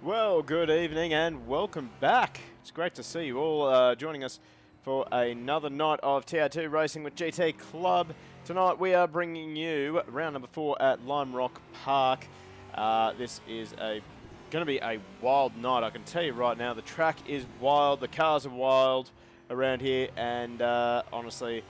Well, good evening and welcome back. It's great to see you all joining us for another night of TA2 racing with GT Club. Tonight we are bringing you round number 4 at Lime Rock Park. This is going to be a wild night, I can tell you right now. The track is wild, the cars are wild around here, and honestly,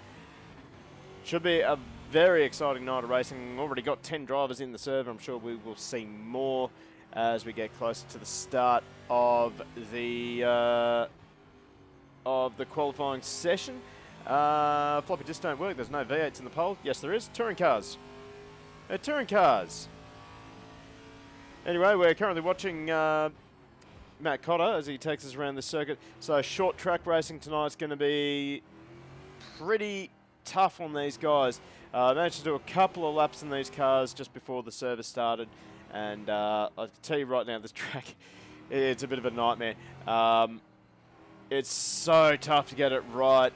should be a very exciting night of racing. Already got 10 drivers in the server. I'm sure we will see more as we get closer to the start of the qualifying session. Floppy disks don't work. There's no V8s in the pole. Yes, there is. Touring cars. Touring cars. Anyway, we're currently watching Matt Cotter as he takes us around the circuit. So short track racing tonight's going to be pretty tough on these guys. I managed to do a couple of laps in these cars just before the service started. And I'll tell you right now, this track, it's a bit of a nightmare. It's so tough to get it right.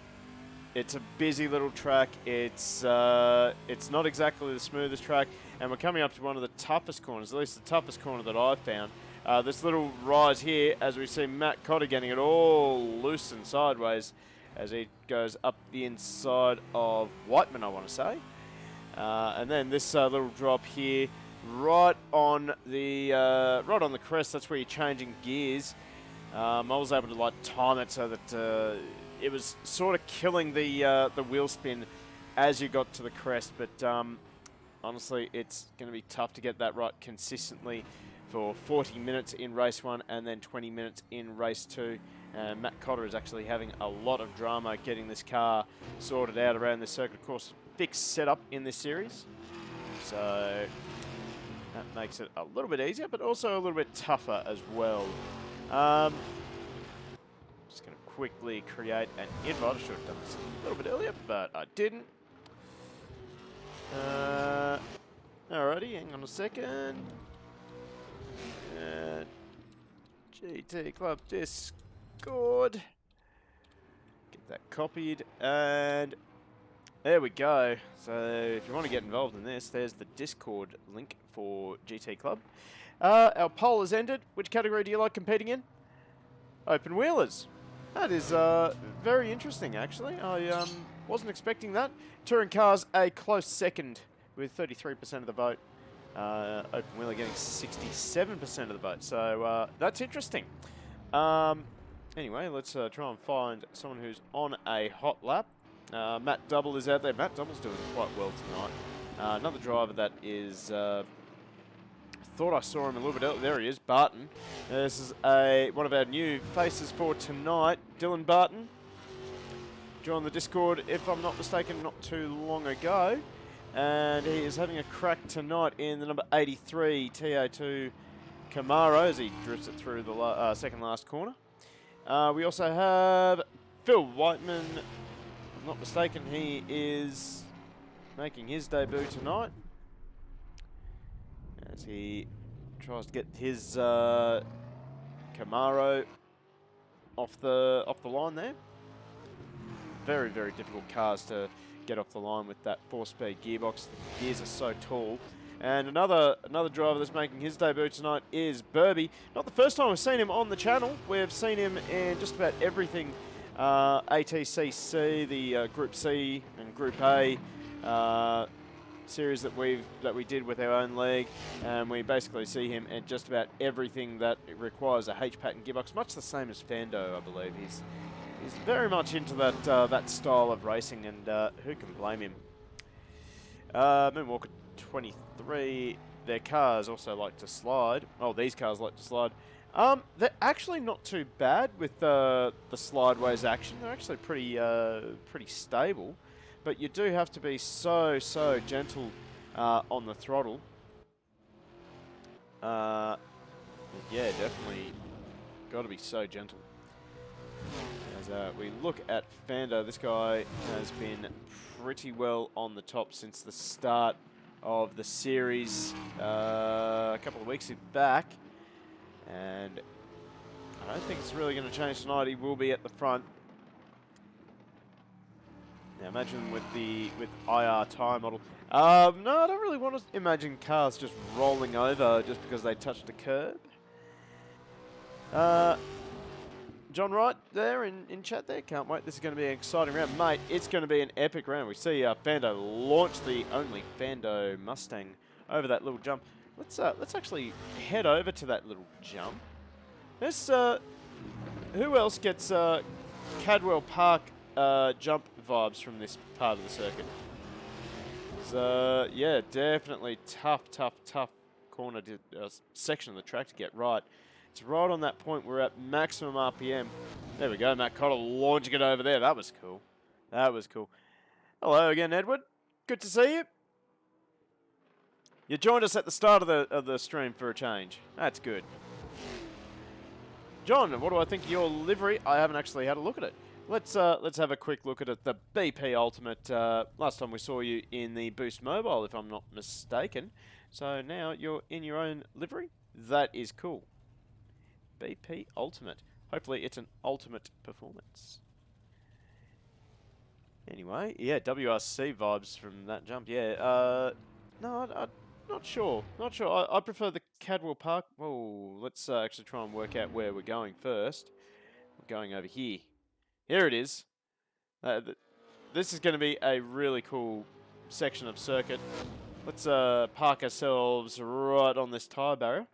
It's a busy little track. It's not exactly the smoothest track. And we're coming up to one of the toughest corners, at least the toughest corner that I've found. This little rise here, as we see Matt Cotter getting it all loose and sideways as he goes up the inside of Whiteman, I want to say. And then this little drop here, right on the crest. That's where you're changing gears. I was able to like time it so that it was sort of killing the wheel spin as you got to the crest. But honestly, it's going to be tough to get that right consistently for 40 minutes in race 1 and then 20 minutes in race 2. Matt Cotter is actually having a lot of drama getting this car sorted out around this circuit. Of course, fixed setup in this series, so that makes it a little bit easier, but also a little bit tougher as well. Just going to quickly create an invite. I should have done this a little bit earlier, but I didn't. Alrighty, hang on a second. GT Club Discord. Get that copied, and there we go. So if you want to get involved in this, there's the Discord link for GT Club. Our poll has ended. Which category do you like competing in? Open wheelers. That is very interesting, actually. I wasn't expecting that. Touring cars a close second with 33% of the vote. Open wheeler getting 67% of the vote. So that's interesting. Anyway, let's try and find someone who's on a hot lap. Matt Double is out there. Matt Double's doing quite well tonight. Another driver that is... thought I saw him a little bit earlier. There he is, Barton. This is one of our new faces for tonight. Dylan Barton joined the Discord, if I'm not mistaken, not too long ago. And he is having a crack tonight in the number 83 TA2 Camaro as he drifts it through the second last corner. We also have Phil Whiteman. If I'm not mistaken, he is making his debut tonight as he tries to get his Camaro off the line there. Very, very difficult cars to get off the line with that 4-speed gearbox. The gears are so tall. And another driver that's making his debut tonight is Burby. Not the first time we've seen him on the channel. We've seen him in just about everything. ATCC, the Group C and Group A series that we did with our own league, and we basically see him in just about everything that requires a H-pattern gearbox, much the same as Fando, I believe. He's very much into that style of racing, and who can blame him? Moonwalker 23, their cars also like to slide. Oh, these cars like to slide. They're actually not too bad with the slideways action. They're actually pretty stable. But you do have to be so gentle on the throttle. Yeah, definitely got to be so gentle. As we look at Fando, this guy has been pretty well on the top since the start of the series a couple of weeks back. And I don't think it's really going to change tonight. He will be at the front. Now imagine with IR tyre model. No, I don't really want to imagine cars just rolling over just because they touched a curb. John Wright there in chat there. Can't wait. This is going to be an exciting round. Mate, it's going to be an epic round. We see Fando launch the only Fando Mustang over that little jump. Let's actually head over to that little jump. Let's, who else gets Cadwell Park jump vibes from this part of the circuit? So, yeah, definitely tough corner section of the track to get right. It's right on that point. We're at maximum RPM. There we go. Matt Cotter launching it over there. That was cool. That was cool. Hello again, Edward. Good to see you. You joined us at the start of the stream for a change. That's good. John, what do I think of your livery? I haven't actually had a look at it. Let's have a quick look at it. The BP Ultimate. Last time we saw you in the Boost Mobile, if I'm not mistaken. So now you're in your own livery. That is cool. BP Ultimate. Hopefully it's an ultimate performance. Anyway, yeah, WRC vibes from that jump. Yeah, no, I'm not sure. Not sure. I prefer the Cadwell Park. Whoa, let's actually try and work out where we're going first. We're going over here. Here it is. This is going to be a really cool section of circuit. Let's park ourselves right on this tyre barrier.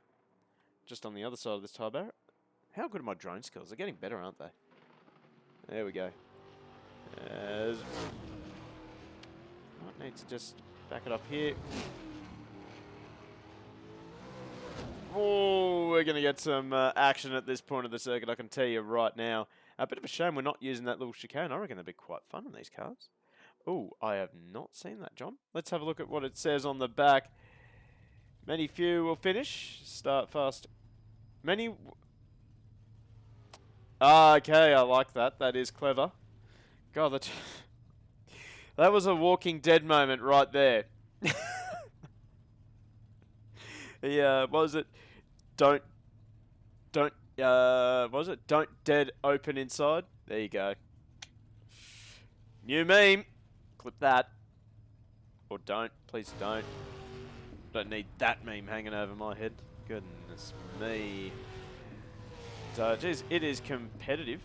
Just on the other side of this tyre barrier. How good are my drone skills? They're getting better, aren't they? There we go. Might need to just back it up here. Oh, we're going to get some action at this point of the circuit, I can tell you right now. A bit of a shame we're not using that little chicane. I reckon that'd be quite fun on these cars. Oh, I have not seen that, John. Let's have a look at what it says on the back. Many few will finish. Start fast. Many... okay, I like that. That is clever. God, that was a Walking Dead moment right there. What was it? Don't dead open inside. There you go. New meme. Clip that. Or don't. Please don't. Don't need that meme hanging over my head. Goodness me. So, geez, it is competitive.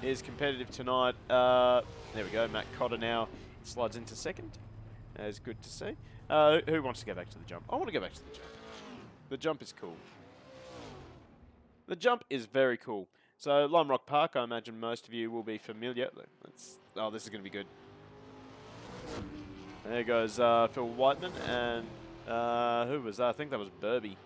It is competitive tonight. There we go. Matt Cotter now slides into second. That is good to see. Who wants to go back to the jump? I want to go back to the jump. The jump is cool. The jump is very cool. So, Lime Rock Park, I imagine most of you will be familiar. Oh, this is going to be good. There goes Phil Whiteman, and who was that? I think that was Burby.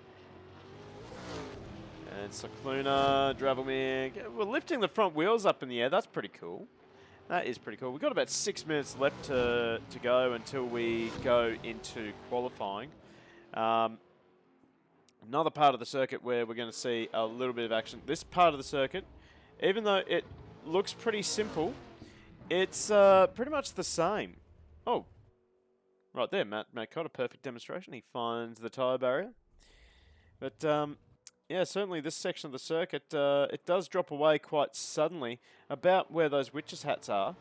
And Cycluna, Dravelmir. We're lifting the front wheels up in the air. That's pretty cool. That is pretty cool. We've got about 6 minutes left to go until we go into qualifying. Another part of the circuit where we're going to see a little bit of action. This part of the circuit, even though it looks pretty simple, it's pretty much the same. Oh, right there, Matt Cotter, perfect demonstration. He finds the tyre barrier. But, yeah, certainly this section of the circuit, it does drop away quite suddenly about where those witches' hats are.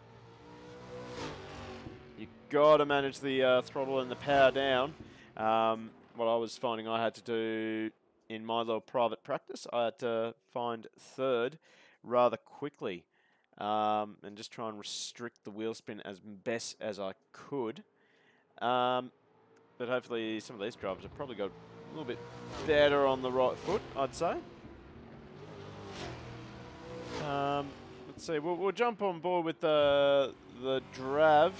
You got to manage the throttle and the power down. What I was finding I had to do in my little private practice, I had to find third rather quickly and just try and restrict the wheel spin as best as I could. But hopefully some of these drivers have probably got a little bit better on the right foot, I'd say. Let's see, we'll jump on board with the Drav.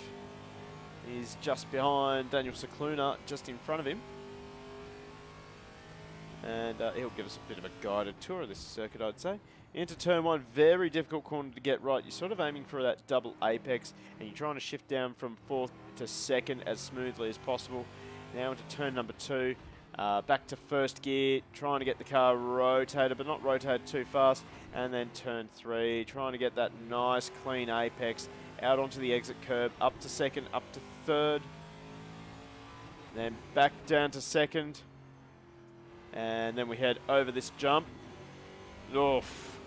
He's just behind Daniel Cycluna, just in front of him. And he'll give us a bit of a guided tour of this circuit, I'd say. Into turn one, very difficult corner to get right. You're sort of aiming for that double apex, and you're trying to shift down from fourth to second as smoothly as possible. Now into turn number two, back to first gear, trying to get the car rotated, but not rotated too fast. And then turn three, trying to get that nice clean apex out onto the exit curb, up to second, up to third. Then back down to second. And then we head over this jump. Oof.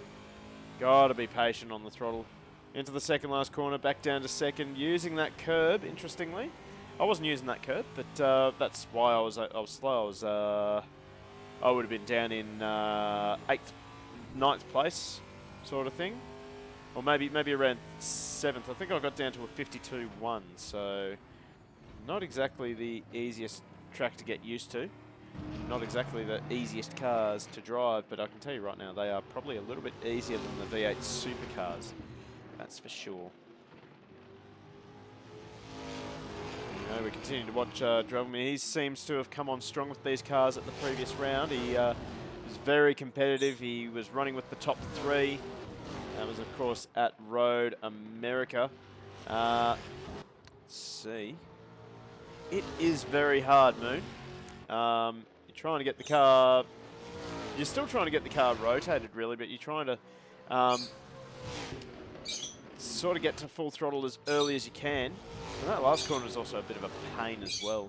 Gotta be patient on the throttle. Into the second last corner, back down to second, using that curb, interestingly. I wasn't using that curb, but that's why I was slow. I was I would have been down in 8th, 9th place, sort of thing. Or maybe around 7th. I think I got down to a 52-1, so not exactly the easiest track to get used to. Not exactly the easiest cars to drive, but I can tell you right now, they are probably a little bit easier than the V8 supercars. That's for sure. We continue to watch Drelmy. He seems to have come on strong with these cars at the previous round. He was very competitive. He was running with the top 3. That was, of course, at Road America. Let's see. It is very hard, Moon. You're trying to get the car... You're still trying to get the car rotated, really, but you're trying to sort of get to full throttle as early as you can. And that last corner is also a bit of a pain as well.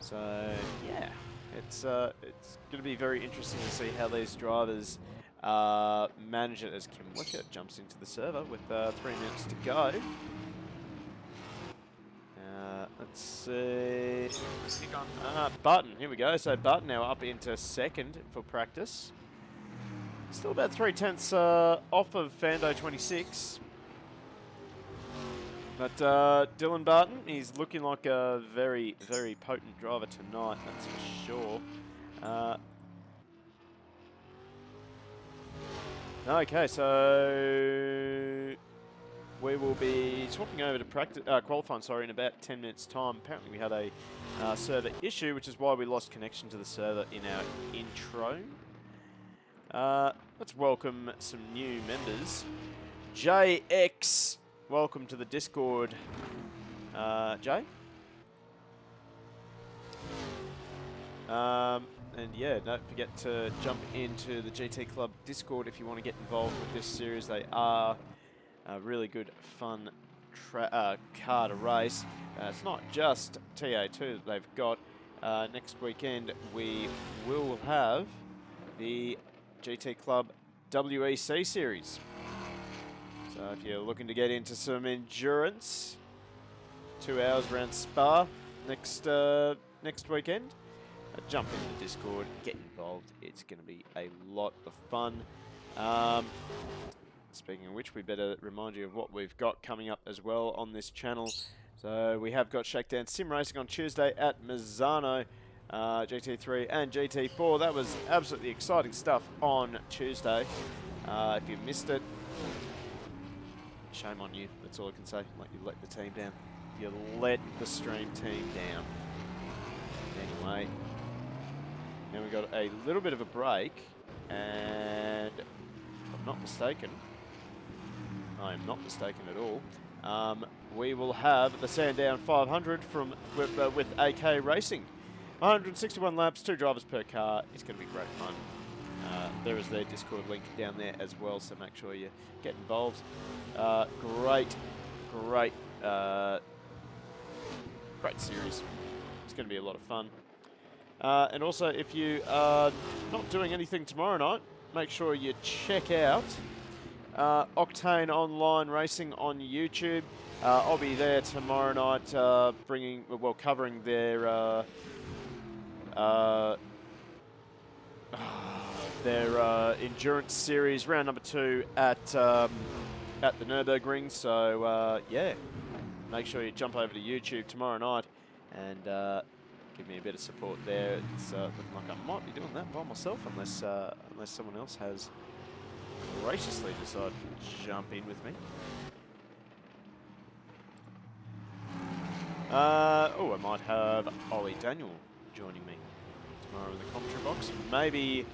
So, yeah, it's going to be very interesting to see how these drivers manage it as Kim Wickett jumps into the server with 3 minutes to go. Let's see. Barton, here we go. So Barton now up into 2nd for practice. Still about 3/10 off of Fando 26. But Dylan Barton, he's looking like a very, very potent driver tonight, that's for sure. Okay, so we will be swapping over to practice, qualifying, sorry, in about 10 minutes' time. Apparently we had a server issue, which is why we lost connection to the server in our intro. Let's welcome some new members. JX, welcome to the Discord, Jay. And yeah, don't forget to jump into the GT Club Discord if you want to get involved with this series. They are a really good, fun car to race. It's not just TA2 that they've got. Next weekend we will have the GT Club WEC series. So if you're looking to get into some endurance, 2 hours around Spa next weekend, jump in the Discord, get involved. It's going to be a lot of fun. Speaking of which, we better remind you of what we've got coming up as well on this channel. So we have got Shakedown Sim Racing on Tuesday at Mazzano, GT3 and GT4. That was absolutely exciting stuff on Tuesday. If you missed it, shame on you. That's all I can say. Like, you let the team down. You let the stream team down. Anyway, now we've got a little bit of a break, and if I'm not mistaken, I am not mistaken at all, we will have the Sandown 500 from with AK Racing. 161 laps, 2 drivers per car. It's going to be great fun. There is their Discord link down there as well, so make sure you get involved. Great series. It's going to be a lot of fun. And also, if you are not doing anything tomorrow night, make sure you check out Octane Online Racing on YouTube. I'll be there tomorrow night, covering their endurance series, round number 2 at the Nürburgring. So yeah, make sure you jump over to YouTube tomorrow night and give me a bit of support there. It's looking like I might be doing that by myself, unless someone else has graciously decided to jump in with me. I might have Ollie Daniel joining me tomorrow in the commentary box. Maybe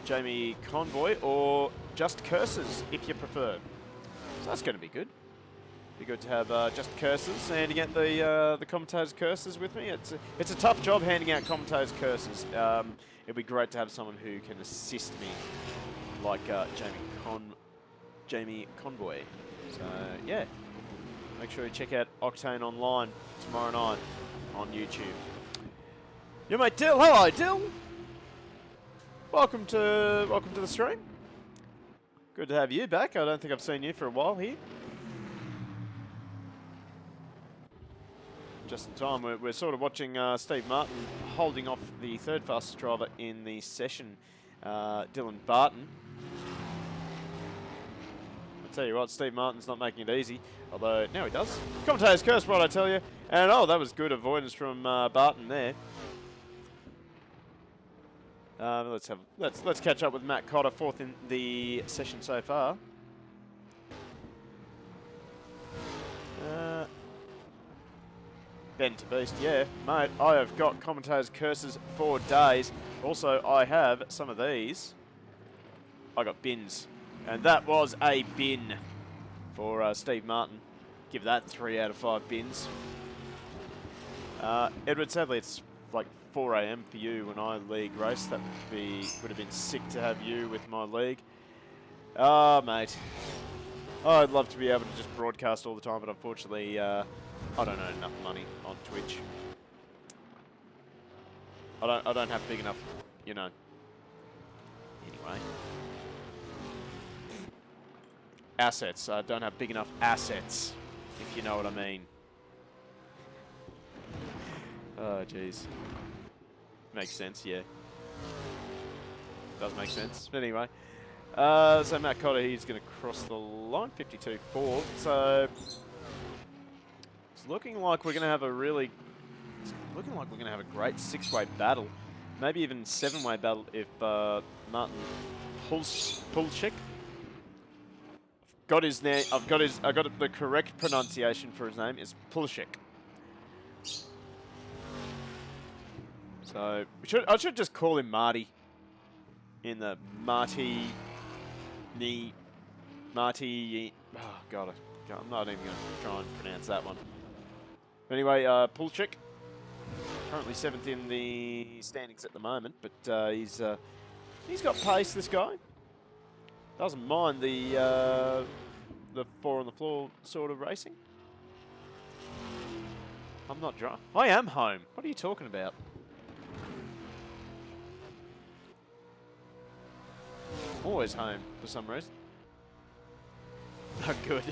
Jamie Convoy or Just Curses, if you prefer. So that's going to be good. Be good to have Just Curses handing out the commentators' curses with me. It's a tough job handing out commentators' curses. It'd be great to have someone who can assist me, like Jamie Convoy. So yeah, make sure you check out Octane Online tomorrow night on YouTube. Your mate Dill, hello Dill. Welcome to the stream. Good to have you back. I don't think I've seen you for a while here. just in time. We're sort of watching Steve Martin holding off the third fastest driver in the session, Dylan Barton. I'll tell you what, Steve Martin's not making it easy, although now he does. Commentator's curse, what I tell you. And oh, that was good avoidance from Barton there. Let's catch up with Matt Cotter, fourth in the session so far. Ben to beast, yeah, mate. I have got commentator's curses for days. Also, I have some of these. I got bins, and that was a bin for Steve Martin. Give that 3 out of 5 bins. Edward, sadly, it's like 4 AM for you when I league race. That would have been sick to have you with my league. Ah, mate. I'd love to be able to just broadcast all the time, but unfortunately, I don't earn enough money on Twitch. I don't have big enough, you know. Anyway. Assets. I don't have big enough assets, if you know what I mean. Oh, jeez. Makes sense, yeah. Does make sense. But anyway. So Matt Cotter, he's going to cross the line, 52.4. So it's looking like we're going to have a really, great 6-way battle, maybe even 7-way battle if Martin Pulchik. I've got the correct pronunciation for his name is Pulchik. So I should just call him Marty. In the Marty. Oh god, I'm not even going to try and pronounce that one. But anyway, Pulchik, currently 7th in the standings at the moment, but he's got pace. This guy doesn't mind the 4 on the floor sort of racing. I'm not drunk. I am home. What are you talking about? Always home for some reason. Oh, good.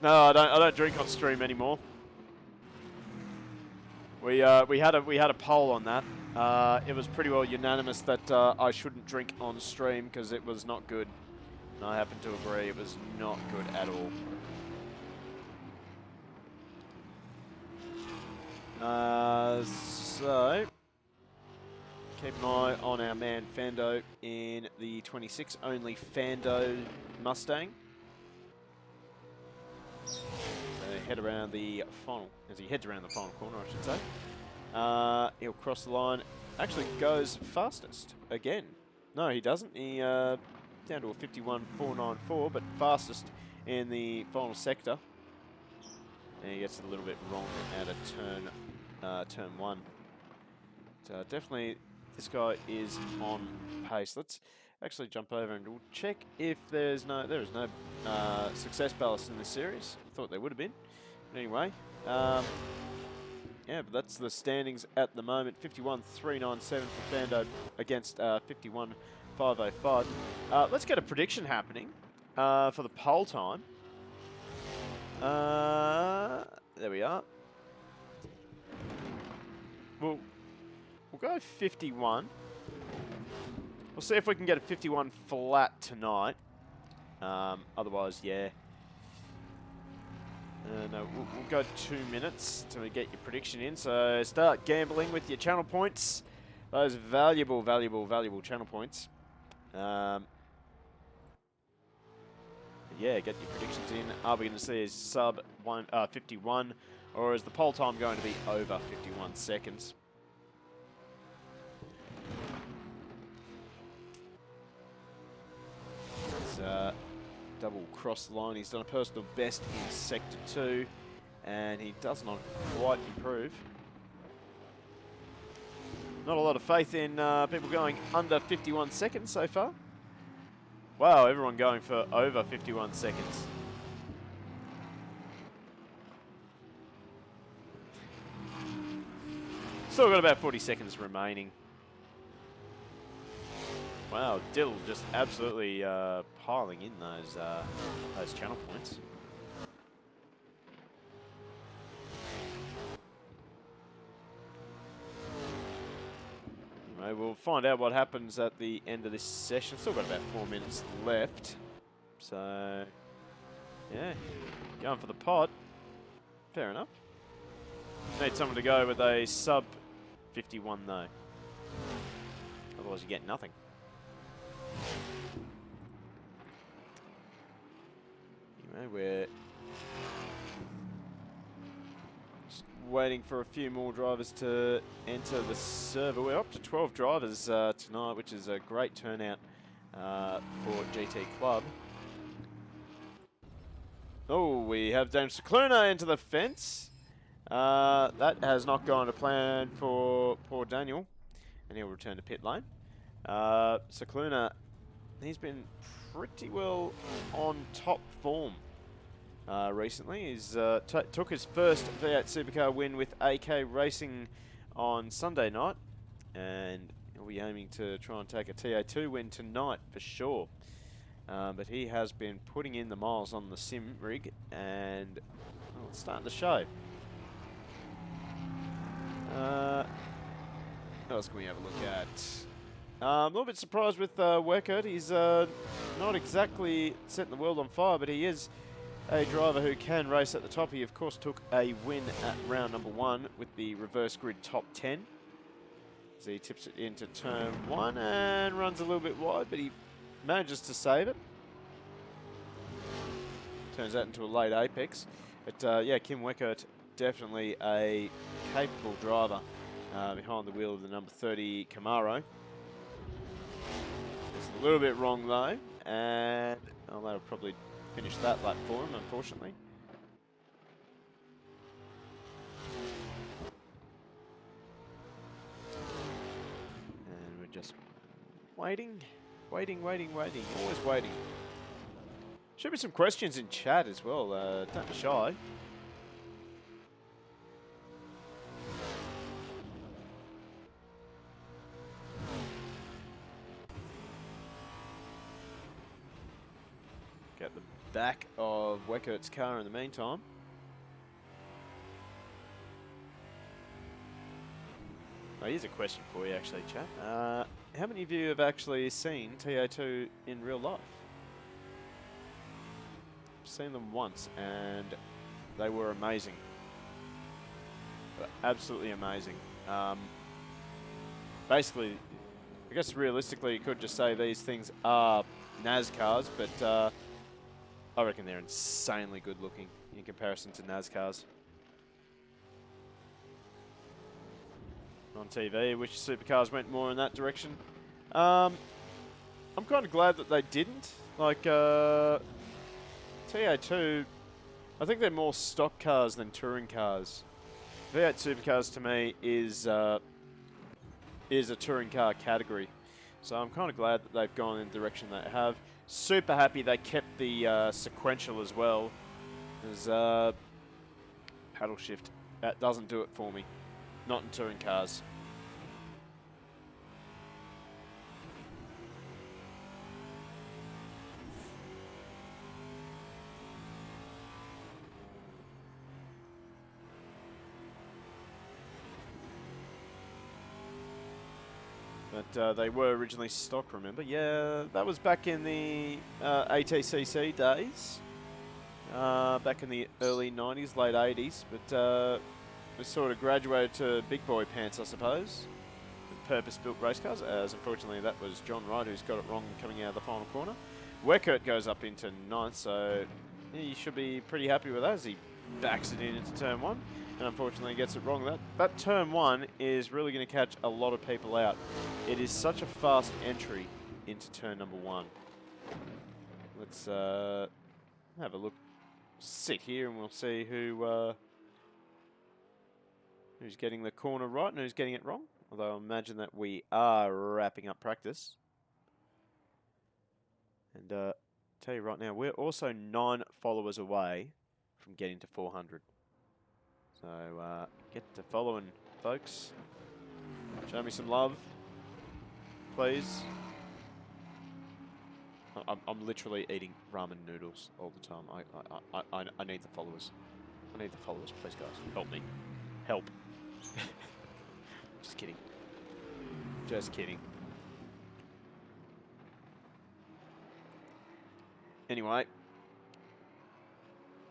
No, I don't drink on stream anymore. We had a poll on that. It was pretty well unanimous that I shouldn't drink on stream because it was not good. And I happen to agree, it was not good at all. So keep an eye on our man Fando in the 26 only Fando Mustang. So head around the final, as he heads around the final corner, I should say. He'll cross the line. Actually goes fastest again. No, he doesn't. He down to a 51.494, but fastest in the final sector. And he gets it a little bit wrong out of turn 1. So definitely. This guy is on pace. Let's actually jump over and we'll check if there is no success ballast in this series. I thought there would have been. But anyway, yeah, but that's the standings at the moment. 51.397 for Fando against 51.505. Let's get a prediction happening for the pole time. There we are. We'll go 51. We'll see if we can get a 51 flat tonight. Otherwise, yeah. No, we'll go 2 minutes till we get your prediction in. So start gambling with your channel points. Those valuable channel points. Yeah, get your predictions in. Are we going to see a sub 51, or is the pole time going to be over 51 seconds? Double cross the line. He's done a personal best in Sector 2, and he does not quite improve. Not a lot of faith in people going under 51 seconds so far. Wow, everyone going for over 51 seconds. Still got about 40 seconds remaining. Wow, Dill just absolutely piling in those channel points. Anyway, we'll find out what happens at the end of this session. Still got about 4 minutes left. So, yeah, going for the pot. Fair enough. Need someone to go with a sub 51 though. Otherwise you get nothing. Anyway, we're just waiting for a few more drivers to enter the server. We're up to 12 drivers tonight, which is a great turnout for GT Club. Oh, we have Dame Cicluna into the fence. That has not gone to plan for poor Daniel, and he'll return to pit lane. Cicluna, he's been pretty well on top form recently. He's took his first V8 Supercar win with AK Racing on Sunday night, and he'll be aiming to try and take a TA2 win tonight for sure. But he has been putting in the miles on the sim rig, and well, it's starting to show. What else can we have a look at? I'm a little bit surprised with Weckert. He's not exactly setting the world on fire, but he is a driver who can race at the top. He, of course, took a win at round number 1 with the reverse grid top 10. So he tips it into turn 1 and runs a little bit wide, but he manages to save it. Turns that into a late apex. But yeah, Kim Weckert, definitely a capable driver behind the wheel of the number 30 Camaro. It's a little bit wrong though, and well, that'll probably finish that lap for him, unfortunately. And we're just waiting. Waiting, always waiting. Should be some questions in chat as well, don't be shy. Get the back of Weckert's car in the meantime. Oh, here's a question for you actually, chat. How many of you have actually seen TA2 in real life? I've seen them once and they were amazing. They were absolutely amazing. Basically, I guess realistically you could just say these things are NASCARs, but I reckon they're insanely good looking in comparison to NASCARs. On TV, which supercars went more in that direction. I'm kind of glad that they didn't. Like, TA2, I think they're more stock cars than touring cars. V8 supercars to me is a touring car category. So I'm kind of glad that they've gone in the direction they have. Super happy they kept the sequential as well. There's paddle shift. That doesn't do it for me. Not in touring cars. But they were originally stock, remember? Yeah, that was back in the ATCC days. Back in the early 90s, late 80s. But we sort of graduated to big boy pants, I suppose. With purpose-built race cars, as unfortunately that was John Wright who's got it wrong coming out of the final corner. Weckert goes up into 9th, so he should be pretty happy with that as he backs it in into turn 1. And unfortunately gets it wrong. That turn 1 is really going to catch a lot of people out. It is such a fast entry into turn number 1. Let's have a look, sit here, and we'll see who's getting the corner right and who's getting it wrong. Although I imagine that we are wrapping up practice. And tell you right now, we're also 9 followers away from getting to 400. So get to following, folks. Show me some love, please. I'm literally eating ramen noodles all the time. I need the followers. I need the followers, please, guys. Help me. Help. Just kidding. Just kidding. Anyway.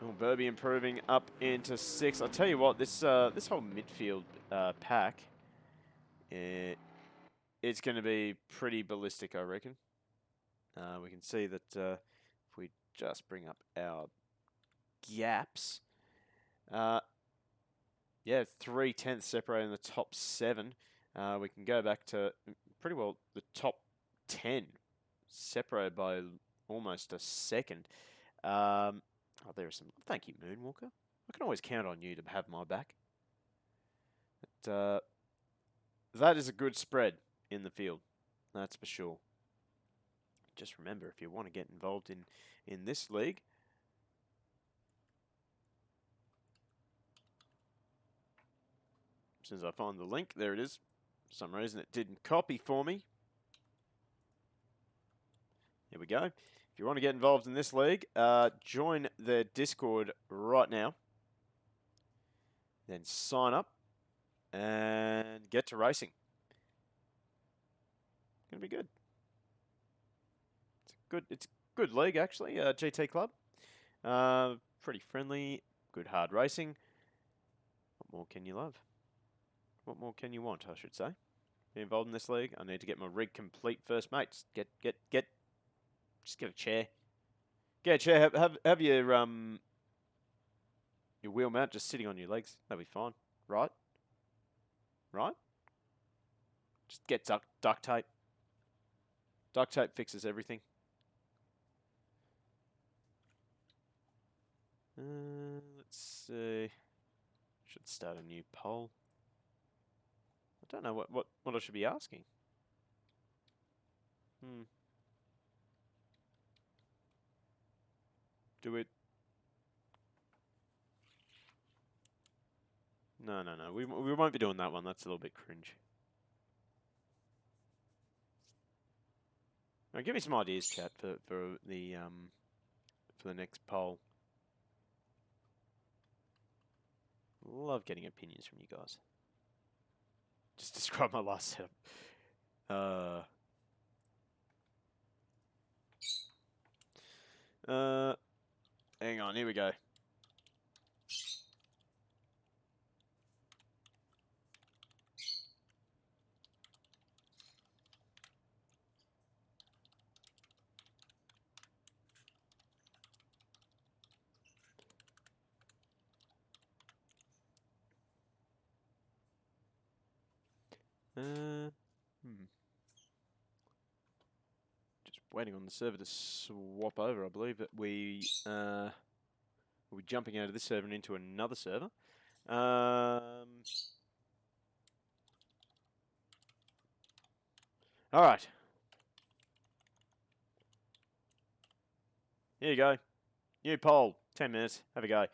Oh, Burby improving up into 6th. I'll tell you what, this this whole midfield pack, it's going to be pretty ballistic, I reckon. We can see that if we just bring up our gaps, yeah, 3/10 separating the top 7. We can go back to pretty well the top 10, separated by almost a second. Oh, there are some. Thank you, Moonwalker. I can always count on you to have my back. But, that is a good spread in the field. That's for sure. Just remember, if you want to get involved in this league, as soon as I find the link, there it is. For some reason, it didn't copy for me. Here we go. If you want to get involved in this league, join the Discord right now. Then sign up and get to racing. Gonna be good. It's a good league actually. GT Club, pretty friendly, good hard racing. What more can you love? What more can you want? I should say. Be involved in this league. I need to get my rig complete first, mate. Just get a chair. Get a chair. Have your wheel mount just sitting on your legs. That'll be fine, right? Right? Just get duct tape. Duct tape fixes everything. Let's see. Should start a new poll. I don't know what I should be asking. Do it. No. We won't be doing that one. That's a little bit cringe. Now, give me some ideas, chat, for the next poll. Love getting opinions from you guys. Just describe my last setup. Hang on, here we go. Just waiting on the server to swap over. I believe that we'll be jumping out of this server and into another server. All right. Here you go. New poll. 10 minutes. Have a go.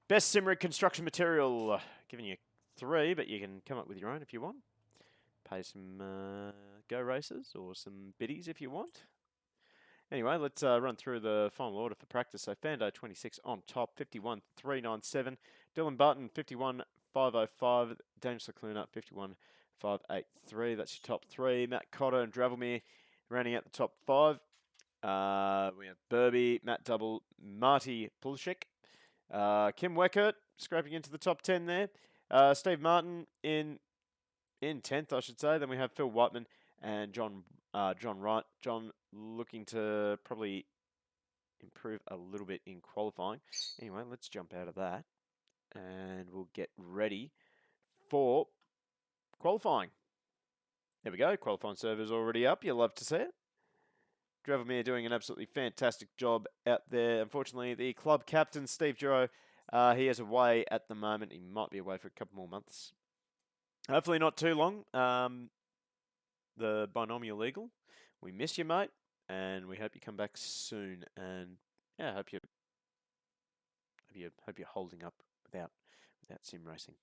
Best Simrig construction material. Giving you 3, but you can come up with your own if you want. Pay some go races or some biddies if you want. Anyway, let's run through the final order for practice. So Fando 26 on top, 51,397. Dylan Barton 51,505. Daniel Secluna 51,583. That's your top 3. Matt Cotter and Dravelmere rounding out the top 5. We have Burby, Matt Double, Marty Pulishek, Kim Weckert scraping into the top 10 there. Steve Martin in 10th, I should say. Then we have Phil Whiteman and John Wright. John looking to probably improve a little bit in qualifying. Anyway, let's jump out of that and we'll get ready for qualifying. There we go. Qualifying server's already up. You'll love to see it. Dravelmere doing an absolutely fantastic job out there. Unfortunately, the club captain, Steve Giro, he is away at the moment. He might be away for a couple more months. Hopefully not too long. The binomial eagle, we miss you, mate, and we hope you come back soon. And yeah, hope you're holding up without sim racing.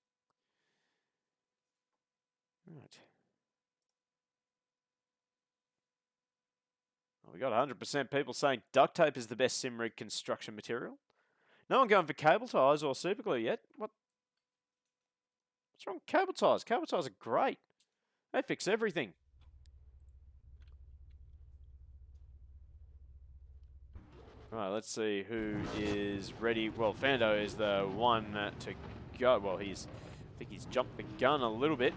Right. Well, we got 100% people saying duct tape is the best sim rig construction material. No one going for cable ties or super glue yet. What's wrong with cable ties? Cable ties are great. They fix everything. Right, let's see who is ready. Well, Fando is the one to go. Well, I think he's jumped the gun a little bit.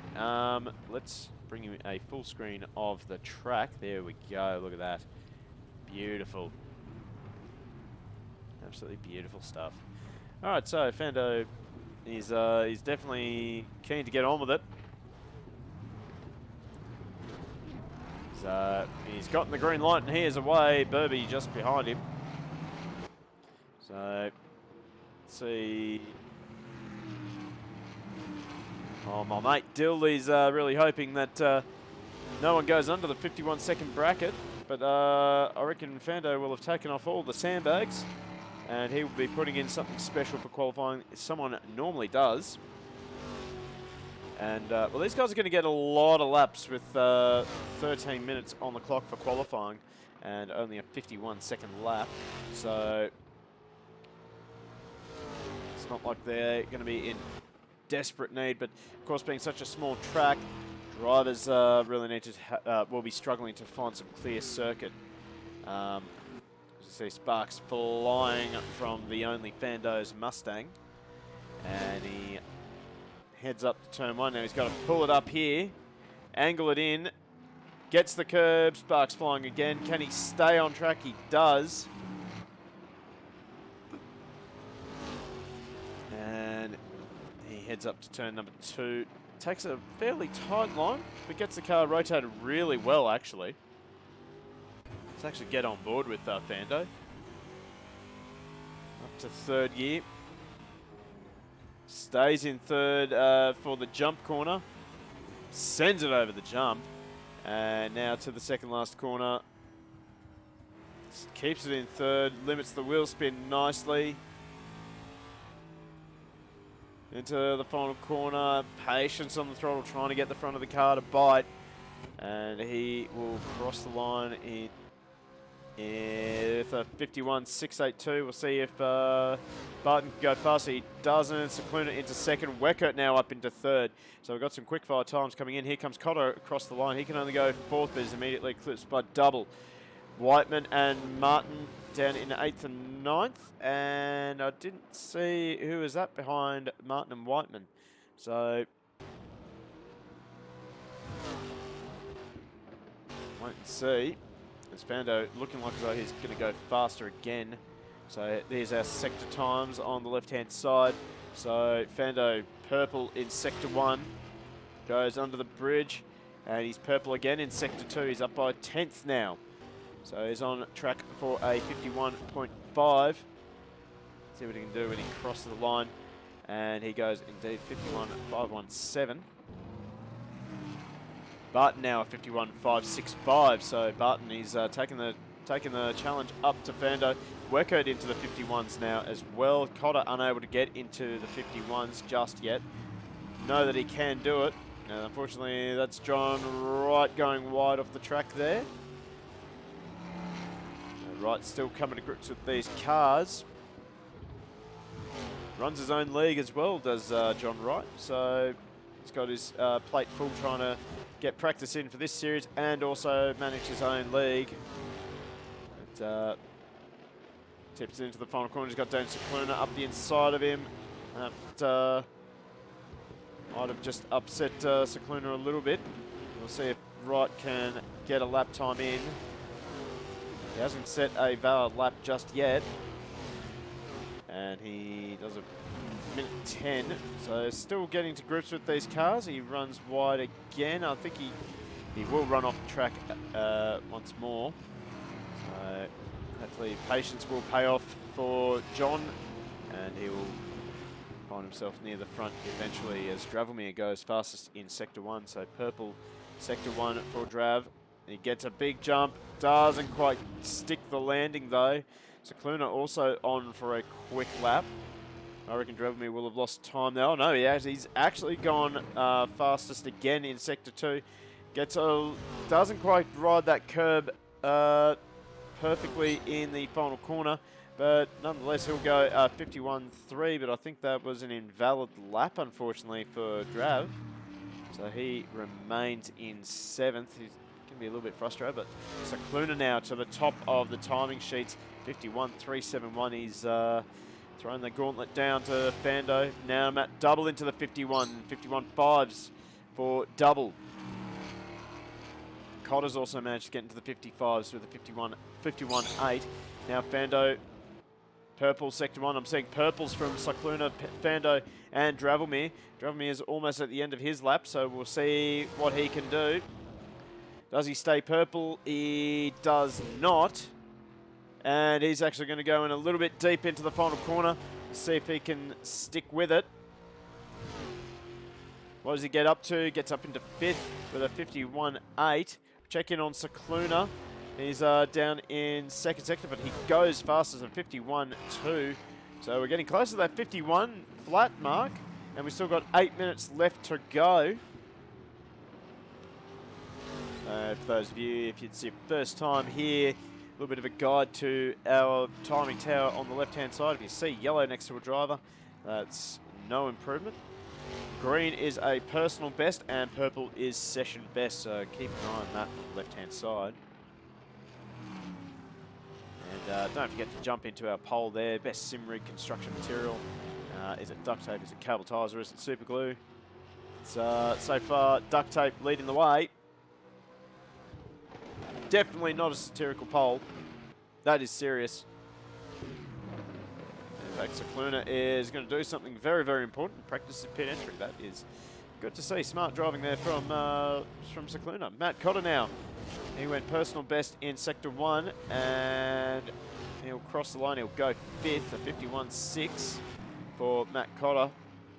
Let's bring you a full screen of the track. There we go. Look at that. Beautiful. Absolutely beautiful stuff. All right, so Fando is he's definitely keen to get on with it. He's gotten the green light and he is away. Burby just behind him. So, let's see. Oh, my mate Dill is really hoping that no one goes under the 51-second bracket. But I reckon Fando will have taken off all the sandbags. And he will be putting in something special for qualifying. Someone normally does. And, well, these guys are going to get a lot of laps with 13 minutes on the clock for qualifying and only a 51-second lap. So it's not like they're going to be in desperate need. But, of course, being such a small track, drivers really need to will be struggling to find some clear circuit. As you see, sparks flying from the only Fando's Mustang. And he heads up to turn one. Now he's got to pull it up here, angle it in, gets the curb, sparks flying again. Can he stay on track? He does. And he heads up to turn number 2. Takes a fairly tight line, but gets the car rotated really well, actually. Let's actually get on board with Fando. Up to third gear. Stays in third for the jump corner. Sends it over the jump. And now to the second last corner. Keeps it in third. Limits the wheel spin nicely. Into the final corner. Patience on the throttle, trying to get the front of the car to bite. And he will cross the line in with a 51.682. We'll see if Barton can go faster. He doesn't. Secluna into second. Weckert now up into third. So we've got some quick fire times coming in. Here comes Cotter across the line. He can only go fourth, but is immediately eclipsed by double. Whiteman and Martin down in 8th and 9th. And I didn't see who was that behind Martin and Whiteman. So wait and see. As Fando looking like as though he's going to go faster again. So there's our sector times on the left-hand side. So Fando purple in sector 1. Goes under the bridge. And he's purple again in sector 2. He's up by 10th now. So he's on track for a 51.5. See what he can do when he crosses the line. And he goes indeed 51.517. Barton now at 51.565, so Barton is taking the challenge up to Fando. Weckert into the 51s now as well. Cotter unable to get into the 51s just yet. Know that he can do it. And unfortunately, that's John Wright going wide off the track there. Wright still coming to grips with these cars. Runs his own league as well, does John Wright. So he's got his plate full trying to get practice in for this series and also manage his own league. But, tips into the final corner. He's got Dan Secluna up the inside of him. Might have just upset Secluna a little bit. We'll see if Wright can get a lap time in. He hasn't set a valid lap just yet. And he does a minute 10, so still getting to grips with these cars. He runs wide again. I think he will run off the track once more. So hopefully patience will pay off for John, and he will find himself near the front eventually as Dravomir goes fastest in sector 1. So purple sector 1 for Drav. He gets a big jump, doesn't quite stick the landing though. Secluna also on for a quick lap. I reckon Dravomir will have lost time now. Oh, no, he's actually gone fastest again in sector 2. Doesn't quite ride that curb perfectly in the final corner, but nonetheless he'll go 51.3. But I think that was an invalid lap, unfortunately, for Drav. So he remains in 7th. He's going can be a little bit frustrated, but Cycluna now to the top of the timing sheets. 51.371. He's thrown the gauntlet down to Fando. Now Matt double into the 51.5s for double. Cotter's also managed to get into the 55s with a 51.8. Now Fando, purple sector 1. I'm seeing purples from Cycluna, Fando, and Dravelmere. Dravelmere is almost at the end of his lap, so we'll see what he can do. Does he stay purple? He does not. And he's actually going to go in a little bit deep into the final corner. See if he can stick with it. What does he get up to? Gets up into 5th with a 51.8. Check in on Cycluna. He's down in second sector, but he goes fast as a 51.2. So we're getting close to that 51 flat mark. And we've still got 8 minutes left to go. So for those of you, if it's your first time here, a little bit of a guide to our timing tower on the left-hand side. If you see yellow next to a driver, that's no improvement. Green is a personal best and purple is session best, so keep an eye on that on the left-hand side. And don't forget to jump into our poll there. Best sim rig construction material. Is it duct tape, is it cable ties, or is it super glue? It's, so far, duct tape leading the way. Definitely not a satirical poll. That is serious. In fact, Cycluna is going to do something very, very important. Practice the pit entry. That is good to see. Smart driving there from Cycluna. Matt Cotter now. He went personal best in Sector 1, and he'll cross the line. He'll go 5th, a 51.6 for Matt Cotter.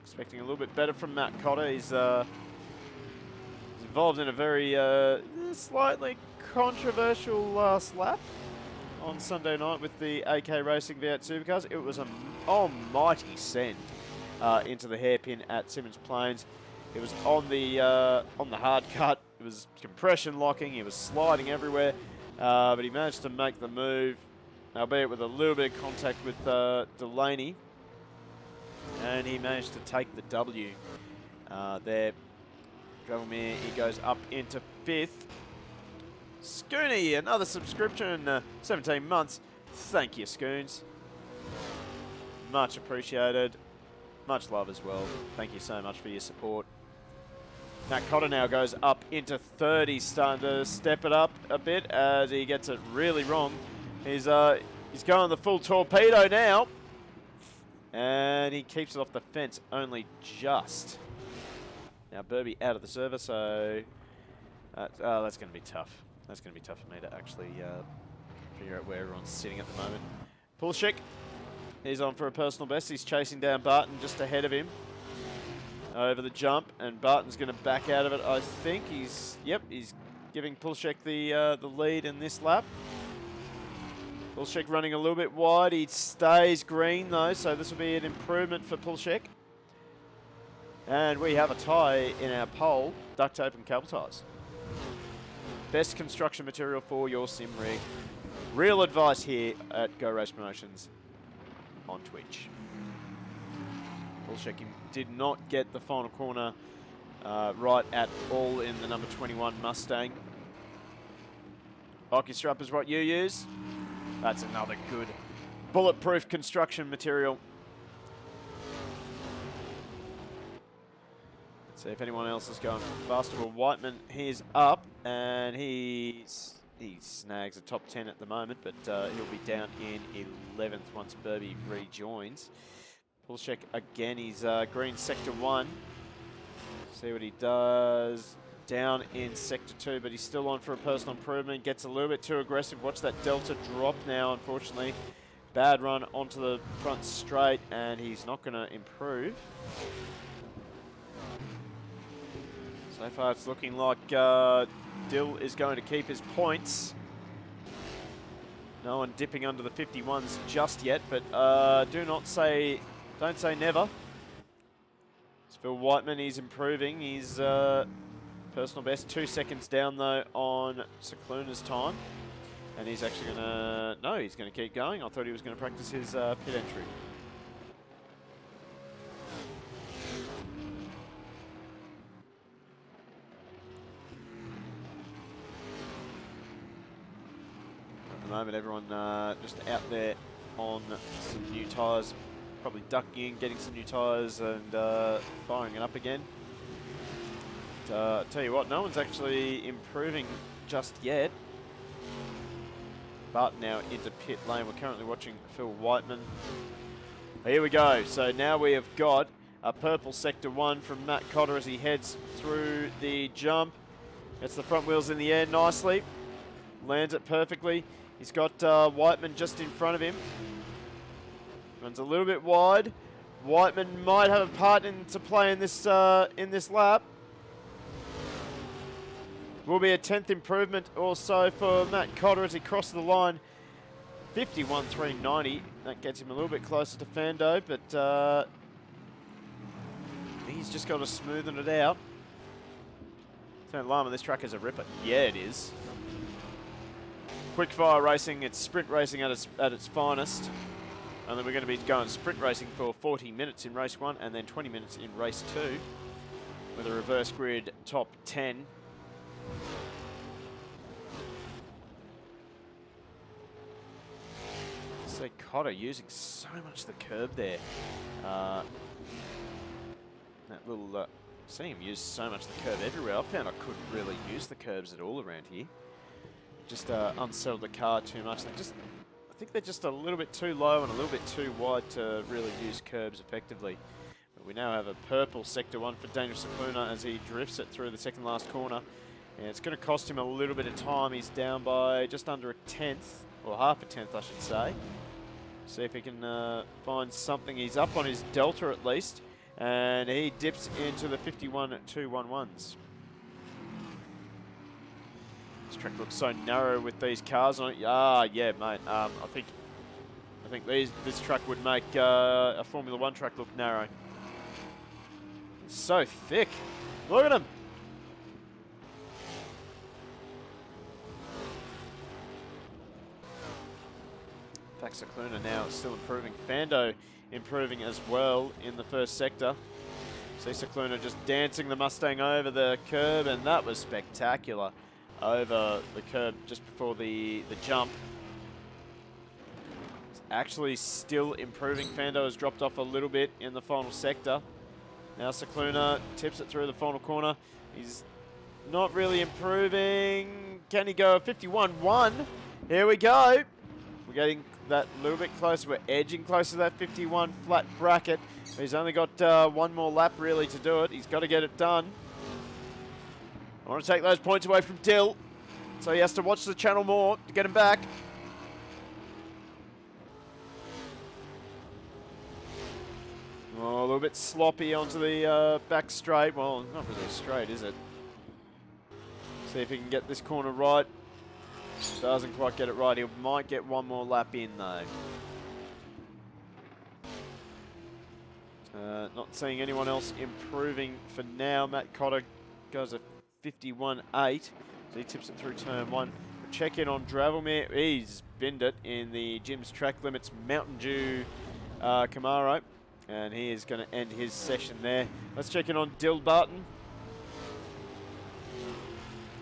Expecting a little bit better from Matt Cotter. He's involved in a very slightly controversial last lap on Sunday night with the AK Racing V8 Supercars. It was an almighty send into the hairpin at Simmons Plains. It was on the hard cut. It was compression locking. He was sliding everywhere, but he managed to make the move, albeit with a little bit of contact with Delaney, and he managed to take the W there. Dravelmere, he goes up into 5th. Scoony, another subscription, 17 months. Thank you, Scoons. Much appreciated. Much love as well. Thank you so much for your support. Matt Cotter now goes up into 3rd. He's starting to step it up a bit as he gets it really wrong. He's going the full torpedo now. And he keeps it off the fence only just. Now Burby out of the server, so that's going to be tough. That's going to be tough for me to actually figure out where everyone's sitting at the moment. Pulshik, he's on for a personal best. He's chasing down Barton just ahead of him over the jump, and Barton's going to back out of it, I think. He's giving Pulshik the lead in this lap. Pulshik running a little bit wide. He stays green though, so this will be an improvement for Pulshik. And we have a tie in our poll, duct tape and cable ties. Best construction material for your sim rig. Real advice here at Go Race Promotions on Twitch. Pulshek did not get the final corner right at all in the number 21 Mustang. Hockey strap is what you use. That's another good bulletproof construction material. Let's see if anyone else is going faster. Well, Whiteman, he's up, and he snags a top 10 at the moment, but he'll be down in 11th once Burby rejoins. Pulshek again, he's green sector 1. See what he does. Down in sector 2, but he's still on for a personal improvement. Gets a little bit too aggressive. Watch that delta drop now, unfortunately. Bad run onto the front straight, and he's not going to improve. So far, it's looking like Dill is going to keep his points. No one dipping under the 51s just yet, but don't say never. As for Whiteman, he's improving. He's personal best 2 seconds down though on Cycluna's time, and he's actually he's going to keep going. I thought he was going to practice his pit entry. the moment, everyone just out there on some new tyres, probably ducking in, getting some new tyres and firing it up again. Tell you what, no one's actually improving just yet. Barton now into pit lane. We're currently watching Phil Whiteman. Here we go. So now we have got a purple sector 1 from Matt Cotter as he heads through the jump. Gets the front wheels in the air nicely. Lands it perfectly. He's got Whiteman just in front of him. Runs a little bit wide. Whiteman might have a part to play in this lap. Will be a 10th improvement or so for Matt Cotter as he crosses the line. 51.390. That gets him a little bit closer to Fando, but he's just got to smoothen it out. So Lama, this track is a ripper. Yeah, it is. Quickfire racing, it's sprint racing at its finest. And then we're going to be going sprint racing for 40 minutes in race 1 and then 20 minutes in race 2 with a reverse grid top 10. So Cotter using so much of the curb there. That little, seeing him use so much of the curb everywhere. I found I couldn't really use the curbs at all around here. Just unsettled the car too much. I think they're just a little bit too low and a little bit too wide to really use curbs effectively. But we now have a purple sector 1 for Daniel Cicluna as he drifts it through the second last corner. And it's going to cost him a little bit of time. He's down by just under a 10th, or half a 10th I should say. See if he can find something. He's up on his delta at least. And he dips into the 51.211s. This track looks so narrow with these cars on it. Ah, yeah, mate. I think this track would make a Formula 1 track look narrow. It's so thick. Look at him. In fact, Cicluna now still improving. Fando improving as well in the first sector. See Cicluna just dancing the Mustang over the curb, and that was spectacular. Over the curb just before the jump. It's actually still improving. Fando has dropped off a little bit in the final sector. Now Cicluna tips it through the final corner. He's not really improving. Can he go 51.1? Here we go. We're getting that little bit closer. We're edging closer to that 51 flat bracket. He's only got one more lap really to do it. He's got to get it done. I want to take those points away from Dill, so he has to watch the channel more to get him back. Oh, a little bit sloppy onto the back straight. Well, not really straight, is it? See if he can get this corner right. Doesn't quite get it right. He might get one more lap in, though. Not seeing anyone else improving for now. Matt Cotter goes a 51.8, so he tips it through turn 1. We'll check in on Dravelmere. He's binned it in the Jim's Track Limits Mountain Dew Camaro, and he is going to end his session there. Let's check in on Dill Barton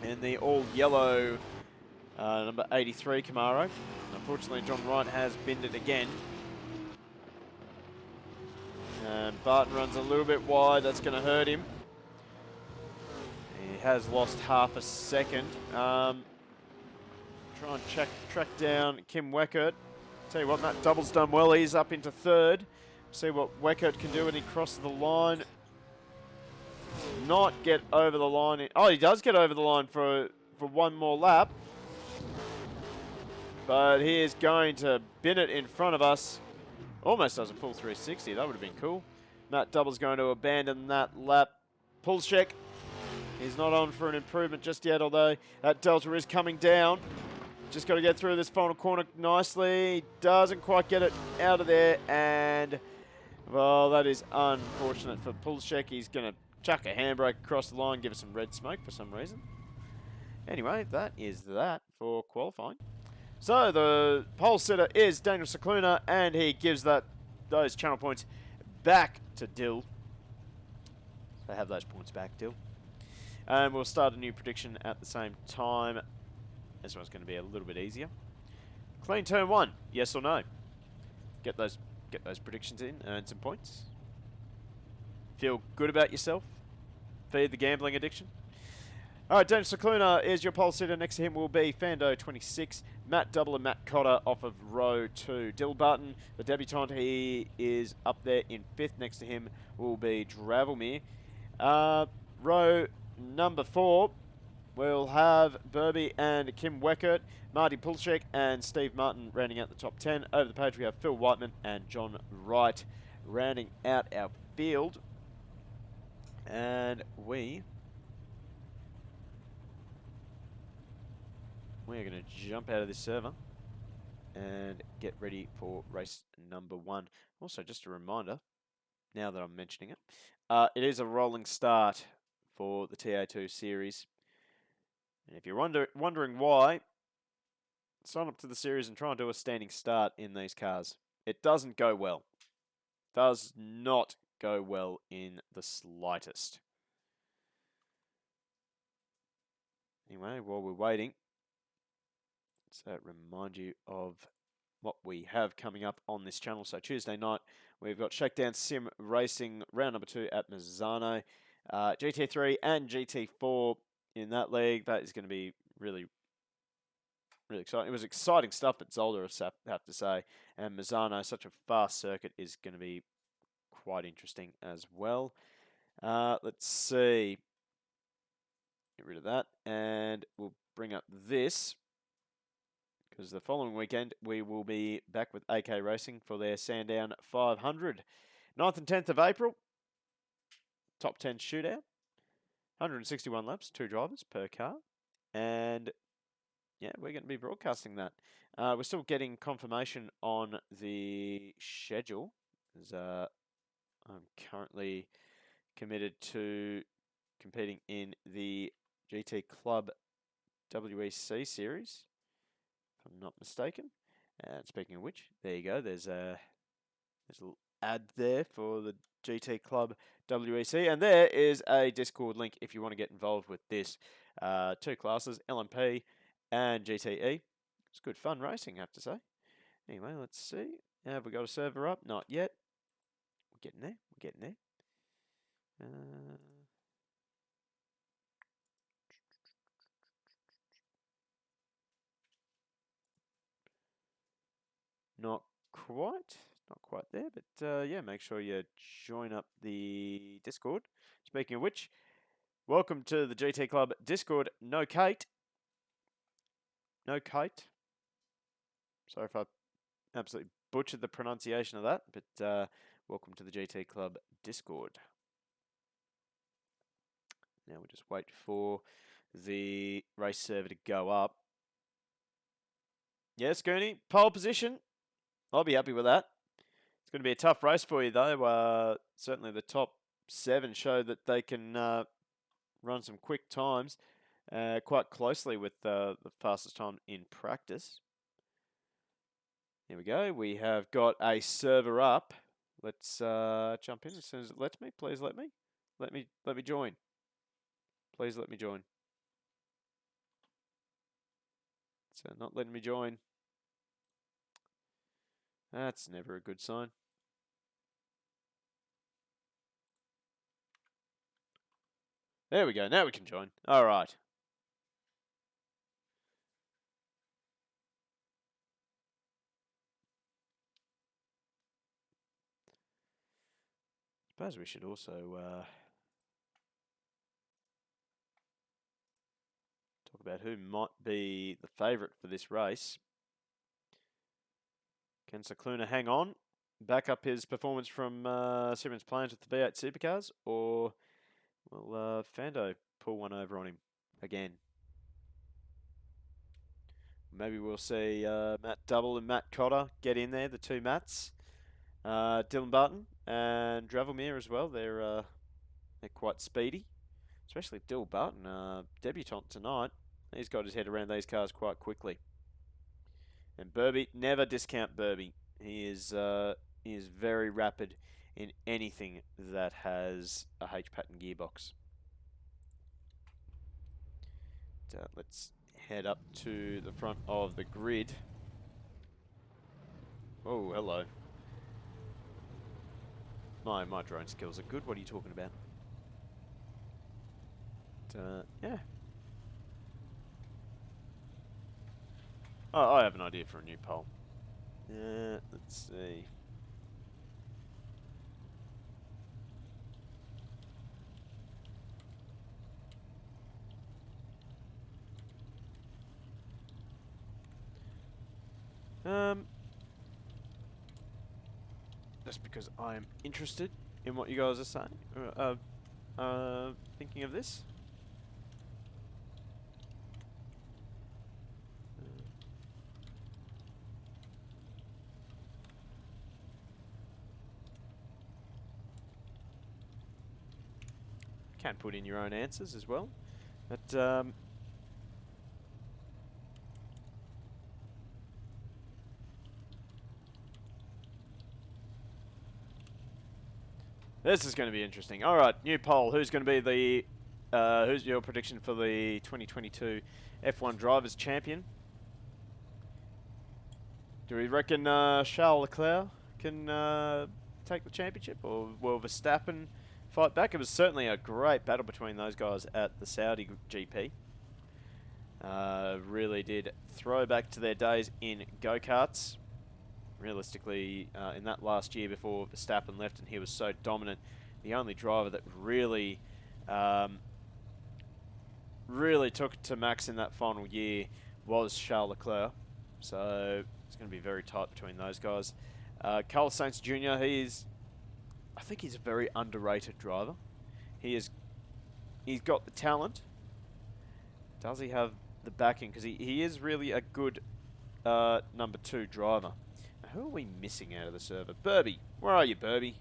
in the all-yellow number 83 Camaro. Unfortunately, John Wright has binned it again. And Barton runs a little bit wide. That's going to hurt him. He has lost half a second. Try and track down Kim Weckert. Tell you what, Matt Double's done well. He's up into third. See what Weckert can do when he crosses the line. Not get over the line. Oh, he does get over the line for one more lap. But he is going to bin it in front of us. Almost does a full 360. That would have been cool. Matt Double's going to abandon that lap. Pulls check. He's not on for an improvement just yet, although that delta is coming down. Just got to get through this final corner nicely. He doesn't quite get it out of there, and, well, that is unfortunate for Pulschek. He's going to chuck a handbrake across the line, give us some red smoke for some reason. Anyway, that is that for qualifying. So the pole sitter is Daniel Cicluna, and he gives those channel points back to Dill. So have those points back, Dill. And we'll start a new prediction at the same time. This one's going to be a little bit easier. Clean turn 1, yes or no? Get those predictions in, earn some points. Feel good about yourself. Feed the gambling addiction. All right, James Cicluna is your pole sitter. Next to him will be Fando 26, Matt Double and Matt Cotter off of row 2. Dill Barton, the debutant, he is up there in 5th. Next to him will be Dravelmere. Row number 4, we'll have Burby and Kim Weckert, Marty Pulchek and Steve Martin rounding out the top 10. Over the page we have Phil Whiteman and John Wright rounding out our field. And we're going to jump out of this server and get ready for race number 1. Also, just a reminder, now that I'm mentioning it, it is a rolling start for the TA2 series. And if you're wondering why, sign up to the series and try and do a standing start in these cars. It doesn't go well. Does not go well in the slightest. Anyway, while we're waiting, let's remind you of what we have coming up on this channel. So Tuesday night, we've got Shakedown Sim Racing round number 2 at Mazzano. GT3 and GT4 in that league. That is going to be really exciting. It was exciting stuff at Zolder, I have to say. And Mazzano, such a fast circuit, is going to be quite interesting as well. Let's see. Get rid of that. And we'll bring up this, because the following weekend we will be back with AK Racing for their Sandown 500. 9th and 10th of April. Top 10 shootout. 161 laps, 2 drivers per car. And yeah, we're going to be broadcasting that. We're still getting confirmation on the schedule, as I'm currently committed to competing in the GT Club WEC series, if I'm not mistaken. And speaking of which, there you go. There's a little ad there for the GT Club WEC, and there is a Discord link if you want to get involved with this. 2 classes, LMP and GTE. It's good fun racing, I have to say. Anyway, let's see. Have we got a server up? Not yet. We're getting there. We're getting there. Not quite there, but yeah, make sure you join up the Discord. Speaking of which, welcome to the GT Club Discord. No Kate. Sorry if I absolutely butchered the pronunciation of that, but welcome to the GT Club Discord. Now we'll just wait for the race server to go up. Yes, Gooney, pole position. I'll be happy with that. It's going to be a tough race for you, though. Certainly the top 7 show that they can run some quick times quite closely with the fastest time in practice. Here we go. We have got a server up. Let's jump in as soon as it lets me. Please let me. Let me join. Please let me join. So not letting me join. That's never a good sign. There we go. Now we can join. All right. I suppose we should also talk about who might be the favourite for this race. Can Cicluna hang on, back up his performance from Simmons Plains with the V8 supercars, or will Fando pull one over on him again? Maybe we'll see Matt Double and Matt Cotter get in there, the 2 Matts. Dylan Barton and Dravelmere as well. They're quite speedy, especially Dill Barton, debutant tonight. He's got his head around these cars quite quickly. And Burby, never discount Burby. He is very rapid in anything that has a H-pattern gearbox. Let's head up to the front of the grid. Oh, hello. My drone skills are good. What are you talking about? Yeah. Oh, I have an idea for a new pole. Let's see. Just because I'm interested in what you guys are saying, thinking of this. Can put in your own answers as well, but this is going to be interesting. All right, new poll. Who's going to be the? Who's your prediction for the 2022 F1 Drivers' Champion? Do we reckon Charles Leclerc can take the championship, or will Verstappen fight back? It was certainly a great battle between those guys at the Saudi GP. Really did throw back to their days in go-karts. Realistically, in that last year before Verstappen left and he was so dominant, the only driver that really really took it to max in that final year was Charles Leclerc. So it's going to be very tight between those guys. Carlos Sainz Jr., I think he's a very underrated driver. He's got the talent. Does he have the backing? Because he is really a good number 2 driver. Now, who are we missing out of the server? Burby. Where are you, Burby?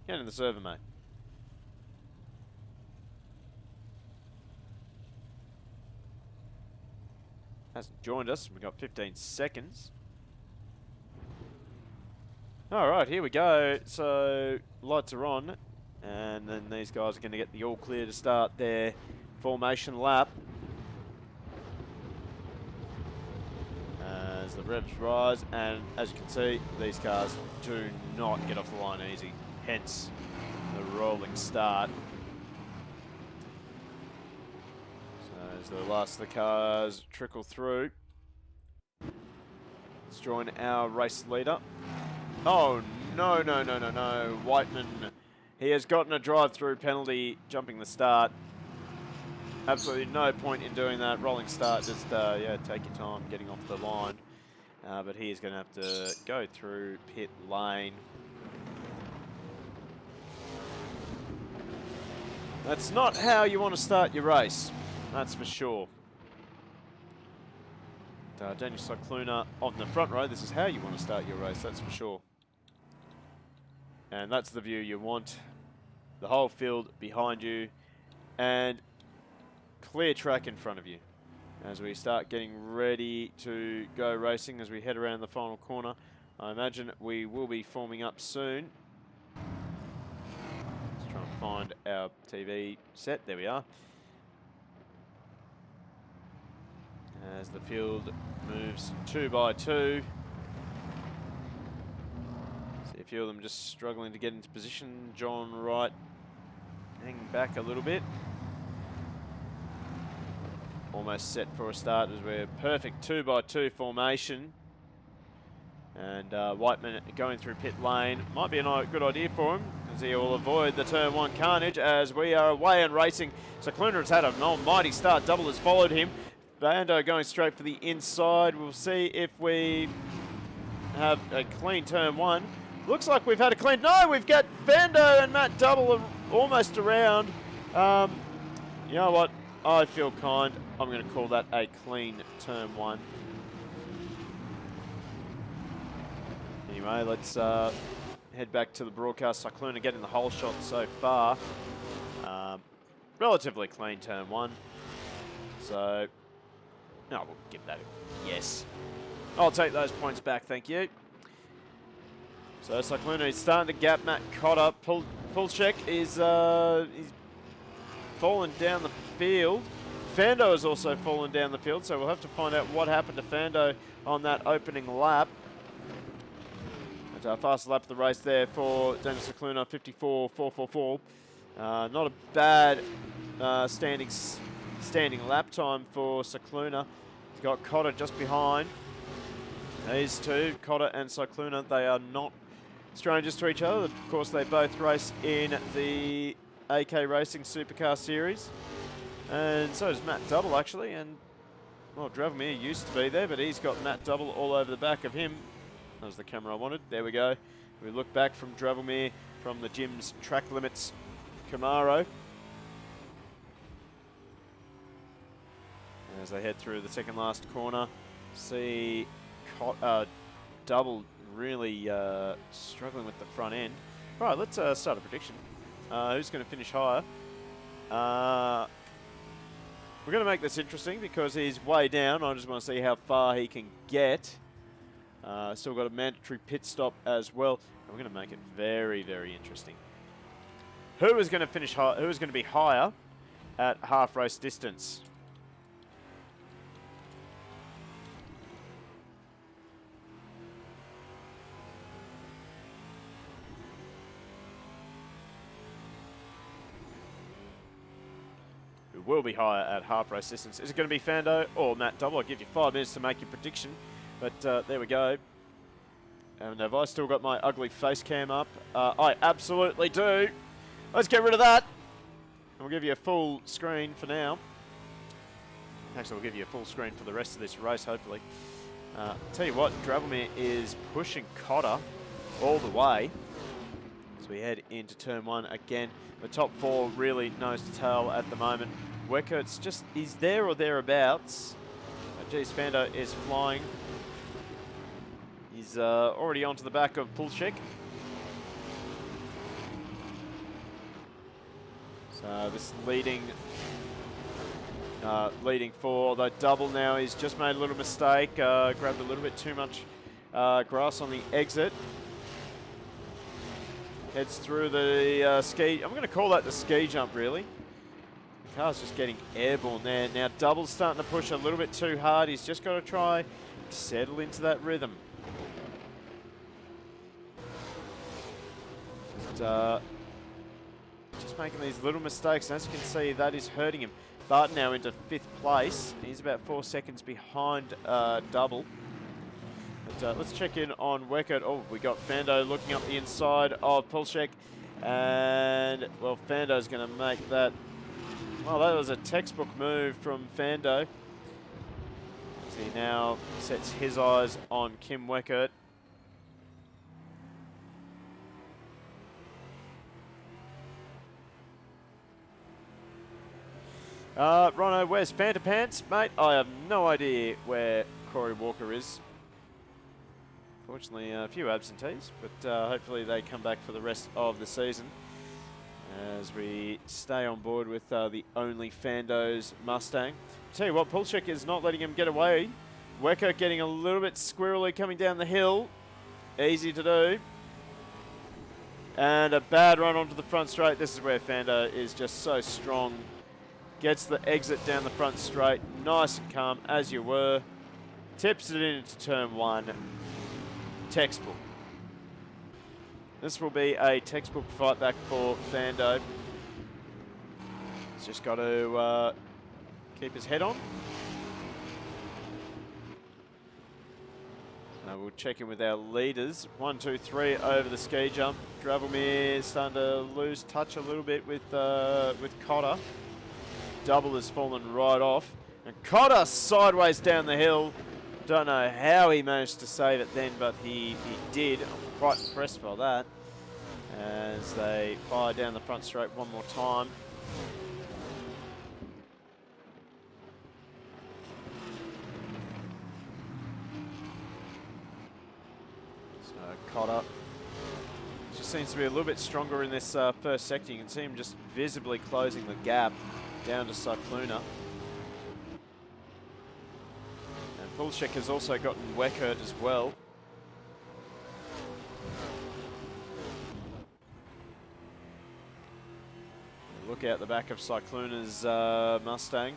Get in the server, mate. Hasn't joined us. We've got 15 seconds. Alright, here we go. So, lights are on. And then these guys are going to get the all clear to start their formation lap. As the revs rise, and as you can see, these cars do not get off the line easy. Hence, the rolling start. So as the last of the cars trickle through, let's join our race leader. Oh, no. Whiteman, he has gotten a drive-through penalty jumping the start. Absolutely no point in doing that. Rolling start, just, yeah, take your time getting off the line. But he is going to have to go through pit lane. That's not how you want to start your race. That's for sure. Daniel Cycluna on the front row. This is how you want to start your race, that's for sure. And that's the view you want. The whole field behind you. And clear track in front of you. As we start getting ready to go racing, as we head around the final corner, I imagine we will be forming up soon. Let's try and find our TV set. There we are. As the field moves 2 by 2. See a few of them just struggling to get into position. John Wright hanging back a little bit. Almost set for a start as we're perfect 2 by 2 formation. And Whiteman going through pit lane. Might be a good idea for him, as he will avoid the turn 1 carnage as we are away and racing. So Cluner has had an almighty start. Double has followed him. Bando going straight for the inside. We'll see if we have a clean turn 1. Looks like we've had a clean. No, we've got Bando and Matt Double almost around. You know what? I feel kind. I'm going to call that a clean turn 1. Anyway, let's head back to the broadcast. Cyclone getting the whole shot so far. Relatively clean turn 1. So, no, we'll give that a yes. I'll take those points back, thank you. So Cyclone is starting to gap Matt Cotter. Pulchek is he's fallen down the field. Fando has also fallen down the field, so we'll have to find out what happened to Fando on that opening lap. But fastest lap of the race there for Daniel Cicluna, 54.444. Not a bad standing lap time for Cicluna. He's got Cotter just behind. These two, Cotter and Cicluna, they are not strangers to each other. Of course, they both race in the AK Racing Supercar Series. And so does Matt Double, actually. And, well, Dravomir used to be there, but he's got Matt Double all over the back of him. That was the camera I wanted. There we go. We look back from Dravomir from the Jim's Track Limits Camaro. As they head through the second last corner, see Double really struggling with the front end. All right, let's start a prediction. Who's going to finish higher? We're going to make this interesting because he's way down. I just want to see how far he can get. Still got a mandatory pit stop as well. And we're going to make it very, very interesting. Who is going to finish high? Who is going to be higher at half race distance? Will be higher at half race distance. Is it going to be Fando or Matt Double? I'll give you 5 minutes to make your prediction. But there we go. And have I still got my ugly face cam up? I absolutely do. Let's get rid of that. And we'll give you a full screen for now. Actually, we'll give you a full screen for the rest of this race, hopefully. Tell you what, Dravomir is pushing Cotter all the way. As we head into turn 1 again. The top 4 really nose to tail at the moment. Weckert's just, he's there or thereabouts. Geez, Fando is flying. He's already onto the back of Pulchek. So this leading 4, although Double now, he's just made a little mistake. Grabbed a little bit too much grass on the exit. Heads through the ski. I'm going to call that the ski jump, really. The car's just getting airborne there. Now Double's starting to push a little bit too hard. He's just got to try settle into that rhythm. Just making these little mistakes. And as you can see, that is hurting him. Barton now into 5th place. He's about 4 seconds behind Double. But let's check in on Weckert. Oh, we got Fando looking up the inside of Pulchek. And, well, Fando's going to make that. Well, that was a textbook move from Fando. As he now sets his eyes on Kim Weckert. Rhino, where's Fanta Pants? Mate, I have no idea where Corey Walker is. Fortunately, a few absentees, but hopefully they come back for the rest of the season as we stay on board with the only Fando's Mustang. Tell you what, Pulchek is not letting him get away. Wecker getting a little bit squirrely coming down the hill. Easy to do. And a bad run onto the front straight. This is where Fando is just so strong. Gets the exit down the front straight. Nice and calm, as you were. Tips it into turn 1. Textbook. This will be a textbook fight back for Fando. He's just got to keep his head on. We'll check in with our leaders. 1, 2, 3 over the ski jump. Dravomir starting to lose touch a little bit with Cotter. Double has fallen right off. And Cotter sideways down the hill. Don't know how he managed to save it then, but he did. I'm quite impressed by that. As they fire down the front straight one more time. So Cotter just seems to be a little bit stronger in this first sector. You can see him just visibly closing the gap down to Cicluna. Pulchek has also gotten Weckert as well. Look out the back of Cicluna's Mustang.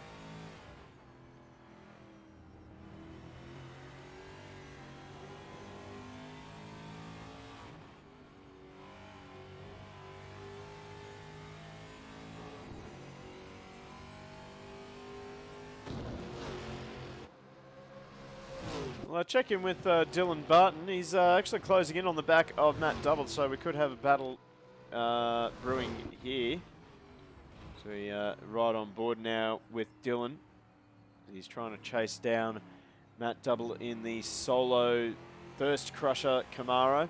Well, I'll check in with Dylan Barton. He's actually closing in on the back of Matt Double, so we could have a battle brewing here. So we right on board now with Dylan. He's trying to chase down Matt Double in the solo Thirst Crusher Camaro.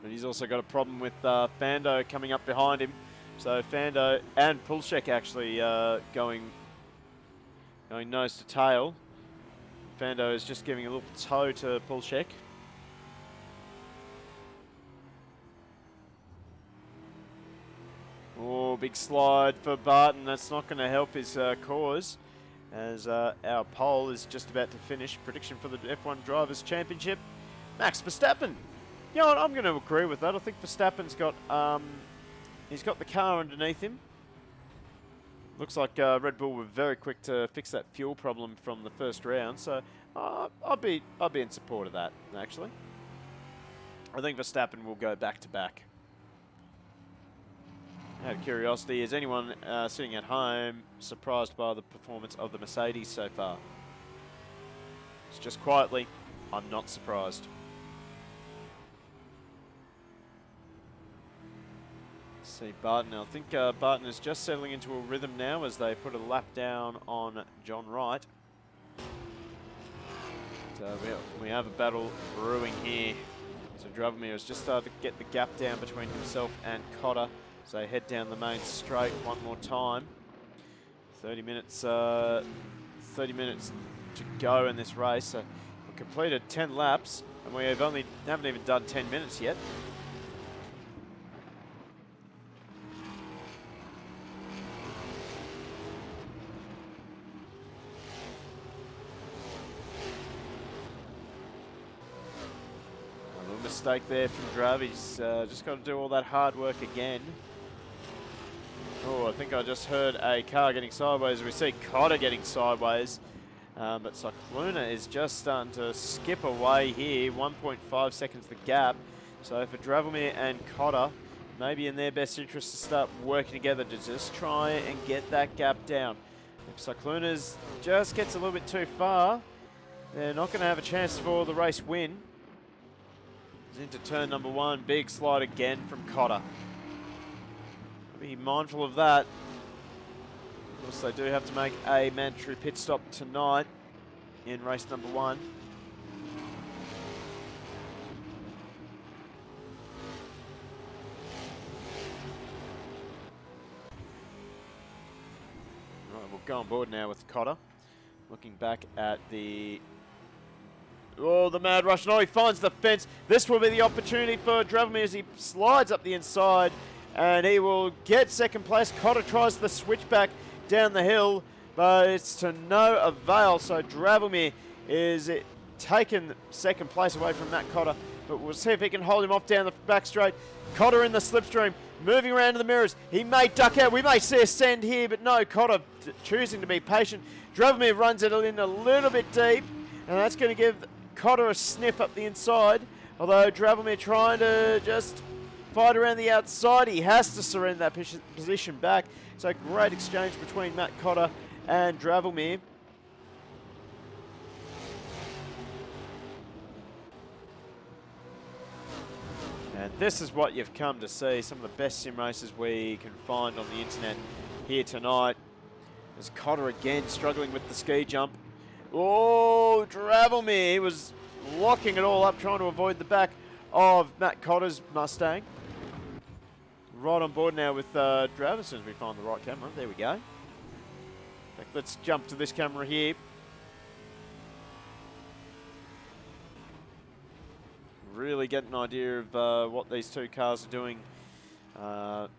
But he's also got a problem with Fando coming up behind him. So Fando and Pulshek actually going nose to tail. Fando is just giving a little toe to Pulshek. Oh, big slide for Barton. That's not going to help his cause, as our poll is just about to finish. Prediction for the F1 Drivers' Championship, Max Verstappen. You know what, I'm going to agree with that. I think Verstappen's got, he's got the car underneath him. Looks like Red Bull were very quick to fix that fuel problem from the first round, so I'll be in support of that, actually. I think Verstappen will go back to back. Out of curiosity, is anyone sitting at home surprised by the performance of the Mercedes so far? It's just quietly, I'm not surprised. See Barton. I think Barton is just settling into a rhythm now as they put a lap down on John Wright. So we have a battle brewing here. So Dravomir has just started to get the gap down between himself and Cotter. So they head down the main straight one more time. 30 minutes to go in this race. So we've completed 10 laps and we haven't even done 10 minutes yet. Mistake there from Drav. He's just got to do all that hard work again. Oh, I think I just heard a car getting sideways. We see Cotter getting sideways. But Cycluna is just starting to skip away here. 1.5 seconds the gap. So for Dravomir and Cotter, maybe in their best interest to start working together to just try and get that gap down. If Cycluna's just gets a little bit too far, they're not going to have a chance for the race win. Into turn number one, big slide again from Cotter. Be mindful of that. Of course, they do have to make a mandatory pit stop tonight in race number one. Right, we'll go on board now with Cotter. Looking back at the... Oh, the mad rush. No, he finds the fence. This will be the opportunity for Dravomir as he slides up the inside. And he will get second place. Cotter tries the switchback down the hill, but it's to no avail. So Dravomir is taken second place away from Matt Cotter. But we'll see if he can hold him off down the back straight. Cotter in the slipstream, moving around to the mirrors. He may duck out. We may see a send here, but no, Cotter choosing to be patient. Dravomir runs it in a little bit deep, and that's going to give Cotter a sniff up the inside, although Dravomir trying to just fight around the outside. He has to surrender that position back. So great exchange between Matt Cotter and Dravomir. And this is what you've come to see, some of the best sim races we can find on the internet here tonight. As Cotter again struggling with the ski jump. Oh, Dravomir was locking it all up, trying to avoid the back of Matt Cotter's Mustang. Right on board now with Drav as soon as we find the right camera. There we go. In fact, let's jump to this camera here. Really get an idea of what these two cars are doing as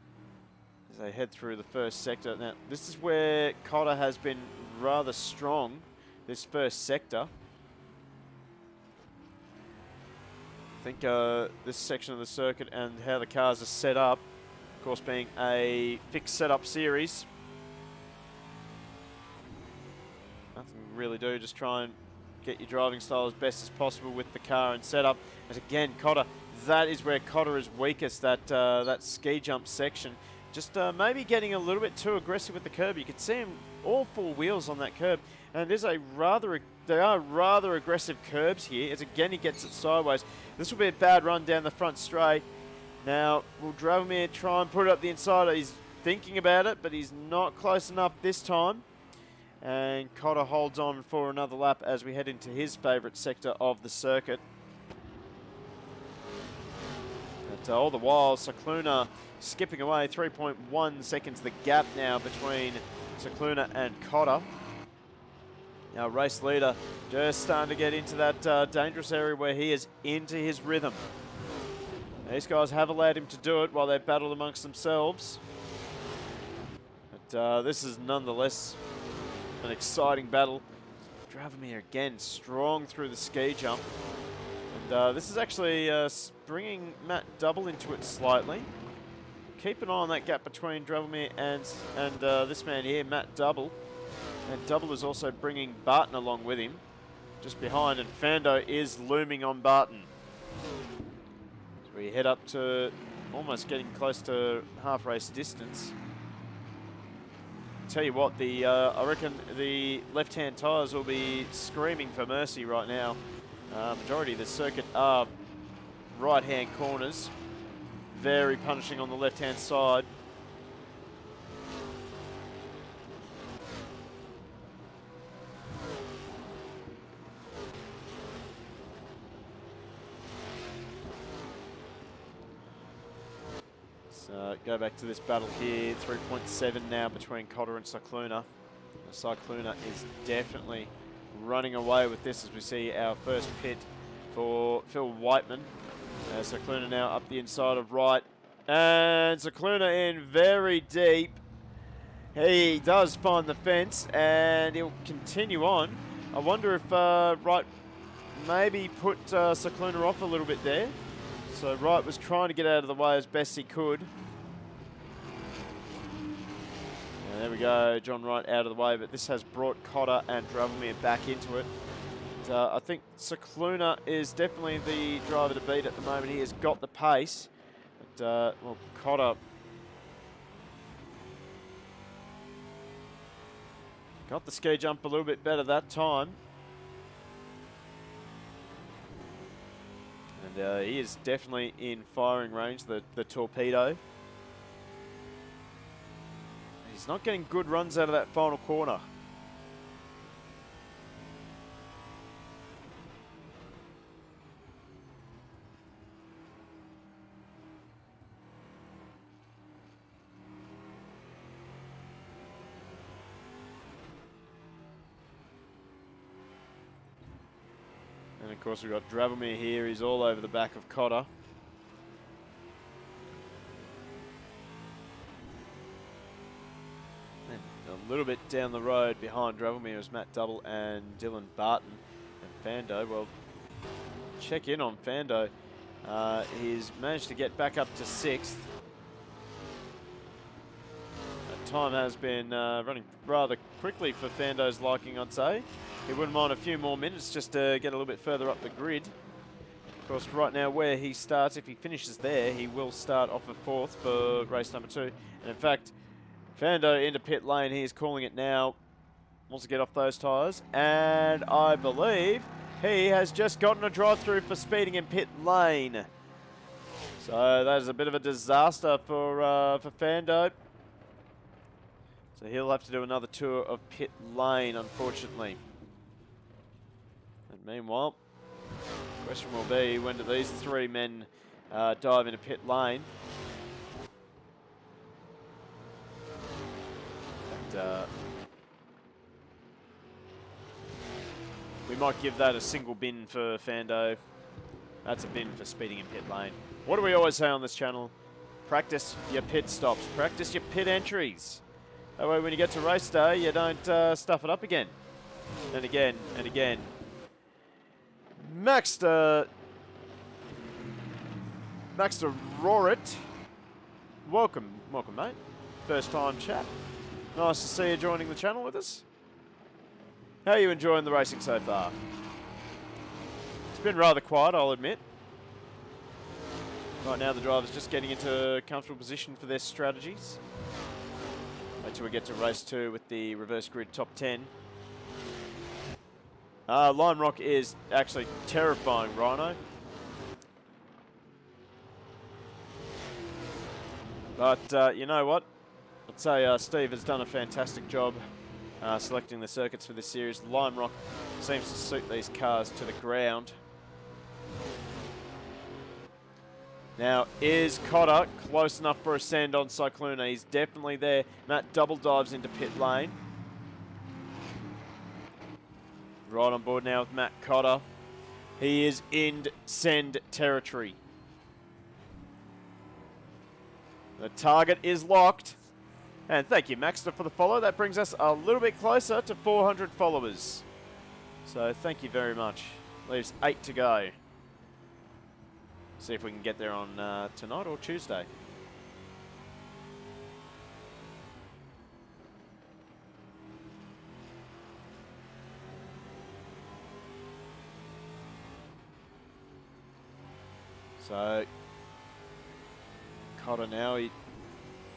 they head through the first sector. Now, this is where Cotter has been rather strong. This first sector. I think this section of the circuit and how the cars are set up, of course being a fixed setup series. Nothing to really do, just try and get your driving style as best as possible with the car and setup. And again, Cotter, that is where Cotter is weakest, that ski jump section. just maybe getting a little bit too aggressive with the curb. You can see him all four wheels on that curb, and there's they are rather aggressive curbs here. As again he gets it sideways. This will be a bad run down the front straight. Now will Dravomir try and put it up the inside? He's thinking about it, but he's not close enough this time. And Cotter holds on for another lap as we head into his favourite sector of the circuit. But all the while, Cicluna skipping away, 3.1 seconds the gap now between Cicluna and Cotter. Now race leader just starting to get into that dangerous area where he is into his rhythm. These guys have allowed him to do it while they battle amongst themselves. But this is nonetheless an exciting battle. Dravomir again strong through the ski jump. And this is actually bringing Matt Double into it slightly. Keep an eye on that gap between Dravomir and this man here, Matt Double. And Double is also bringing Barton along with him, just behind, and Fando is looming on Barton. So we head up to almost getting close to half race distance. Tell you what, I reckon the left-hand tyres will be screaming for mercy right now. Majority of the circuit are right-hand corners, very punishing on the left-hand side. So go back to this battle here, 3.7 now between Cotter and Cicluna. Cicluna is definitely running away with this as we see our first pit for Phil Whiteman. Cicluna now up the inside of Wright. And Cicluna in very deep. He does find the fence and he'll continue on. I wonder if Wright maybe put Cicluna off a little bit there. So Wright was trying to get out of the way as best he could. And there we go, John Wright out of the way, but this has brought Cotter and Dravomir back into it. And, I think Cicluna is definitely the driver to beat at the moment. He has got the pace. But, well, Cotter got the ski jump a little bit better that time. And he is definitely in firing range, the torpedo. He's not getting good runs out of that final corner. And of course we've got Dravomir here, he's all over the back of Cotter. And a little bit down the road behind Dravomir is Matt Double and Dylan Barton. And Fando, well, check in on Fando. He's managed to get back up to 6th. Time has been running rather quickly for Fando's liking, I'd say. He wouldn't mind a few more minutes just to get a little bit further up the grid. Of course, right now where he starts, if he finishes there, he will start off of 4th for race number 2. And in fact, Fando into pit lane, he is calling it now. Wants to get off those tyres. And I believe he has just gotten a drive-through for speeding in pit lane. So that is a bit of a disaster for Fando. So he'll have to do another tour of pit lane, unfortunately. And meanwhile, the question will be, when do these 3 men dive into pit lane? And, we might give that a single bin for Fando. That's a bin for speeding in pit lane. What do we always say on this channel? Practice your pit stops. Practice your pit entries. That way when you get to race day, you don't stuff it up again. And again, and again. Maxter Rorit. Welcome, mate. First time chat. Nice to see you joining the channel with us. How are you enjoying the racing so far? It's been rather quiet, I'll admit. Right now the driver's just getting into a comfortable position for their strategies. Wait till we get to race 2 with the reverse grid top 10. Lime Rock is actually terrifying, Rhino. But you know what? I'd say Steve has done a fantastic job selecting the circuits for this series. Lime Rock seems to suit these cars to the ground. Now, is Cotter close enough for a send on Cycluna? He's definitely there. Matt double dives into pit lane. Right on board now with Matt Cotter. He is in send territory. The target is locked. And thank you, Maxter, for the follow. That brings us a little bit closer to 400 followers. So thank you very much. Leaves 8 to go. See if we can get there on tonight or Tuesday. So, Cotter now, he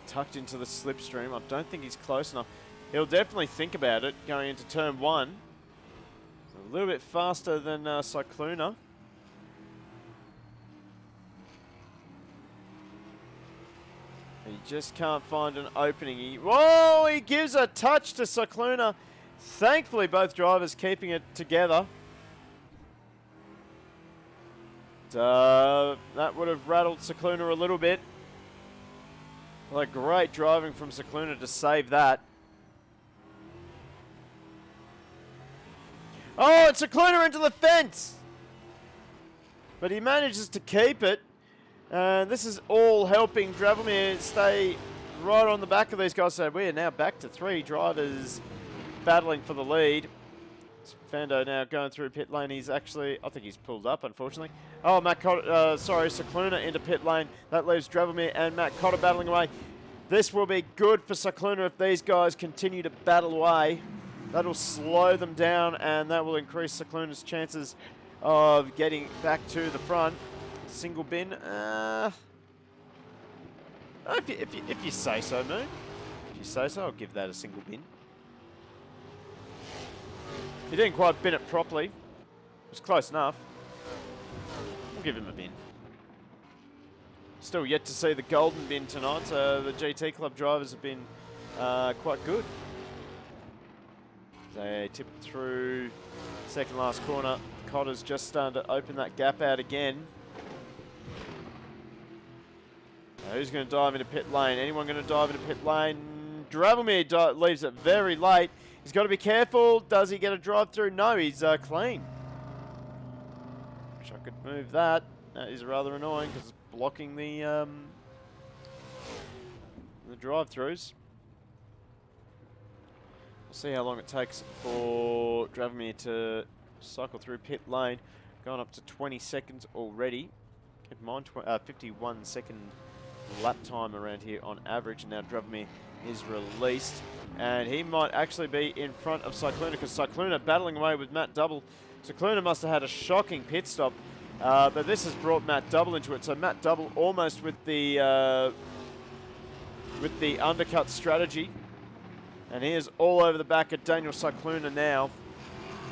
tucked into the slipstream. I don't think he's close enough. He'll definitely think about it going into turn 1. A little bit faster than Cycluna. He just can't find an opening. Whoa, he gives a touch to Cycluna. Thankfully, both drivers keeping it together. That would have rattled Cycluna a little bit. Well, great driving from Cycluna to save that. Oh, it's Cycluna into the fence! But he manages to keep it. And this is all helping Dravomir stay right on the back of these guys. So we are now back to 3 drivers battling for the lead. Fando now going through pit lane. He's actually, I think he's pulled up, unfortunately. Oh, Cycluna into pit lane. That leaves Dravomir and Matt Cotter battling away. This will be good for Cycluna if these guys continue to battle away. That'll slow them down, and that will increase Cycluna's chances of getting back to the front. Single bin. If you say so, Moon. If you say so, I'll give that a single bin. He didn't quite bin it properly. It was close enough. We'll give him a bin. Still yet to see the golden bin tonight. The GT Club drivers have been quite good. They tip it through second last corner. Cotter's just starting to open that gap out again. Who's going to dive into pit lane? Anyone going to dive into pit lane? Dravomir leaves it very late. He's got to be careful. Does he get a drive through? No, he's clean. Wish I could move that. That is rather annoying because it's blocking the drive-throughs. We'll see how long it takes for Dravomir to cycle through pit lane. Going up to 20 seconds already. Keep in mind, 51 second lap time around here on average. And now Dravomir is released. And he might actually be in front of Cycluna because Cycluna battling away with Matt Double. Cycluna must have had a shocking pit stop. But this has brought Matt Double into it. So Matt Double almost with the undercut strategy. And he is all over the back of Daniel Cycluna now.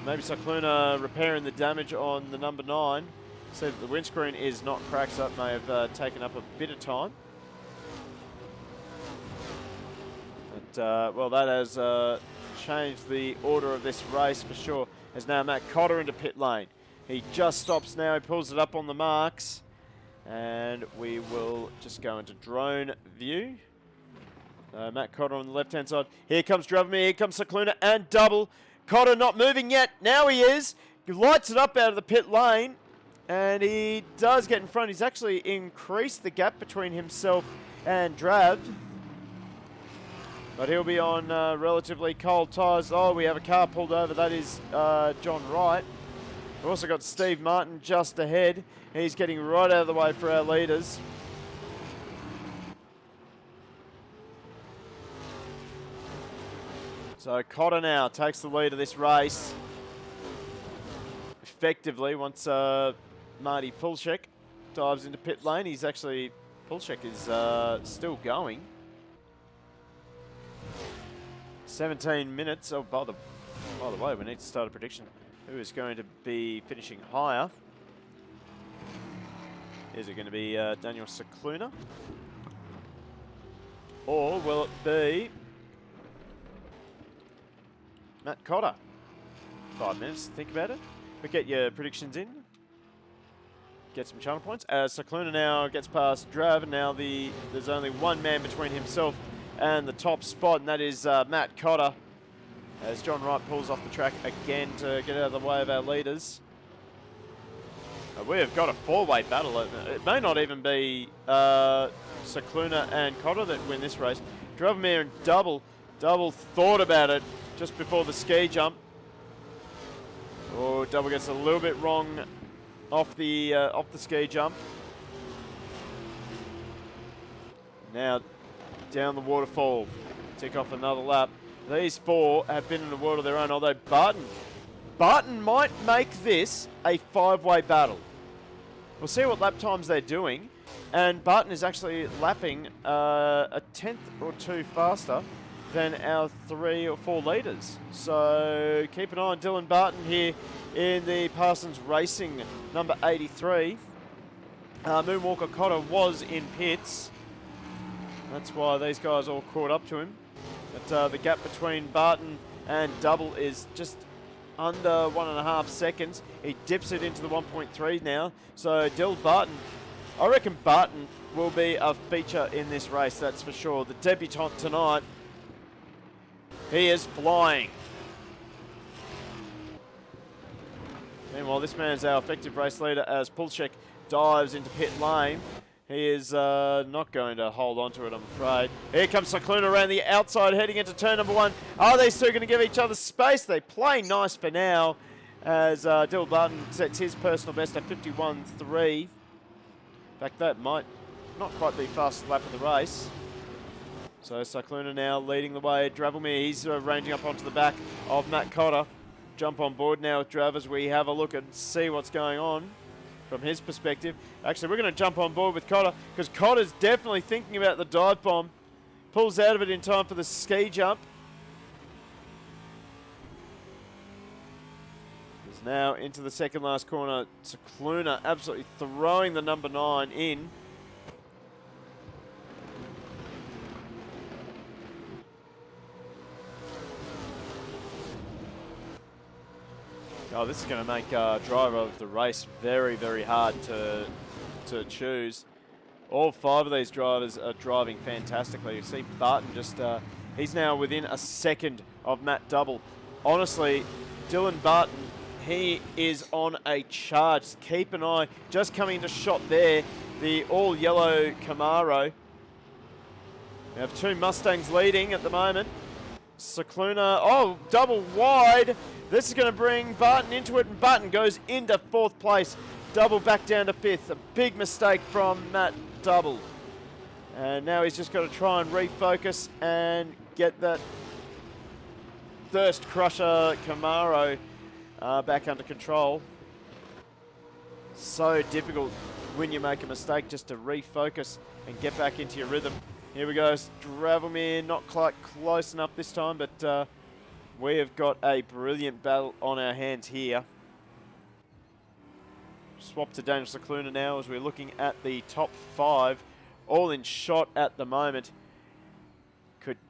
Maybe Cycluna repairing the damage on the number 9. See that the windscreen is not cracked, so that may have taken up a bit of time. But, well, that has changed the order of this race for sure. As now Matt Cotter into pit lane. He just stops now. He pulls it up on the marks. And we will just go into drone view. Matt Cotter on the left-hand side. Here comes Dravomir. Here comes Cycluna and Double. Cotter not moving yet. Now he is. He lights it up out of the pit lane. And he does get in front. He's actually increased the gap between himself and Drav. But he'll be on relatively cold tyres. Oh, we have a car pulled over. That is John Wright. We've also got Steve Martin just ahead. He's getting right out of the way for our leaders. So Cotter now takes the lead of this race. Effectively, once Marty Pulchek dives into pit lane. He's actually, Pulchek is still going. 17 minutes. Oh, by the way, we need to start a prediction. Who is going to be finishing higher? Is it going to be Daniel Cicluna? Or will it be Matt Cotter? 5 minutes to think about it. But get your predictions in. Get some channel points. Cicluna now gets past Drav, and now there's only one man between himself and the top spot, and that is Matt Cotter. As John Wright pulls off the track again to get out of the way of our leaders. We have got a four-way battle. It may not even be Cicluna and Cotter that win this race. Dravomir and Double thought about it just before the ski jump. Oh, Double gets a little bit wrong off the ski jump. Now down the waterfall, tick off another lap. These four have been in a world of their own, although Barton might make this a five-way battle. We'll see what lap times they're doing, and Barton is actually lapping a tenth or two faster than our 3 or 4 leaders. So keep an eye on Dylan Barton here in the Parsons Racing number 83. Moonwalker Cotter was in pits. That's why these guys all caught up to him. But the gap between Barton and Double is just under 1.5 seconds. He dips it into the 1.3 now. So Dylan Barton, I reckon Barton will be a feature in this race, that's for sure. The debutant tonight, he is flying. Meanwhile, this man's our effective race leader as Pulchek dives into pit lane. He is not going to hold on to it, I'm afraid. Here comes Cicluna around the outside, heading into turn number 1. Are they still going to give each other space? They play nice for now, as Dylan Barton sets his personal best at 51.3. In fact, that might not quite be fastest lap of the race. So Cicluna now leading the way. Dravomir, he's ranging up onto the back of Matt Cotter. Jump on board now with Drav as we have a look and see what's going on from his perspective. Actually, we're going to jump on board with Cotter because Cotter's definitely thinking about the dive bomb. Pulls out of it in time for the ski jump. He's now into the second last corner. Cicluna absolutely throwing the number 9 in. Oh, this is going to make driver of the race very, very hard to choose. All 5 of these drivers are driving fantastically. You see Barton just, he's now within a second of Matt Double. Honestly, Dylan Barton, he is on a charge. Keep an eye, just coming into shot there, the all-yellow Camaro. We have 2 Mustangs leading at the moment. Cicluna, oh, double wide. This is going to bring Barton into it, and Barton goes into 4th place. Double back down to 5th. A big mistake from Matt Double. And now he's just got to try and refocus and get that Thirst Crusher Camaro back under control. So difficult when you make a mistake just to refocus and get back into your rhythm. Here we go, Dravomir, not quite close enough this time, but we have got a brilliant battle on our hands here. Swap to Daniel Cicluna now as we're looking at the top 5, all in shot at the moment.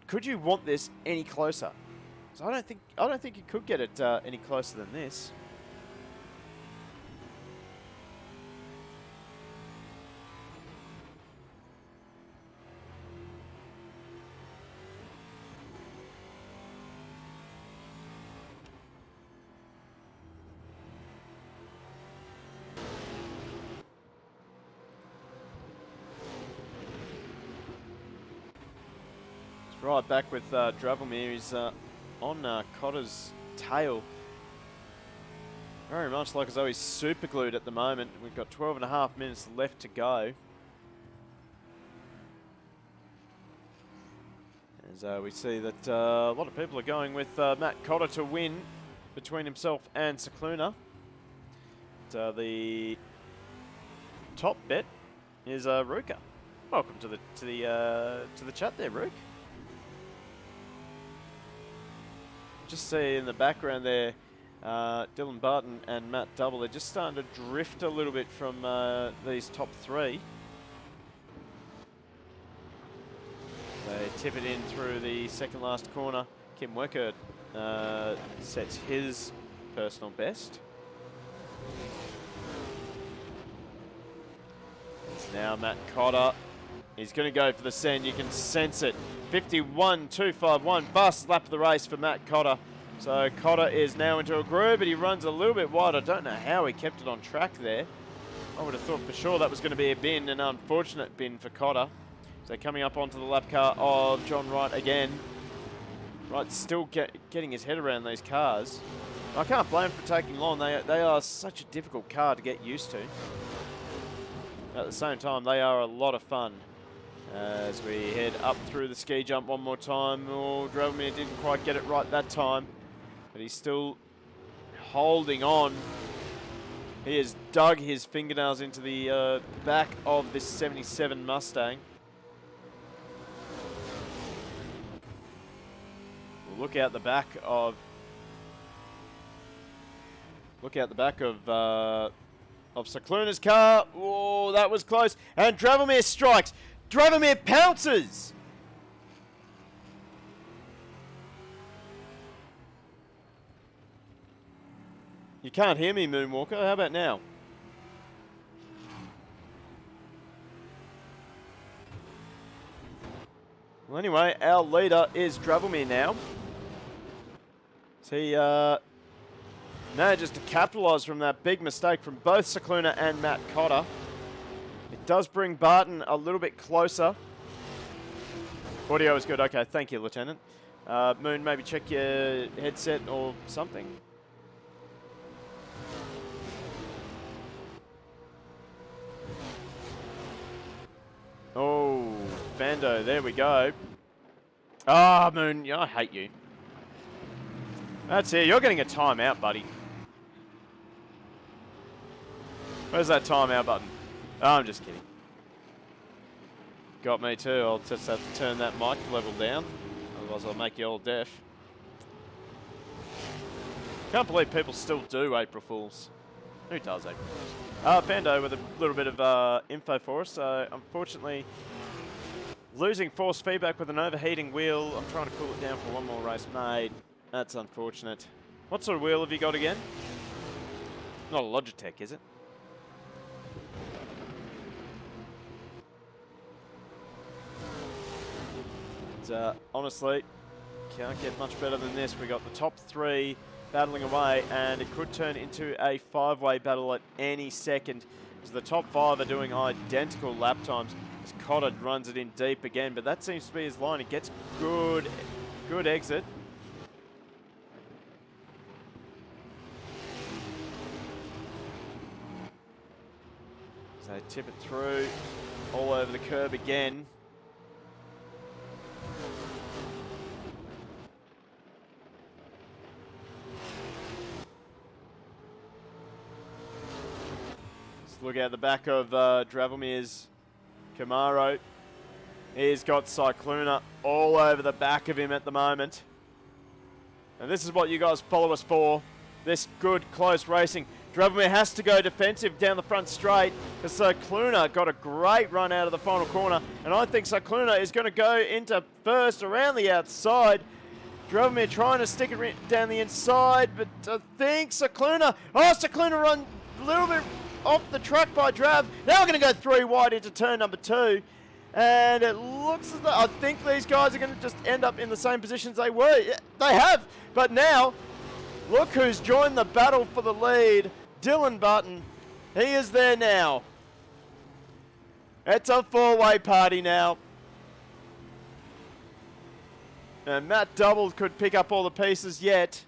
Could you want this any closer? So I don't think you could get it any closer than this. Right back with Dravomir. He's on Cotter's tail. Very much like as though he's super glued at the moment. We've got 12.5 minutes left to go. As we see that a lot of people are going with Matt Cotter to win between himself and Cicluna. The top bet is Ruka. Welcome to the chat there, Rook. Just see in the background there, Dylan Barton and Matt Double. They're just starting to drift a little bit from these top three. They tip it in through the second last corner. Kim Weckert sets his personal best. It's now Matt Cotter. He's going to go for the send. You can sense it. 51.251, fastest lap of the race for Matt Cotter. So Cotter is now into a groove, but he runs a little bit wide. I don't know how he kept it on track there. I would have thought for sure that was going to be a bin, an unfortunate bin for Cotter. So coming up onto the lap car of John Wright again. Wright still getting his head around these cars. I can't blame him for taking long. They are such a difficult car to get used to. At the same time, they are a lot of fun. As we head up through the ski jump one more time. Oh, Drelmir didn't quite get it right that time, but he's still holding on. He has dug his fingernails into the back of this 77 Mustang. Look out the back of Cicluna's car. Oh, that was close. And Drelmir strikes. Drelmir pounces. You can't hear me, Moonwalker. How about now? Well, anyway, our leader is Drelmir now. So he manages to capitalise from that big mistake from both Cicluna and Matt Cotter. It does bring Barton a little bit closer. Audio is good. Okay, thank you, Lieutenant. Moon, maybe check your headset or something. Oh, Fando, there we go. Ah, Moon, yeah, I hate you. That's it, you're getting a timeout, buddy. Where's that timeout button? Oh, I'm just kidding. Got me too, I'll just have to turn that mic level down, otherwise I'll make you all deaf. Can't believe people still do April Fools. Who does April Fools? Fando with a little bit of info for us. Unfortunately, losing force feedback with an overheating wheel. I'm trying to cool it down for one more race, mate. That's unfortunate. What sort of wheel have you got again? Not a Logitech, is it? Honestly, can't get much better than this. We got the top three battling away, and it could turn into a five-way battle at any second. So the top five are doing identical lap times. As Cotter runs it in deep again, but that seems to be his line. He gets good exit. So they tip it through all over the curb again. Look out the back of Drelmir's Camaro. He's got Cicluna all over the back of him at the moment. And this is what you guys follow us for. This good, close racing. Drelmir has to go defensive down the front straight because Cicluna got a great run out of the final corner. And I think Cicluna is going to go into first around the outside. Drelmir trying to stick it down the inside, but I think Cicluna run a little bit off the track by Drav. Now we're going to go three wide into turn number 2. And it looks as though I think these guys are going to just end up in the same positions they were. Yeah, they have. But now, look who's joined the battle for the lead. Dylan Barton. He is there now. It's a four-way party now. And Matt Double could pick up all the pieces yet.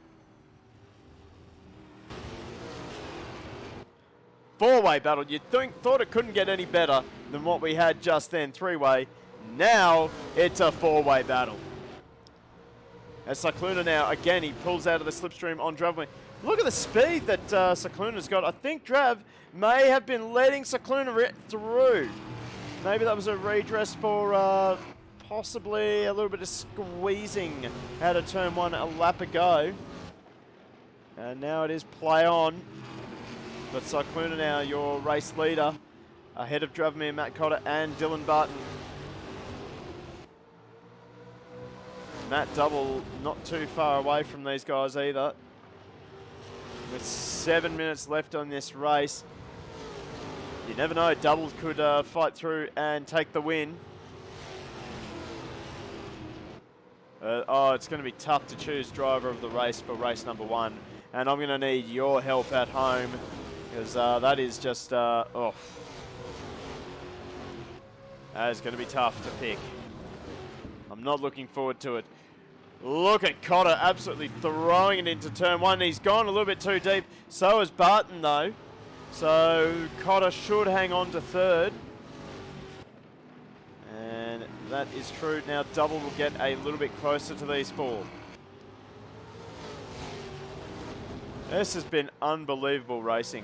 Four-way battle. You'd thought it couldn't get any better than what we had just then. Three-way. Now it's a four-way battle. As Cicluna now, again, he pulls out of the slipstream on Drelmir. Look at the speed that Cicluna's got. I think Drav may have been letting Cicluna through. Maybe that was a redress for possibly a little bit of squeezing out of turn 1 a lap ago. And now it is play on. But Cicluna now your race leader, ahead of Dravomir, Matt Cotter and Dylan Barton. Matt Double not too far away from these guys either. With 7 minutes left on this race. You never know, Double could fight through and take the win. It's going to be tough to choose driver of the race for race number 1. And I'm going to need your help at home, because that is just, that is going to be tough to pick. I'm not looking forward to it. Look at Cotter absolutely throwing it into turn 1. He's gone a little bit too deep. So is Barton, though. So Cotter should hang on to third. And that is true. Now Double will get a little bit closer to these four. This has been unbelievable racing.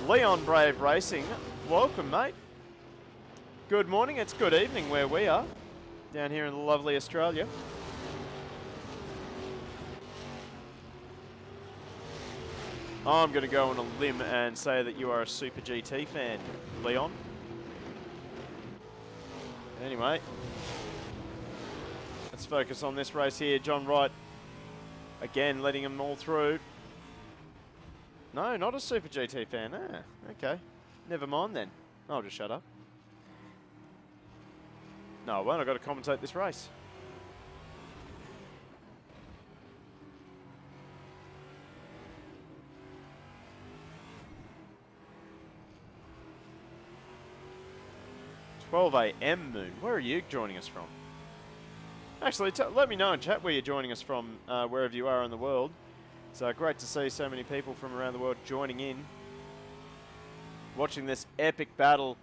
Leon Brave Racing, welcome, mate. Good morning, it's good evening where we are, down here in lovely Australia. I'm going to go on a limb and say that you are a Super GT fan, Leon. Anyway, let's focus on this race here. John Wright, again, letting them all through. No, not a Super GT fan. Okay. Never mind then. I'll just shut up. No, I won't. I've got to commentate this race. $12 AM Moon. Where are you joining us from? Actually, let me know in chat where you're joining us from, wherever you are in the world. It's great to see so many people from around the world joining in, watching this epic battle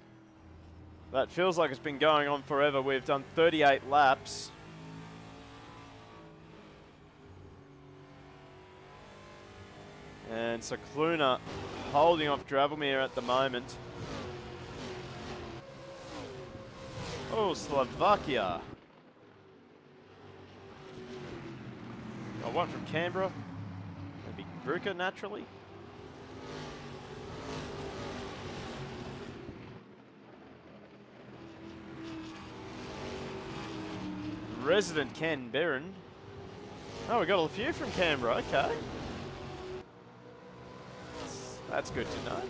that feels like it's been going on forever. We've done 38 laps. And Cicluna holding off Dravomir at the moment. Oh, Slovakia. Oh, one from Canberra. Ruka, naturally. Resident Ken Barron. Oh, we got a few from Canberra. Okay. That's good to know.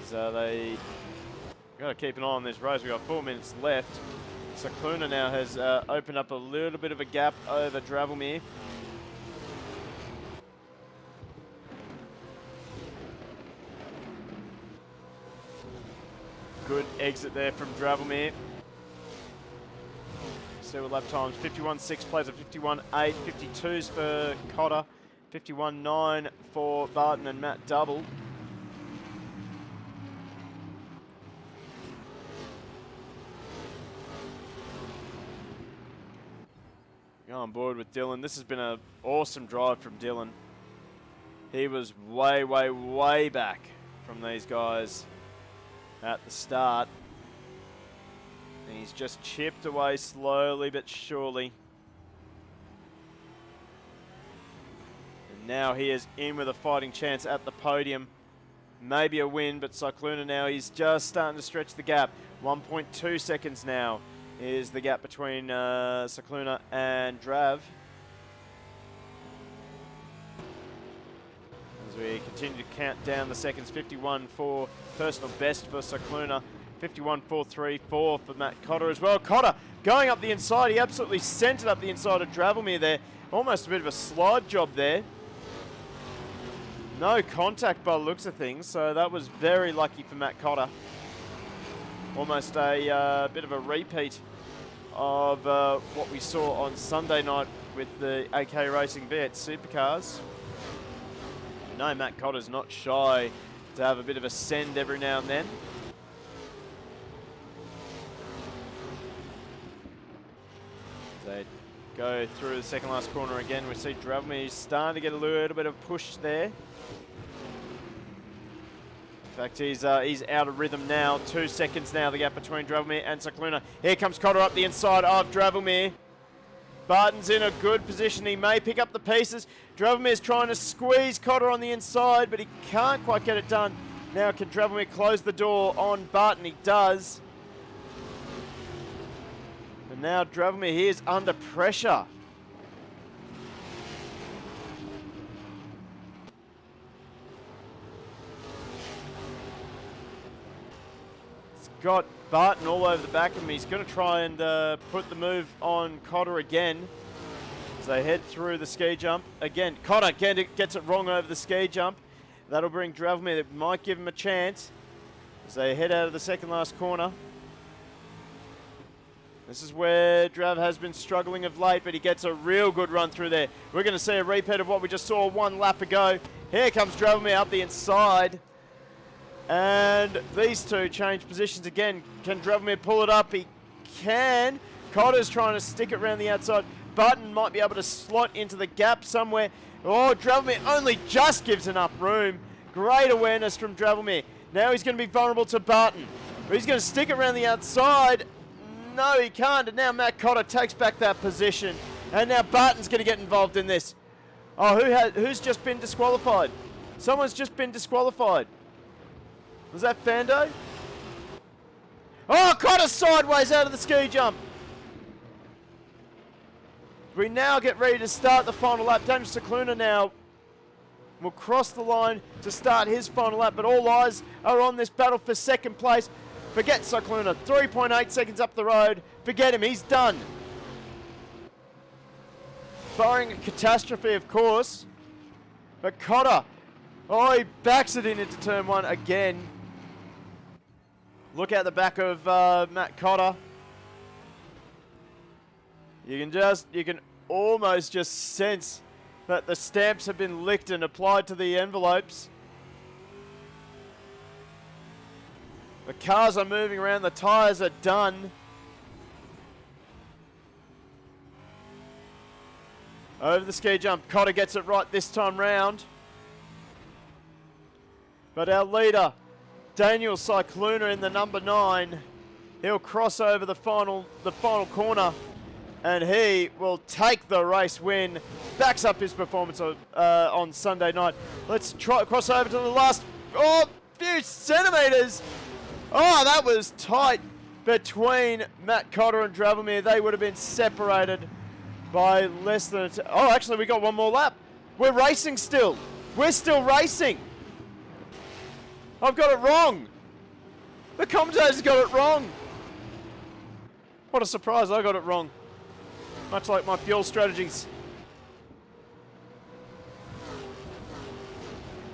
So they got to keep an eye on this race. We've got 4 minutes left. Cicluna now has opened up a little bit of a gap over Dravomir. Good exit there from Dravomir. See what lap times. 51.6 plays a 51.8. 52s for Cotter. 51.9 for Barton and Matt Double. Go on board with Dylan. This has been an awesome drive from Dylan. He was way, way, way back from these guys at the start. And he's just chipped away slowly but surely. And now he is in with a fighting chance at the podium. Maybe a win, but Cicluna now, he's just starting to stretch the gap. 1.2 seconds now is the gap between Cicluna and Drav. As we continue to count down the seconds, 51 for personal best for Cicluna, 51.434 for Matt Cotter as well. Cotter going up the inside, he absolutely sent it up the inside of Dravomir there. Almost a bit of a slide job there. No contact by the looks of things, so that was very lucky for Matt Cotter. Almost a bit of a repeat of what we saw on Sunday night with the AK Racing V8 Supercars. No, Matt Cotter's not shy to have a bit of a send every now and then. They go through the second last corner again. We see Dravomi starting to get a little bit of push there. In fact, he's out of rhythm now. 2 seconds now, the gap between Dravomi and Cycluna. Here comes Cotter up the inside of Dravomi. Barton's in a good position. He may pick up the pieces. Dravomi is trying to squeeze Cotter on the inside, but he can't quite get it done. Now, can Dravomi close the door on Barton? He does. And now Dravomi here is under pressure. It's got Barton all over the back of him. He's going to try and put the move on Cotter again as they head through the ski jump. Again, Cotter gets it wrong over the ski jump. That'll bring Dravomi. That might give him a chance as they head out of the second last corner. This is where Drav has been struggling of late, but he gets a real good run through there. We're going to see a repeat of what we just saw 1 lap ago. Here comes Dravomi up the inside. And these two change positions again. Can Dravomi pull it up? He can. Cotter's trying to stick it around the outside. Barton might be able to slot into the gap somewhere. Oh, Dravomi only just gives enough room. Great awareness from Dravomi. Now he's going to be vulnerable to Barton. He's going to stick it around the outside. No, he can't. And now Matt Cotter takes back that position. And now Barton's going to get involved in this. Oh, who's just been disqualified? Someone's just been disqualified. Was that Fando? Oh, Cotter sideways out of the ski jump. We now get ready to start the final lap. Daniel Cicluna now will cross the line to start his final lap, but all eyes are on this battle for second place. Forget Cicluna, 3.8 seconds up the road. Forget him, he's done. Barring a catastrophe, of course. But Cotter, oh, he backs it into turn 1 again. Look at the back of Matt Cotter. You can almost just sense that the stamps have been licked and applied to the envelopes. The cars are moving around, the tyres are done. Over the ski jump, Cotter gets it right this time round. But our leader, Daniel Cicluna in the number 9, he'll cross over the final corner and he will take the race win. Backs up his performance on Sunday night. Let's try cross over to the last few centimetres. Oh, that was tight between Matt Cotter and Dravomi. They would have been separated by less than oh, actually, we got one more lap. We're racing still. We're still racing. I've got it wrong. The commentators got it wrong. What a surprise, I got it wrong. Much like my fuel strategies.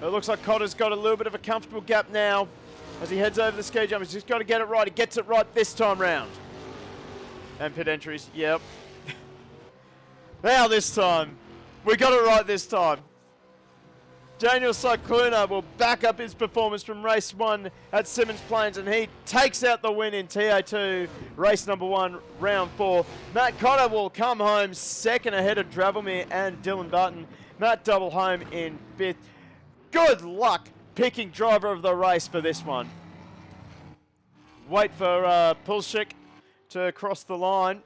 It looks like Cotter's got a little bit of a comfortable gap now as he heads over the ski jump. He's just got to get it right. He gets it right this time round. And pit entries, yep. Now this time. We got it right this time. Daniel Cicluna will back up his performance from race 1 at Symmons Plains, and he takes out the win in TA2, race number 1, round 4. Matt Cotter will come home second ahead of Dravomi and Dylan Barton. Matt double home in 5th. Good luck picking driver of the race for this one. Wait for Pulshik to cross the line.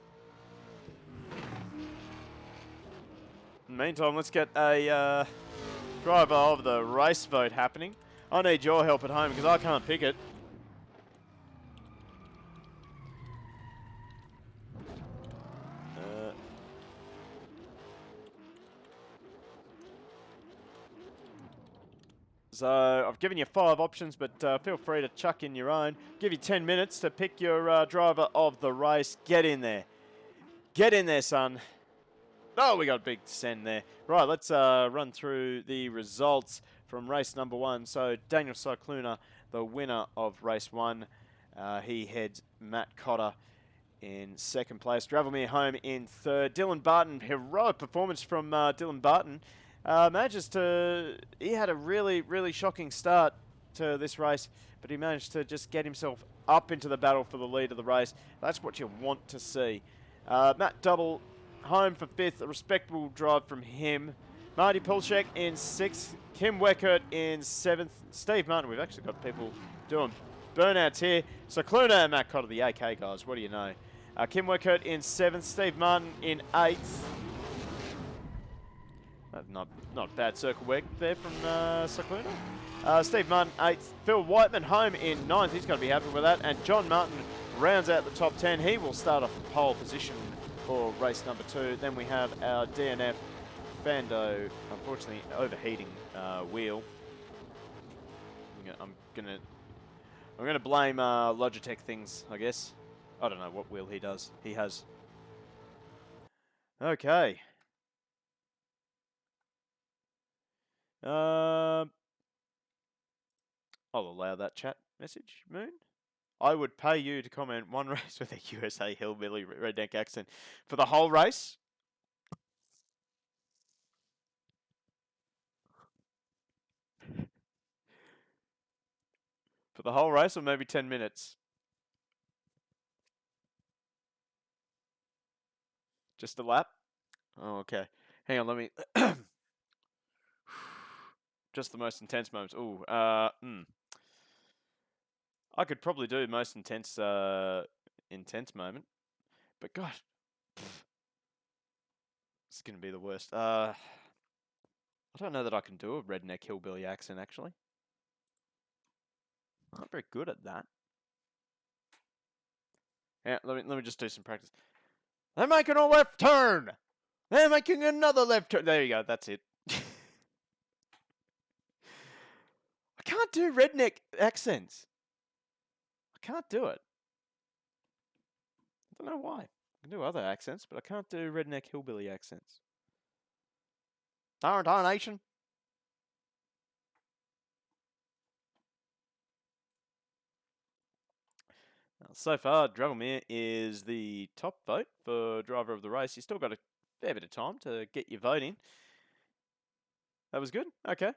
In the meantime, let's get a driver of the race vote happening. I need your help at home because I can't pick it. So I've given you 5 options, but feel free to chuck in your own. Give you 10 minutes to pick your driver of the race. Get in there. Get in there, son. Oh, we got a big send there. Right, let's run through the results from race number 1. So Daniel Cicluna, the winner of race 1. He heads Matt Cotter in 2nd place. Dravomi home in 3rd. Dylan Barton, heroic performance from Dylan Barton. He had a really, really shocking start to this race, but he managed to just get himself up into the battle for the lead of the race. That's what you want to see. Matt double home for 5th. A respectable drive from him. Marty Pulchek in 6th. Kim Weckert in 7th. Steve Martin. We've actually got people doing burnouts here. So Cluna and Matt Cotter, the AK guys. What do you know? Kim Weckert in 7th. Steve Martin in 8th. Not a bad circle work there from Cycluna. Steve Martin 8th. Phil Whiteman home in 9th. He's got to be happy with that. And John Martin rounds out the top 10. He will start off the pole position for race number 2. Then we have our DNF Fando, unfortunately overheating wheel. I'm gonna blame Logitech things, I guess. I don't know what wheel he has. Okay. I'll allow that chat message, Moon. I would pay you to comment one race with a USA hillbilly redneck accent for the whole race. For the whole race, or maybe 10 minutes? Just a lap? Oh, okay. Hang on, let me... Just the most intense moments. Ooh, I could probably do most intense moment. But gosh, this is going to be the worst. I don't know that I can do a redneck hillbilly accent, actually. I'm not very good at that. Yeah, let me just do some practice. They're making a left turn. They're making another left turn. There you go. That's it. I can't do redneck accents. I can't do it. I don't know why. I can do other accents, but I can't do redneck hillbilly accents. Darnation. So far, Dragomir is the top vote for driver of the race. You still got a fair bit of time to get your vote in. That was good? Okay.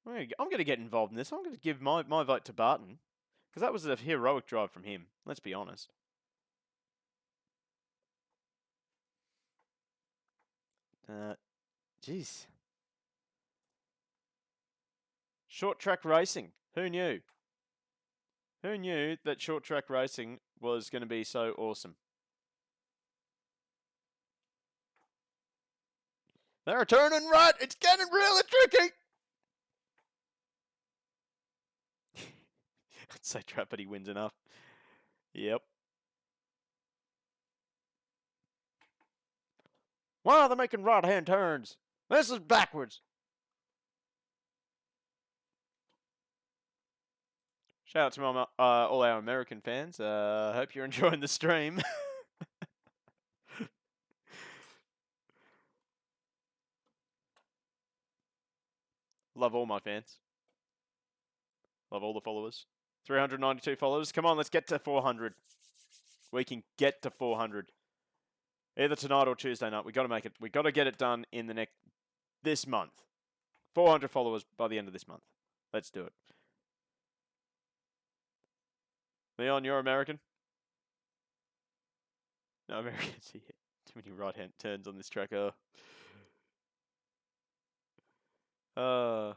I'm going to get involved in this. I'm going to give my vote to Barton. Because that was a heroic drive from him. Let's be honest. Jeez. Short track racing. Who knew? Who knew that short track racing was going to be so awesome? They're turning right. It's getting really tricky. I'd say Trappity wins enough. Yep. Wow, they're making right-hand turns. This is backwards. Shout out to all our American fans. Hope you're enjoying the stream. Love all my fans. Love all the followers. 392 followers. Come on, let's get to 400. We can get to 400. Either tonight or Tuesday night. We got to make it. We got to get it done in this month. 400 followers by the end of this month. Let's do it. Leon, you're American? No, Americans here. Too many right-hand turns on this track. Oh,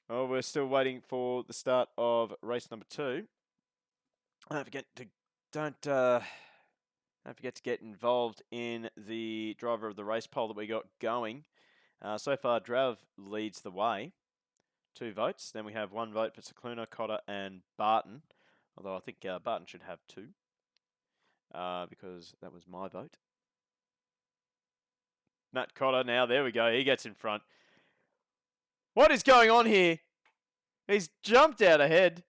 we're still waiting for the start of race number 2. Don't forget to get involved in the driver of the race poll that we got going. So far, Drav leads the way. 2 votes. Then we have 1 vote for Cycluna, Cotter, and Barton. Although I think Barton should have 2. Because that was my vote. Matt Cotter now, there we go. He gets in front. What is going on here? He's jumped out ahead.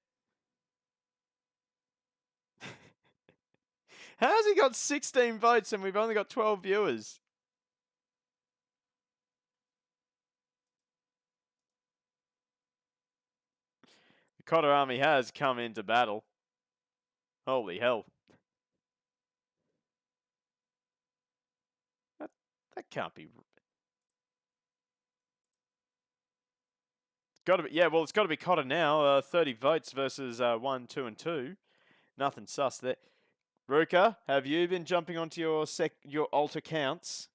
How's he got 16 votes and we've only got 12 viewers? The Cotter army has come into battle. Holy hell. That can't be... Got to be, yeah, well, it's got to be Cotter now. 30 votes versus 1, 2, and 2. Nothing sus there. Ruka, have you been jumping onto your alt accounts?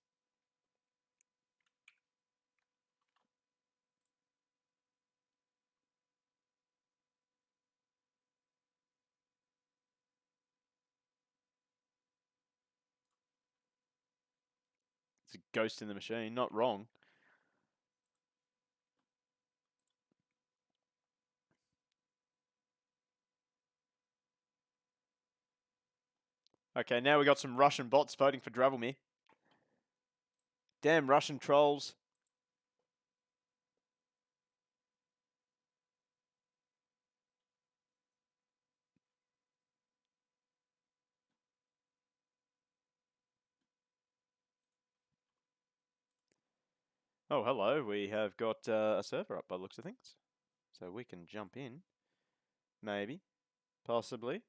It's a ghost in the machine, not wrong. Okay, now we got some Russian bots voting for Dravelme. Damn Russian trolls. Oh, hello. We have got a server up by the looks of things. So we can jump in. Maybe. Possibly.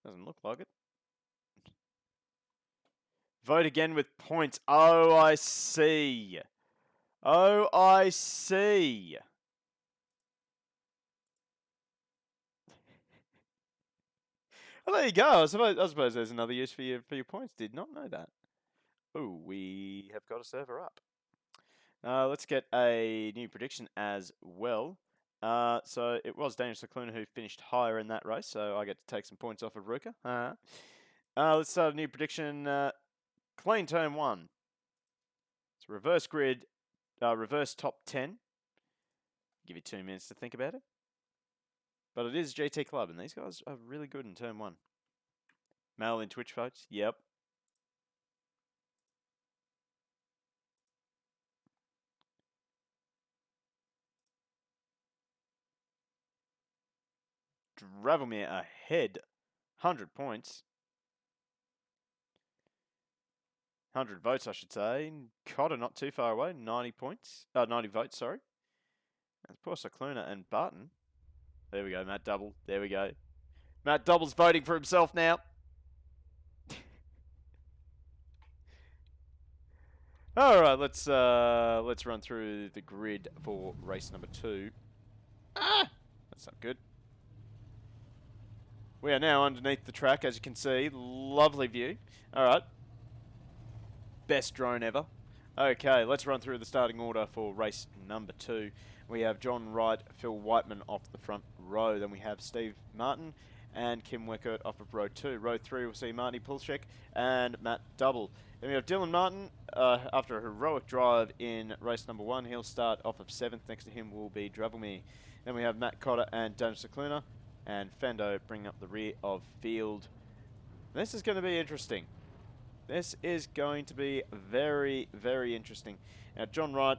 Doesn't look like it. Vote again with points. Oh, I see. Oh, I see. Well, there you go. I suppose there's another use for your points. Did not know that. Oh, we have got a server up. Let's get a new prediction as well. So it was Daniel Cicluna who finished higher in that race, so I get to take some points off of Ruka. Let's start a new prediction. Clean turn 1. It's reverse grid, reverse top 10. Give you 2 minutes to think about it. But it is GT Club, and these guys are really good in turn 1. Mail in Twitch votes. Yep. Dravelme ahead. 100 points. 100 votes, I should say. Cotter not too far away. 90 points. 90 votes, sorry. That's poor Cicluna and Barton. There we go, Matt Double. There we go. Matt Double's voting for himself now. All right, let's run through the grid for race number 2. Ah, that's not good. We are now underneath the track, as you can see. Lovely view. All right. Best drone ever. Okay, let's run through the starting order for race number 2. We have John Wright, Phil Whiteman off the front row. Then we have Steve Martin and Kim Weckert off of row 2. Row 3 we'll see Marty Pulchek and Matt Double. Then we have Dylan Martin after a heroic drive in race number 1. He'll start off of 7th. Next to him will be Dravelme. Then we have Matt Cotter and Daniel Cicluna. And Fendo bringing up the rear of field. This is going to be interesting. This is going to be very, very interesting. Now, John Wright,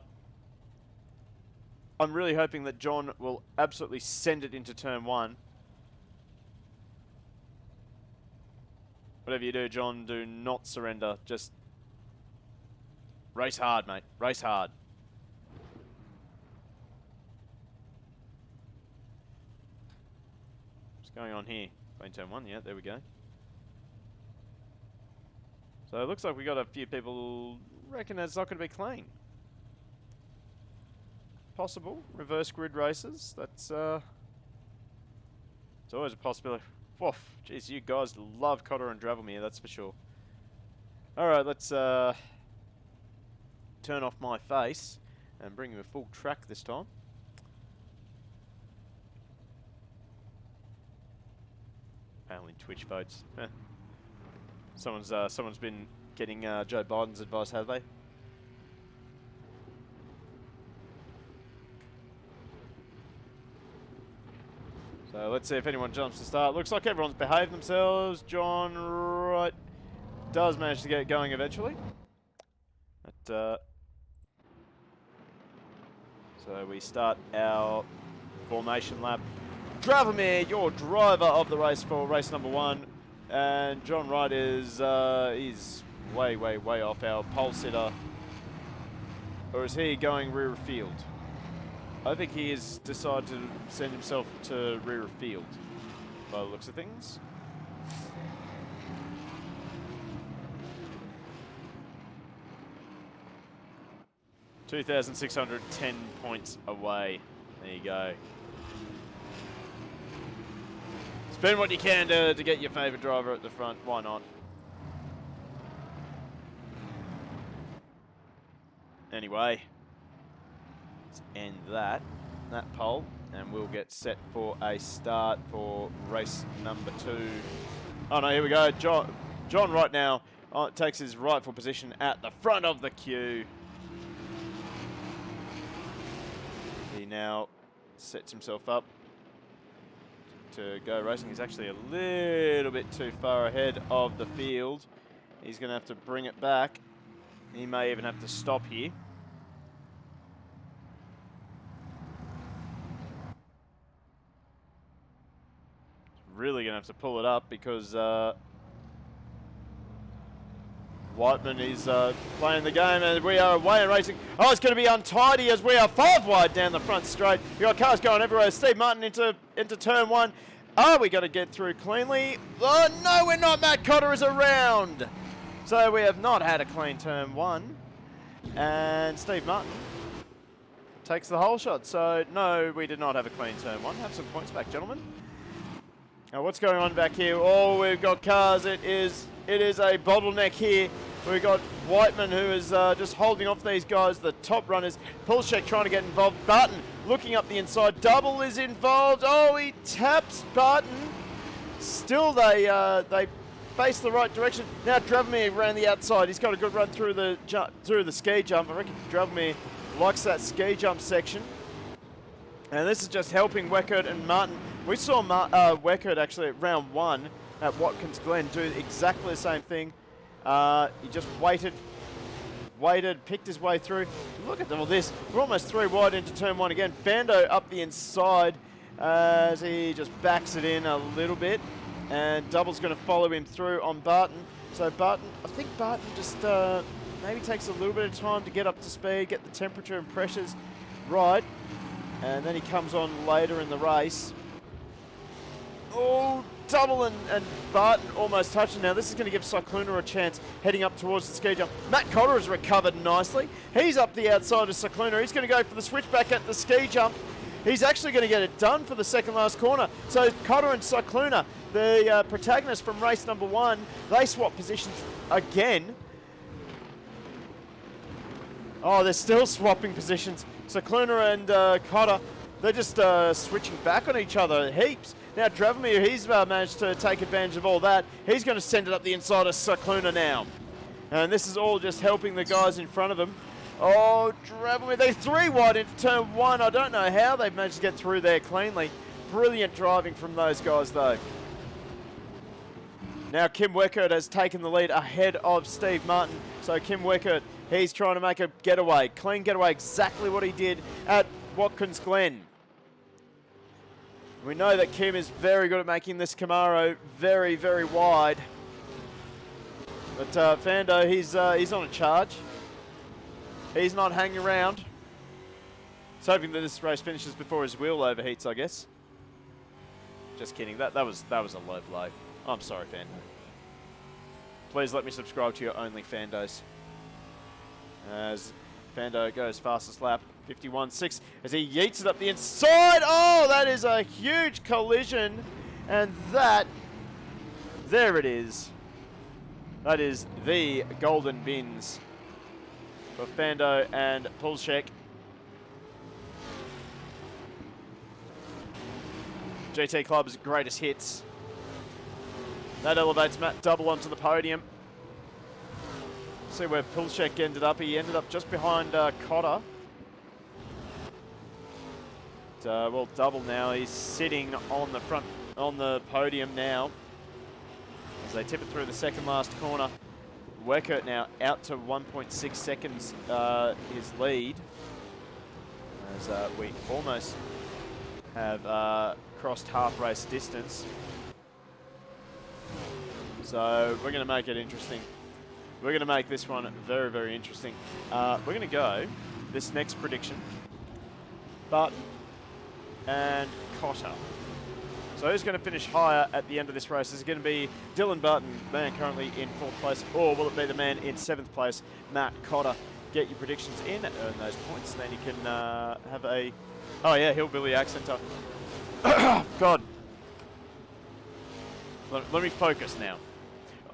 I'm really hoping that John will absolutely send it into turn 1. Whatever you do, John, do not surrender. Just race hard, mate. Race hard. What's going on here? Clean turn 1, yeah, there we go. So it looks like we got a few people reckon it's not going to be clean. Possible. Reverse grid races. That's it's always a possibility. Woof. Jeez, you guys love Cotter and Dravelme, that's for sure. Alright, let's turn off my face and bring you a full track this time. Only Twitch votes. Someone's been getting Joe Biden's advice, have they? So let's see if anyone jumps to start. Looks like everyone's behaved themselves. John Wright does manage to get it going eventually. But, so we start our formation lap. Dravelme, your driver of the race for race number 1. And John Wright is he's way, way, way off our pole sitter. Or is he going rear of field? I think he has decided to send himself to rear of field, by the looks of things. $2,610 points away. There you go. Spend what you can to get your favourite driver at the front. Why not? Anyway, let's end that pole, and we'll get set for a start for race number 2. Oh no, here we go. John right now takes his rightful position at the front of the queue. He now sets himself up to go racing. He's actually a little bit too far ahead of the field. He's going to have to bring it back. He may even have to stop here. Really going to have to pull it up because Whiteman is playing the game, and we are away and racing. Oh, it's going to be untidy as we are 5 wide down the front straight. We've got cars going everywhere. Steve Martin into turn 1. Are we going to get through cleanly? Oh, no, we're not. Matt Cotter is around. So we have not had a clean turn 1. And Steve Martin takes the whole shot. So, no, we did not have a clean turn 1. Have some points back, gentlemen. Now, what's going on back here? Oh, we've got cars. It is a bottleneck here. We've got Whiteman, who is just holding off these guys, the top runners. Pulshek trying to get involved. Barton looking up the inside. Double is involved. Oh, he taps Barton. Still, they face the right direction. Now, Dravomir ran the outside. He's got a good run through the ski jump. I reckon Dravomir likes that ski jump section. And this is just helping Weckert and Martin. We saw Weckert actually at round 1 at Watkins Glen do exactly the same thing. He just waited, picked his way through. Look at all this. We're almost 3 wide into turn 1 again. Fando up the inside as he just backs it in a little bit. And Double's going to follow him through on Barton. So Barton, I think Barton just maybe takes a little bit of time to get up to speed, get the temperature and pressures right. And then he comes on later in the race. Oh, Double and Barton almost touching. Now this is going to give Cycluna a chance heading up towards the ski jump. Matt Cotter has recovered nicely. He's up the outside of Cycluna. He's going to go for the switchback at the ski jump. He's actually going to get it done for the second last corner. So Cotter and Cycluna, the protagonists from race number 1, they swap positions again. Oh, they're still swapping positions. Cycluna and Cotter, they're just switching back on each other heaps. Now Dravomir, he's managed to take advantage of all that. He's going to send it up the inside of Cycluna now. And this is all just helping the guys in front of him. Oh, Dravomir, they're 3 wide into turn 1. I don't know how they've managed to get through there cleanly. Brilliant driving from those guys though. Now Kim Weckert has taken the lead ahead of Steve Martin. So Kim Weckert, he's trying to make a getaway. Clean getaway, exactly what he did at Watkins Glen. We know that Kim is very good at making this Camaro very, very wide. But Fando, he's on a charge. He's not hanging around. He's hoping that this race finishes before his wheel overheats, I guess. Just kidding. That was a low blow. I'm sorry, Fando. Please let me subscribe to your only Fandos. As Fando goes fastest lap, 51.6, as he yeets it up the inside. Oh, that is a huge collision. And there it is. That is the golden bins for Fando and Pulshek. GT Club's greatest hits. That elevates Matt Double onto the podium. See where Pulshek ended up. He ended up just behind Cotter. Well, Double now. He's sitting on the front, on the podium now. As they tip it through the second last corner. Weckert now out to 1.6 seconds his lead. As we almost have crossed half race distance. So we're going to make it interesting. We're going to make this one very, very interesting. We're going to go this next prediction. Barton and Cotter. So who's going to finish higher at the end of this race? Is it going to be Dylan Barton, man currently in 4th place, or will it be the man in 7th place, Matt Cotter? Get your predictions in, earn those points, and then you can have a... Oh yeah, hillbilly accent. God. Let me focus now.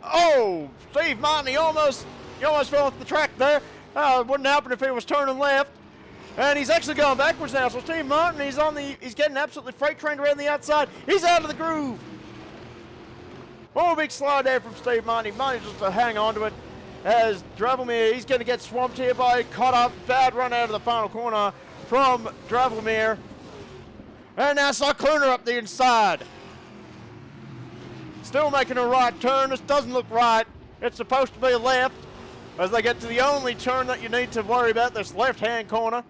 Oh, Steve Martin, he almost fell off the track there. Wouldn't happen if he was turning left. And he's actually going backwards now. So Steve Martin, he's getting absolutely freight trained around the outside. He's out of the groove. Oh, big slide there from Steve Martin. He manages to hang on to it. As Dravelmere, he's going to get swamped here by Cotter. Bad run out of the final corner from Dravelmere. And now Cyclona up the inside. Still making a right turn. This doesn't look right. It's supposed to be a left. As they get to the only turn that you need to worry about, this left-hand corner.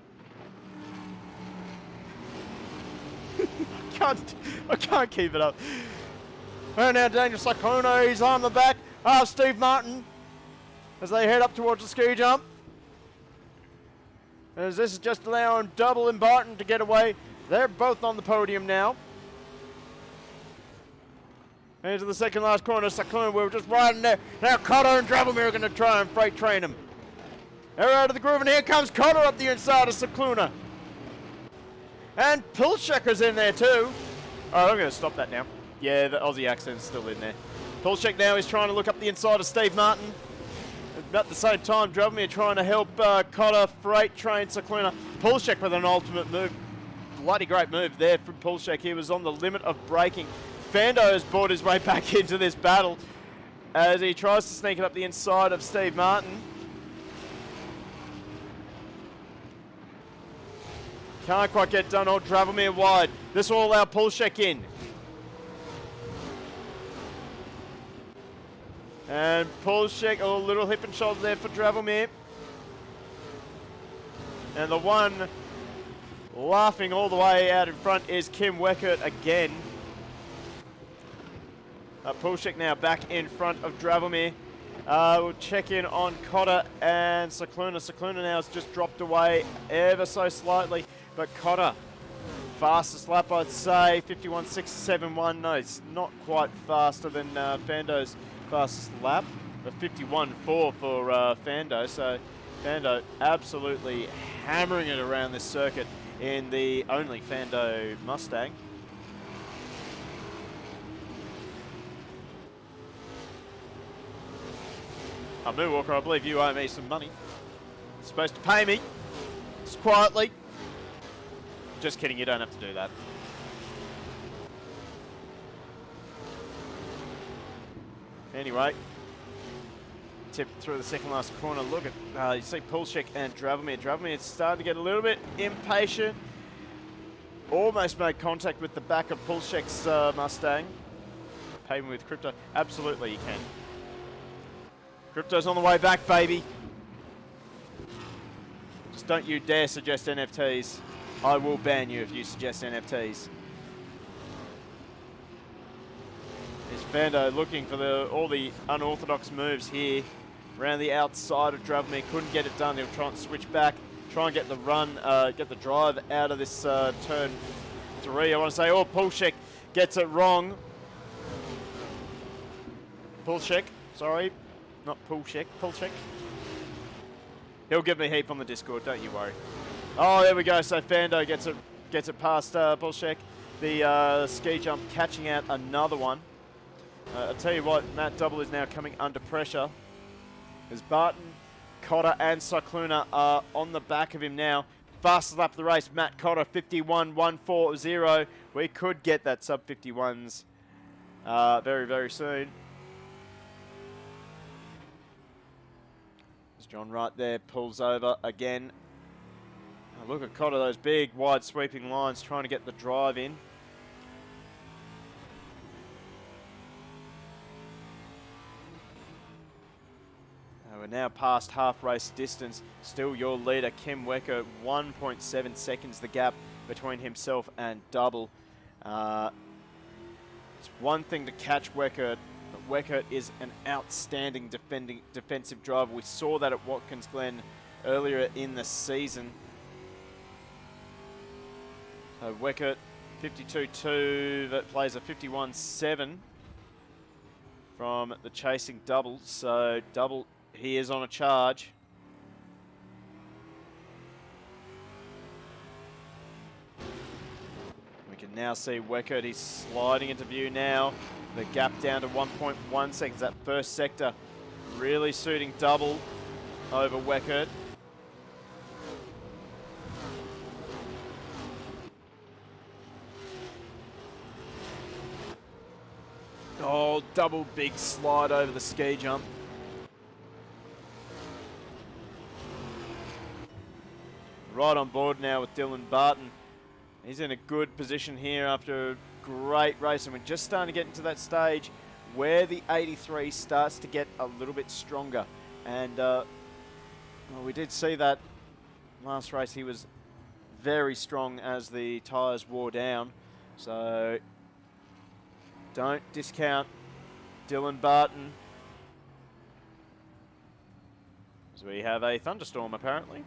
I can't keep it up. And now Daniel Cyclona, he's on the back of Steve Martin as they head up towards the ski jump. As this is just allowing Double and Barton to get away. They're both on the podium now. Into the second last corner, Cyclona, we were just riding there. Now Cotter and Dravelmere are going to try and freight train him. They're out of the groove, and here comes Cotter up the inside of Cyclona. And Pulchecker's in there too. Oh, I'm going to stop that now. Yeah, the Aussie accent's still in there. Pulchek now is trying to look up the inside of Steve Martin. At the same time, Dravelmere trying to help Cotter freight train Cyclona. Pulchek with an ultimate move. Bloody great move there from Pulchek. He was on the limit of braking. Fando has brought his way back into this battle as he tries to sneak it up the inside of Steve Martin. Can't quite get done. Oh, Dravelmere wide. This will allow Pulchek in. And Pulchek, a little hip and shoulder there for Dravelmere. And the one laughing all the way out in front is Kim Weckert again. Pulchek now back in front of Dravelmere. We'll check in on Cotter and Cyclona. Cyclona now has just dropped away ever so slightly, but Cotter, fastest lap I'd say, 51.671. No, it's not quite faster than Fando's fastest lap, but 51.4 for Fando. So Fando absolutely hammering it around this circuit in the only Fando Mustang. Moo Walker, I believe you owe me some money. You're supposed to pay me. Just quietly. Just kidding, you don't have to do that. Anyway, tip through the second last corner. Look at, you see Pulchek and Dravelmere. Dravelmere is starting to get a little bit impatient. Almost made contact with the back of Pulchek's Mustang. Pay me with crypto. Absolutely, you can. Crypto's on the way back, baby. Just don't you dare suggest NFTs. I will ban you if you suggest NFTs. Is Fando looking for all the unorthodox moves here around the outside of Dravelmere. Couldn't get it done. He'll try and switch back, try and get the run, get the drive out of this turn 3. I want to say, oh, Pulchek gets it wrong. Pulchek, sorry. Not Pulchek, Pulchek. He'll give me a heap on the Discord, don't you worry. Oh, there we go. So Fando gets it past Pulchek. The ski jump catching out another one. I'll tell you what, Matt Double is now coming under pressure. As Barton, Cotter and Cyclona are on the back of him now. Fastest lap of the race, Matt Cotter, 51.140. We could get that sub-51s very, very soon. John right there pulls over again. Oh, look at Cotter, those big, wide sweeping lines, trying to get the drive in. We're now past half race distance. Still your leader, Kim Wecker, 1.7 seconds the gap between himself and Double. It's one thing to catch Wecker. Weckert is an outstanding defensive driver. We saw that at Watkins Glen earlier in the season. So Weckert, 52.2, that plays a 51.7 from the chasing Double. So Double, he is on a charge. We can can now see Weckert. He's sliding into view now. The gap down to 1.1 seconds. That first sector really suiting Double over Weckert. Oh, Double big slide over the ski jump. Right on board now with Dylan Barton. He's in a good position here after a great race, and we're just starting to get into that stage where the 83 starts to get a little bit stronger. And well, we did see that last race. He was very strong as the tyres wore down. So don't discount Dylan Barton. So we have a thunderstorm apparently.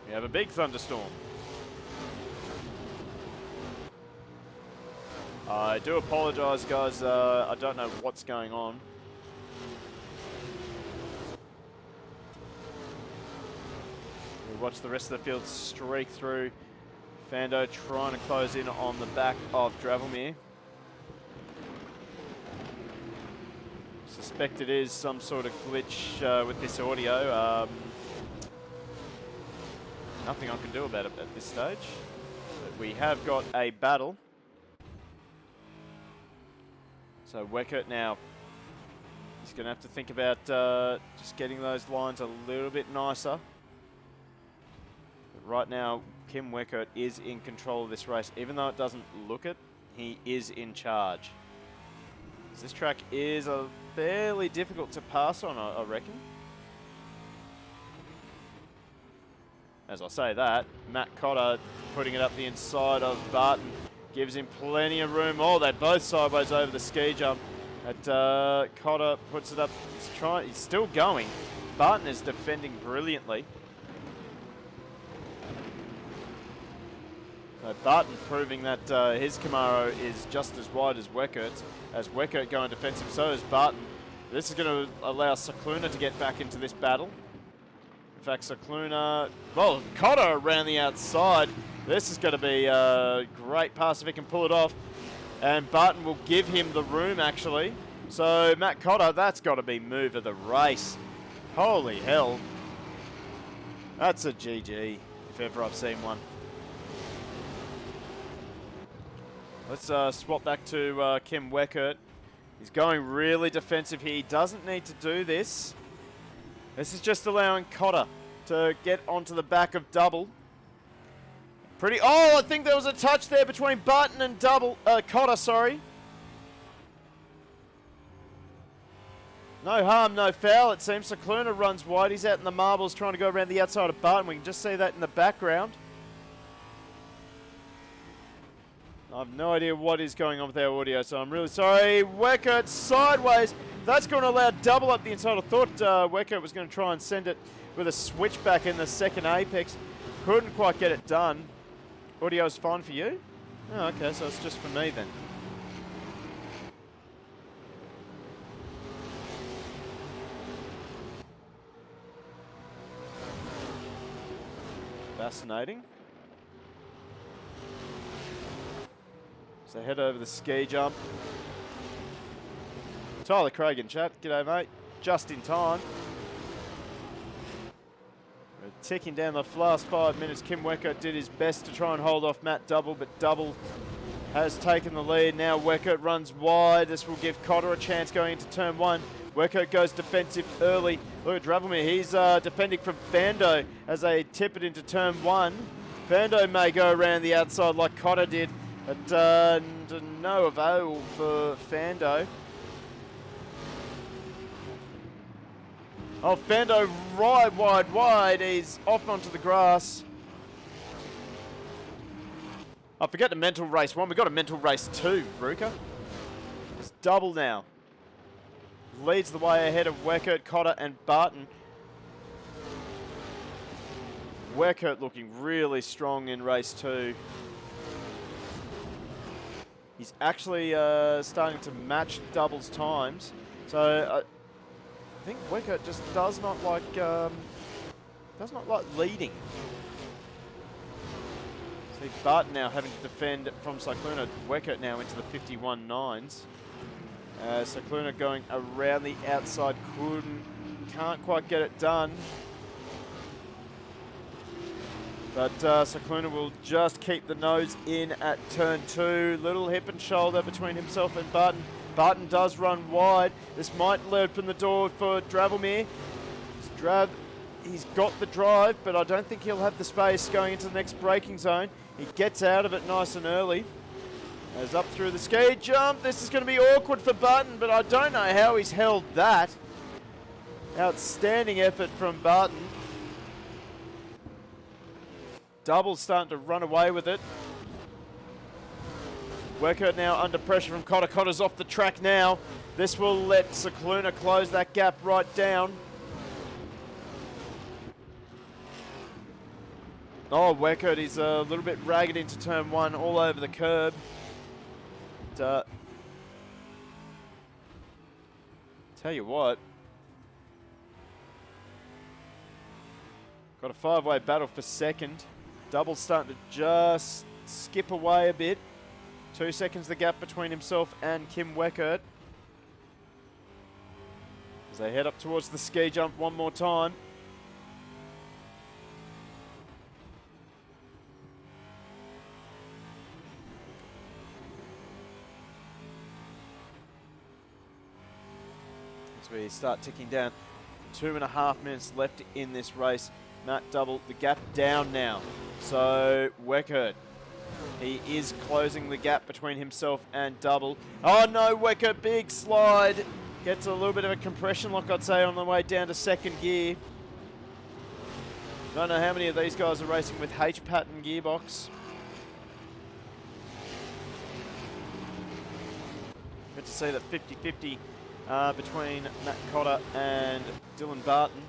We have a big thunderstorm. I do apologise, guys. I don't know what's going on. We watch the rest of the field streak through. Fando trying to close in on the back of Dravelmere. Suspect it is some sort of glitch with this audio. Nothing I can do about it at this stage. But we have got a battle. So Weckert now, he's going to have to think about just getting those lines a little bit nicer. But right now, Kim Weckert is in control of this race. Even though it doesn't look it, he is in charge. This track is fairly difficult to pass on, I reckon. As I say that, Matt Cotter putting it up the inside of Barton gives him plenty of room. Oh, they're both sideways over the ski jump. But Cotter puts it up. He's still going. Barton is defending brilliantly. So Barton proving that his Camaro is just as wide as Weckert's. As Weckert going defensive, so is Barton. This is going to allow Cicluna to get back into this battle. In fact, Cicluna, well, Cotter around the outside. This is going to be a great pass if he can pull it off. And Barton will give him the room, actually. So, Matt Cotter, that's got to be move of the race. Holy hell. That's a GG, if ever I've seen one. Let's swap back to Kim Weckert. He's going really defensive here. He doesn't need to do this. This is just allowing Cotter to get onto the back of Double. Oh, I think there was a touch there between Barton and Cotter, sorry. No harm, no foul. It seems Cicluna runs wide. He's out in the marbles trying to go around the outside of Barton. We can just see that in the background. I have no idea what is going on with our audio, so I'm really sorry. Weckert sideways. That's going to allow Double up the inside. I thought Weckert was going to try and send it with a switchback in the second apex. Couldn't quite get it done. Audio is fine for you? Oh, okay, so it's just for me then. Fascinating. So head over the ski jump. Tyler Craig in chat. G'day, mate. Just in time. We're ticking down the last 5 minutes. Kim Weckert did his best to try and hold off Matt Double, but Double has taken the lead. Now Weckert runs wide. This will give Cotter a chance going into turn one. Weckert goes defensive early. Look at Dravelmere. He's defending from Fando as they tip it into turn one. Fando may go around the outside like Cotter did, but no avail for Fando. Oh, Fando right wide. He's off onto the grass. I forget the mental race one. We've got a mental race two, Ruka. It's Double now. Leads the way ahead of Weckert, Cotter and Barton. Weckert looking really strong in race two. He's actually starting to match Double's times. So I think Weckert just does not like leading. See Barton now having to defend from Cycluna. Weckert now into the 51.9s. Cycluna going around the outside, can't quite get it done. But Cycluna will just keep the nose in at turn 2. Little hip and shoulder between himself and Barton. Barton does run wide. This might open the door for Dravelmere. He's got the drive, but I don't think he'll have the space going into the next braking zone. He gets out of it nice and early. Goes up through the ski jump. This is going to be awkward for Barton, but I don't know how he's held that. Outstanding effort from Barton. Double's starting to run away with it. Weckert now under pressure from Cotter. Cotter's off the track now. This will let Cycluna close that gap right down. Oh, Weckert is a little bit ragged into turn 1, all over the curb. Tell you what. Got a 5-way battle for second. Double's starting to just skip away a bit. 2 seconds the gap between himself and Kim Weckert. As they head up towards the ski jump one more time. As we start ticking down. 2.5 minutes left in this race. Matt Double, the gap down now. So Weckert, he is closing the gap between himself and Double. Oh no, Weckert, big slide. Gets a little bit of a compression lock, I'd say, on the way down to second gear. Don't know how many of these guys are racing with H-pattern gearbox. Good to see that 50-50 between Matt Cotter and Dylan Barton.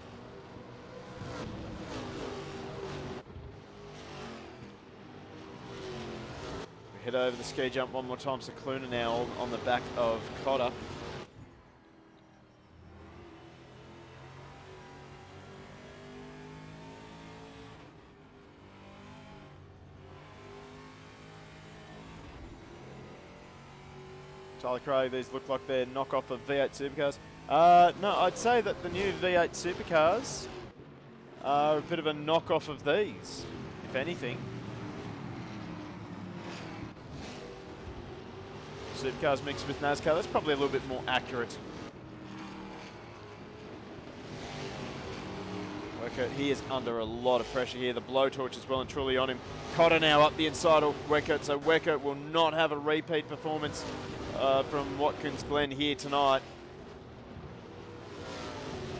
Head over the ski jump one more time. Cycluna now on the back of Cotter. Tyler Craig, these look like they're knockoff of V8 supercars. No, I'd say that the new V8 supercars are a bit of a knockoff of these, if anything. Supercars mixed with NASCAR, that's probably a little bit more accurate. Weckert, he is under a lot of pressure here. The blowtorch is well and truly on him. Cotter now up the inside of Weckert, so Weckert will not have a repeat performance from Watkins Glen here tonight.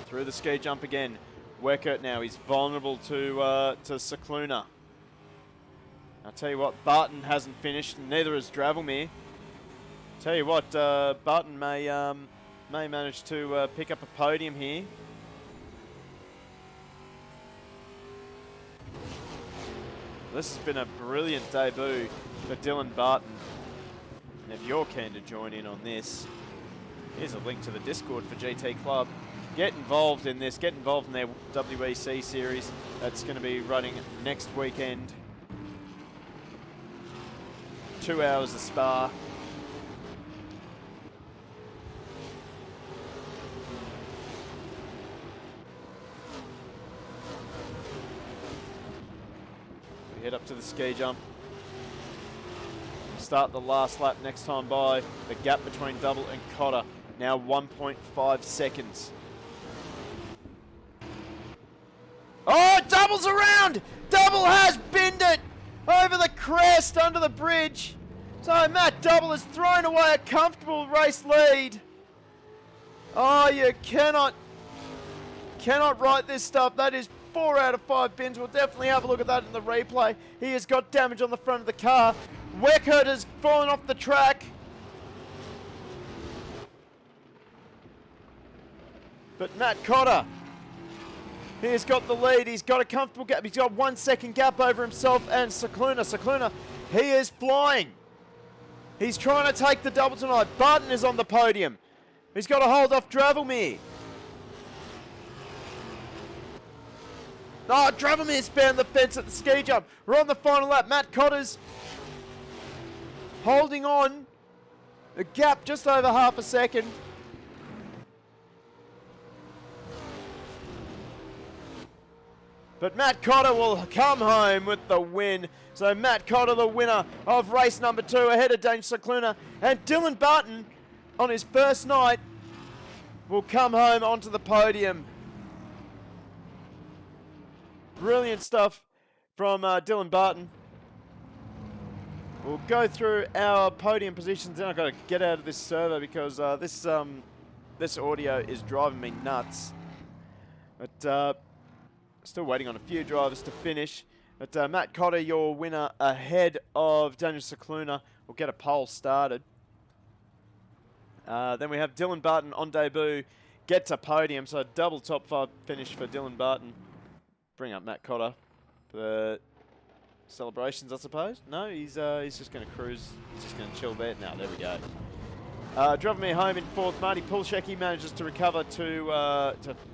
Through the ski jump again. Weckert now, he's vulnerable to Cycluna. I'll tell you what, Barton hasn't finished, and neither has Dravelmere. Tell you what, Barton may manage to pick up a podium here. This has been a brilliant debut for Dylan Barton. And if you're keen to join in on this, here's a link to the Discord for GT Club. Get involved in this, get involved in their WEC series that's going to be running next weekend. 2 hours of Spa. Head up to the ski jump. Start the last lap next time by. The gap between Double and Cotter, now 1.5 seconds. Oh, Double's around! Double has binned it over the crest under the bridge. So Matt Double has thrown away a comfortable race lead. Oh, you cannot write this stuff. That is 4 out of 5 bins. We'll definitely have a look at that in the replay. He has got damage on the front of the car. Weckert has fallen off the track. But Matt Cotter, he has got the lead. He's got a comfortable gap. He's got 1 second gap over himself and Cycluna. Cycluna, he is flying. He's trying to take the double tonight. Barton is on the podium. He's got to hold off Dravelmere. Oh, Dravomir's found the fence at the ski jump. We're on the final lap. Matt Cotter's holding on. A gap just over half a second. But Matt Cotter will come home with the win. So Matt Cotter, the winner of race number 2, ahead of Dane Cicluna. And Dylan Barton, on his first night, will come home onto the podium. Brilliant stuff from Dylan Barton. We'll go through our podium positions. Then I've got to get out of this server because this audio is driving me nuts. But still waiting on a few drivers to finish. But Matt Cotter, your winner ahead of Daniel Cicluna. We'll get a poll started. Then we have Dylan Barton on debut. Gets a podium, so a double top 5 finish for Dylan Barton. Bring up Matt Cotter for celebrations, I suppose. No, he's just going to cruise. He's just going to chill there. Now, there we go. Driving me home in 4th. Marty Pulshecki manages to recover to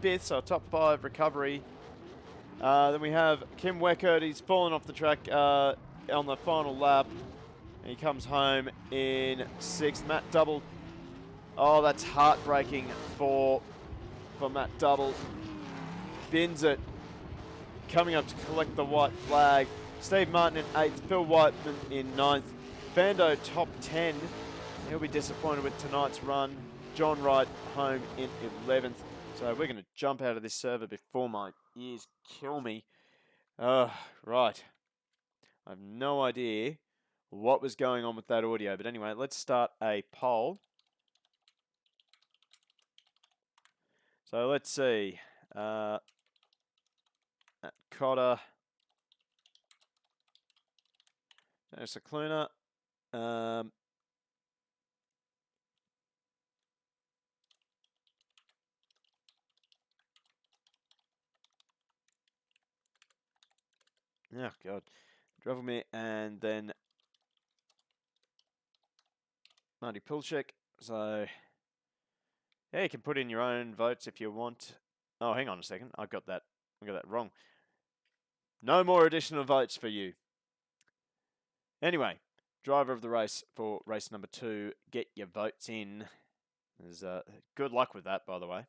5th, so a top 5 recovery. Then we have Kim Weckert. He's fallen off the track on the final lap. He comes home in 6th. Matt Double. Oh, that's heartbreaking for Matt Double. Bins it. Coming up to collect the white flag. Steve Martin in 8th. Phil Whiteman in 9th. Fando top 10. He'll be disappointed with tonight's run. John Wright home in 11th. So we're going to jump out of this server before my ears kill me. Right. I have no idea what was going on with that audio. But anyway, let's start a poll. So let's see. At Cotter. Cicluna. Oh, God. Dravomer and then Marty Pilchek. So, yeah, you can put in your own votes if you want. Oh, hang on a second. I got that wrong. No more additional votes for you. Anyway, driver of the race for race number 2. Get your votes in. There's good luck with that, by the way.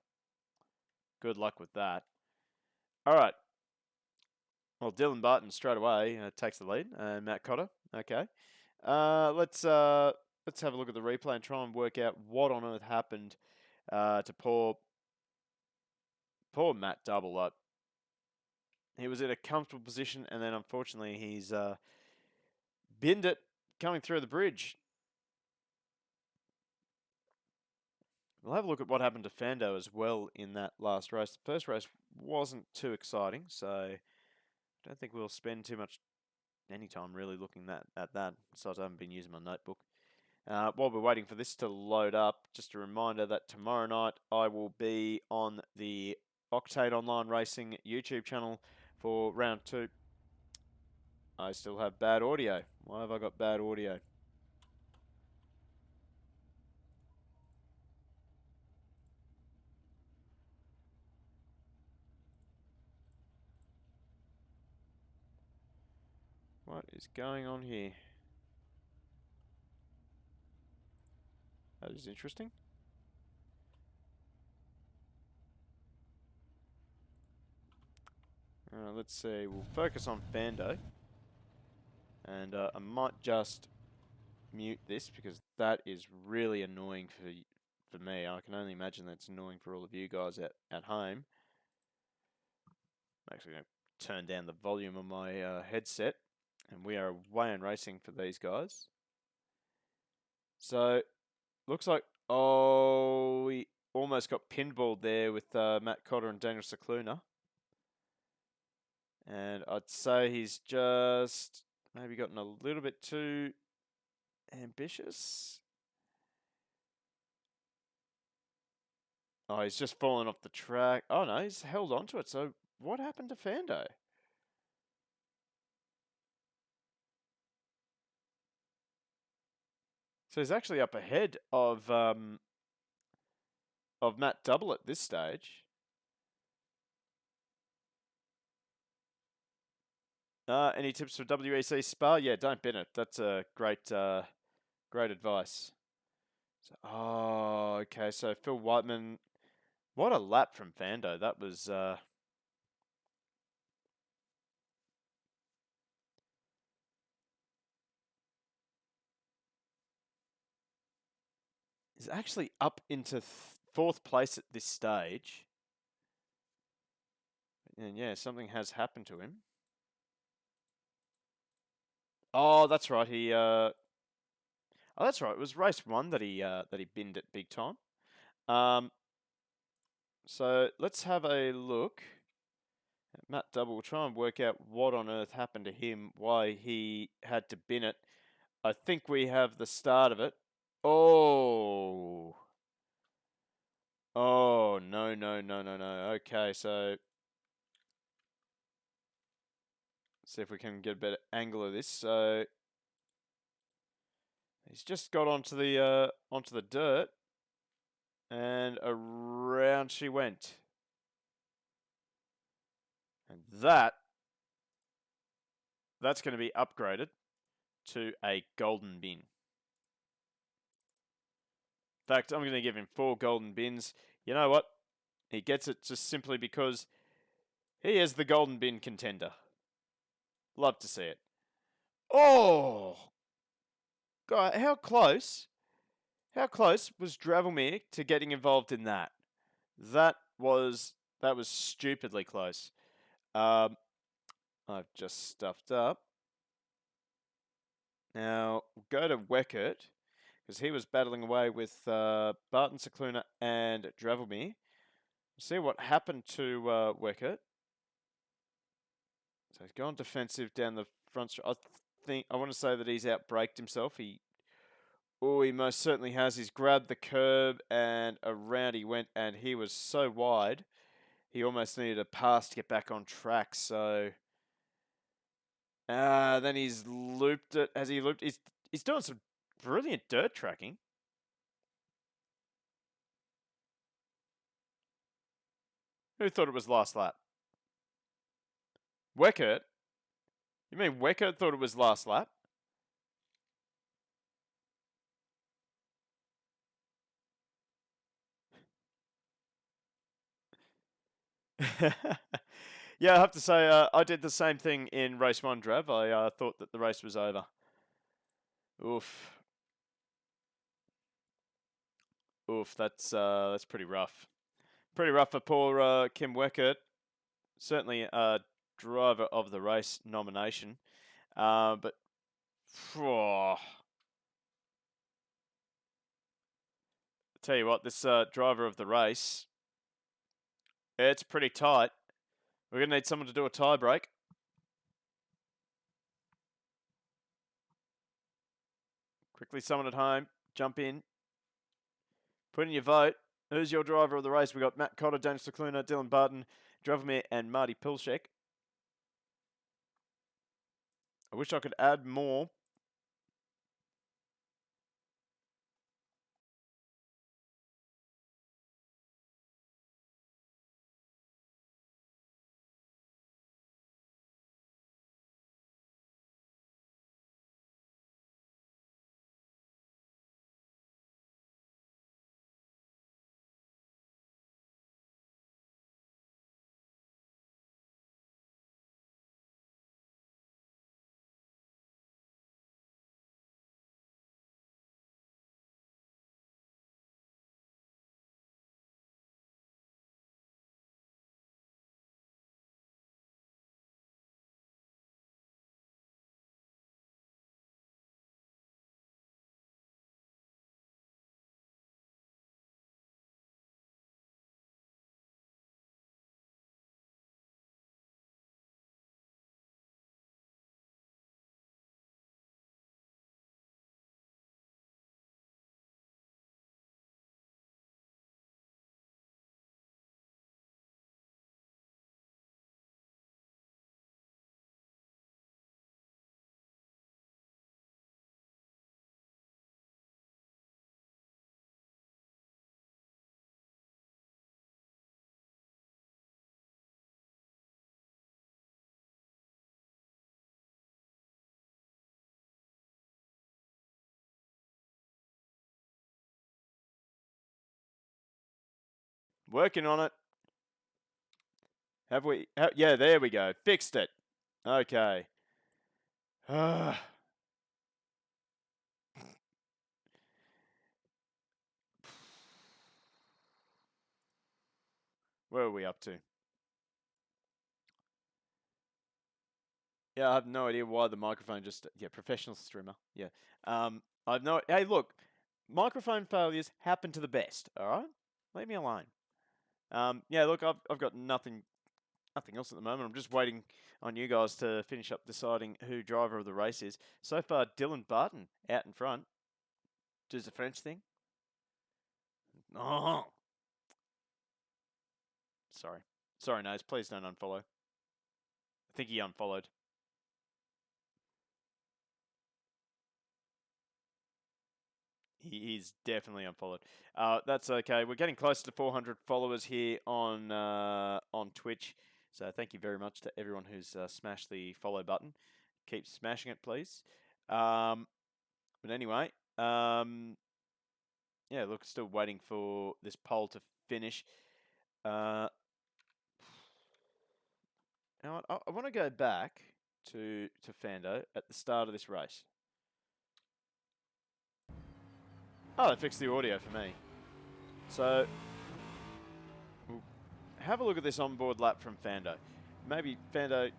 Good luck with that. All right. Well, Dylan Barton straight away takes the lead. Matt Cotter. Okay. Let's have a look at the replay and try and work out what on earth happened to poor Matt Double up. He was in a comfortable position, and then unfortunately he's binned it coming through the bridge. We'll have a look at what happened to Fando as well in that last race. The first race wasn't too exciting, so I don't think we'll spend too much any time really looking at that. Besides, I haven't been using my notebook. While we're waiting for this to load up, just a reminder that tomorrow night I will be on the Octane Online Racing YouTube channel for round 2. I still have bad audio. Why have I got bad audio? What is going on here? That is interesting. Let's see. We'll focus on Fando. And I might just mute this because that is really annoying for me. I can only imagine that's annoying for all of you guys at home. I'm actually going to turn down the volume on my headset. And we are away and racing for these guys. So, looks like, we almost got pinballed there with Matt Cotter and Daniel Cicluna. And I'd say he's just maybe gotten a little bit too ambitious. Oh, he's just fallen off the track. Oh, no, he's held on to it. So what happened to Fando? So he's actually up ahead of Matt Double at this stage. Any tips for WEC Spa? Yeah, don't bin it. That's a great, great advice. So, oh, okay. So Phil Whiteman, what a lap from Fando. That was. He's actually up into fourth place at this stage. And yeah, something has happened to him. Oh, that's right. Oh, that's right. It was race one that he binned it big time. So let's have a look. Matt Double will try and work out what on earth happened to him, why he had to bin it. I think we have the start of it. Oh. Oh, no, no, no, no, no. Okay, so see if we can get a better angle of this. So he's just got onto the dirt, and around she went. And that's going to be upgraded to a golden bin. In fact, I'm going to give him 4 golden bins. You know what? He gets it just simply because he is the golden bin contender. Love to see it. Oh! God, how close? How close was Dravelmere to getting involved in that? That was stupidly close. I've just stuffed up. Now, we'll go to Weckert, because he was battling away with Barton, Cicluna, and Dravelmere. See what happened to Weckert. So he's gone defensive down the front. I want to say that he's outbraked himself. He most certainly has. He's grabbed the curb and around he went, and he was so wide, he almost needed a pass to get back on track. So then he's looped it. Has he looped? He's doing some brilliant dirt tracking. Who thought it was last lap? Weckert? You mean Weckert thought it was last lap? Yeah, I have to say, I did the same thing in race 1, Drav. I thought that the race was over. Oof. Oof, that's pretty rough. Pretty rough for poor Kim Weckert. Certainly a driver of the race nomination. But oh, tell you what, this driver of the race, it's pretty tight. We're going to need someone to do a tie break. Quickly, someone at home, jump in. Put in your vote. Who's your driver of the race? We got Matt Cotter, Daniel Cicluna, Dylan Barton, Dravelmere, and Marty Pilshek. I wish I could add more. Working on it. Have we? Yeah, there we go. Fixed it. Okay. Where are we up to? Yeah, I have no idea why the microphone just... Yeah, professional streamer. Yeah. I've no... Hey, look. Microphone failures happen to the best, all right? Leave me alone. Yeah, look, I've got nothing else at the moment. I'm just waiting on you guys to finish up deciding who driver of the race is. So far, Dylan Barton out in front. Does the French thing. Oh. Sorry. Sorry, Nose. Please don't unfollow. I think he unfollowed. He's definitely unfollowed. That's okay. We're getting close to 400 followers here on Twitch. So thank you very much to everyone who's smashed the follow button. Keep smashing it, please. But anyway, yeah, look, still waiting for this poll to finish. Now, I want to go back to Fando at the start of this race. Oh, they fixed the audio for me. So, we'll have a look at this onboard lap from Fando. Maybe Fando...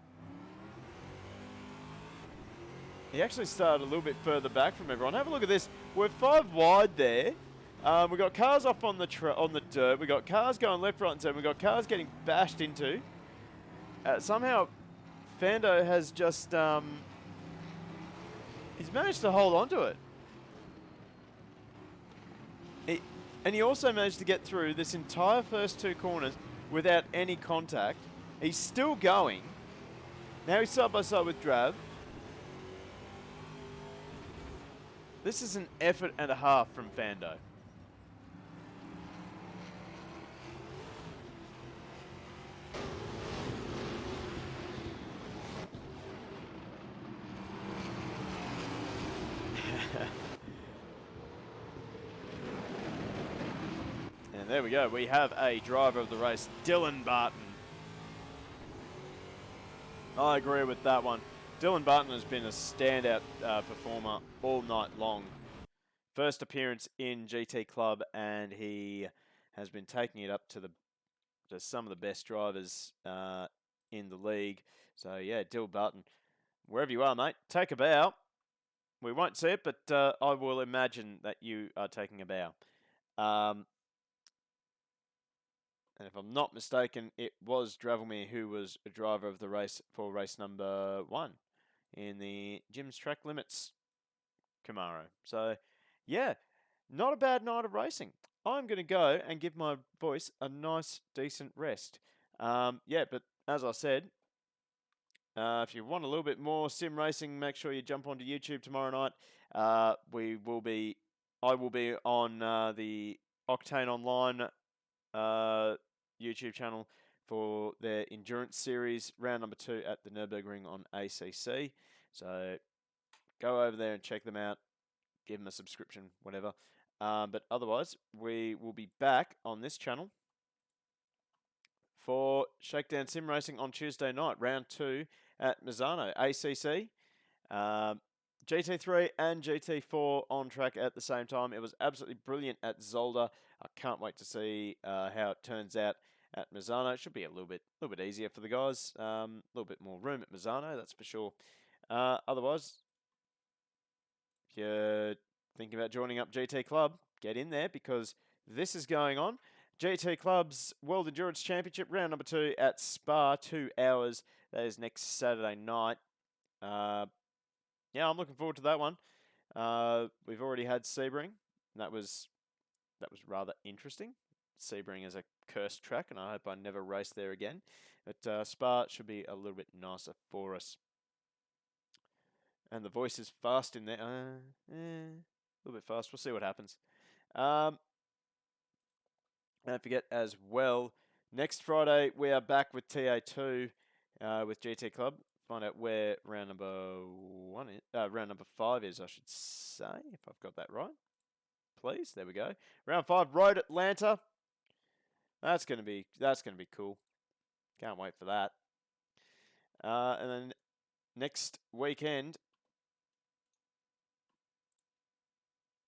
He actually started a little bit further back from everyone. Have a look at this. We're 5 wide there. We've got cars off on the dirt. We've got cars going left, right, and centre. We've got cars getting bashed into. Somehow, Fando has just... he's managed to hold on to it. And he also managed to get through this entire first 2 corners without any contact. He's still going. Now he's side by side with Drab. This is an effort and a half from Fando. And there we go. We have a driver of the race, Dylan Barton. I agree with that one. Dylan Barton has been a standout performer all night long. First appearance in GT Club, and he has been taking it up to some of the best drivers in the league. So yeah, Dylan Barton, wherever you are, mate, take a bow. We won't see it, but I will imagine that you are taking a bow. And if I'm not mistaken, it was Dravelmere who was a driver of the race for race number 1 in the Jim's Track Limits Camaro. So, yeah, not a bad night of racing. I'm going to go and give my voice a nice, decent rest. Yeah, but as I said, if you want a little bit more sim racing, make sure you jump onto YouTube tomorrow night. I will be on the Octane Online YouTube channel for their endurance series, round number 2 at the Nürburgring on ACC. So go over there and check them out. Give them a subscription, whatever. But otherwise, we will be back on this channel for Shakedown Sim Racing on Tuesday night, round 2 at Misano, ACC. GT3 and GT4 on track at the same time. It was absolutely brilliant at Zolder. I can't wait to see how it turns out at Misano. It should be a little bit easier for the guys. A little bit more room at Misano, that's for sure. Otherwise, if you're thinking about joining up GT Club, get in there because this is going on. GT Club's World Endurance Championship, round number 2 at Spa, 2 hours. That is next Saturday night. Yeah, I'm looking forward to that one. We've already had Sebring. That was rather interesting. Sebring is a cursed track, and I hope I never race there again. But Spa should be a little bit nicer for us. And the voice is fast in there. A little bit fast. We'll see what happens. Don't forget as well, next Friday we are back with TA2 with GT Club. Find out where round number 5 is, I should say, if I've got that right. Please, there we go. Round 5, Road Atlanta. That's gonna be cool. Can't wait for that. And then next weekend,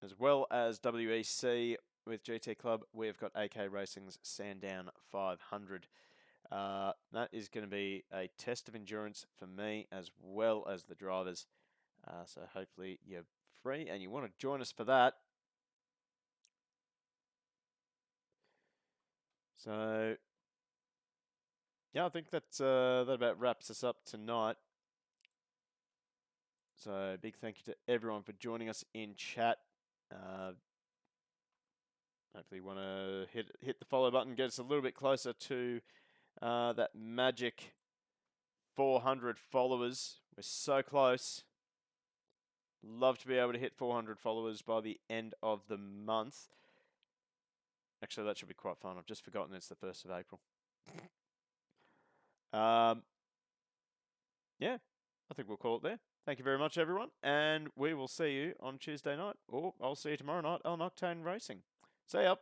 as well as WEC with GT Club, we've got AK Racing's Sandown 500. That is going to be a test of endurance for me as well as the drivers. So hopefully you're free and you want to join us for that. So yeah, I think that about wraps us up tonight. So big thank you to everyone for joining us in chat. Hopefully you want to hit the follow button, get us a little bit closer to that magic 400 followers. We're so close. Love to be able to hit 400 followers by the end of the month. Actually, that should be quite fun. I've just forgotten it's the 1st of April. Yeah, I think we'll call it there. Thank you very much, everyone. And we will see you on Tuesday night, or I'll see you tomorrow night on Octane Racing. See ya.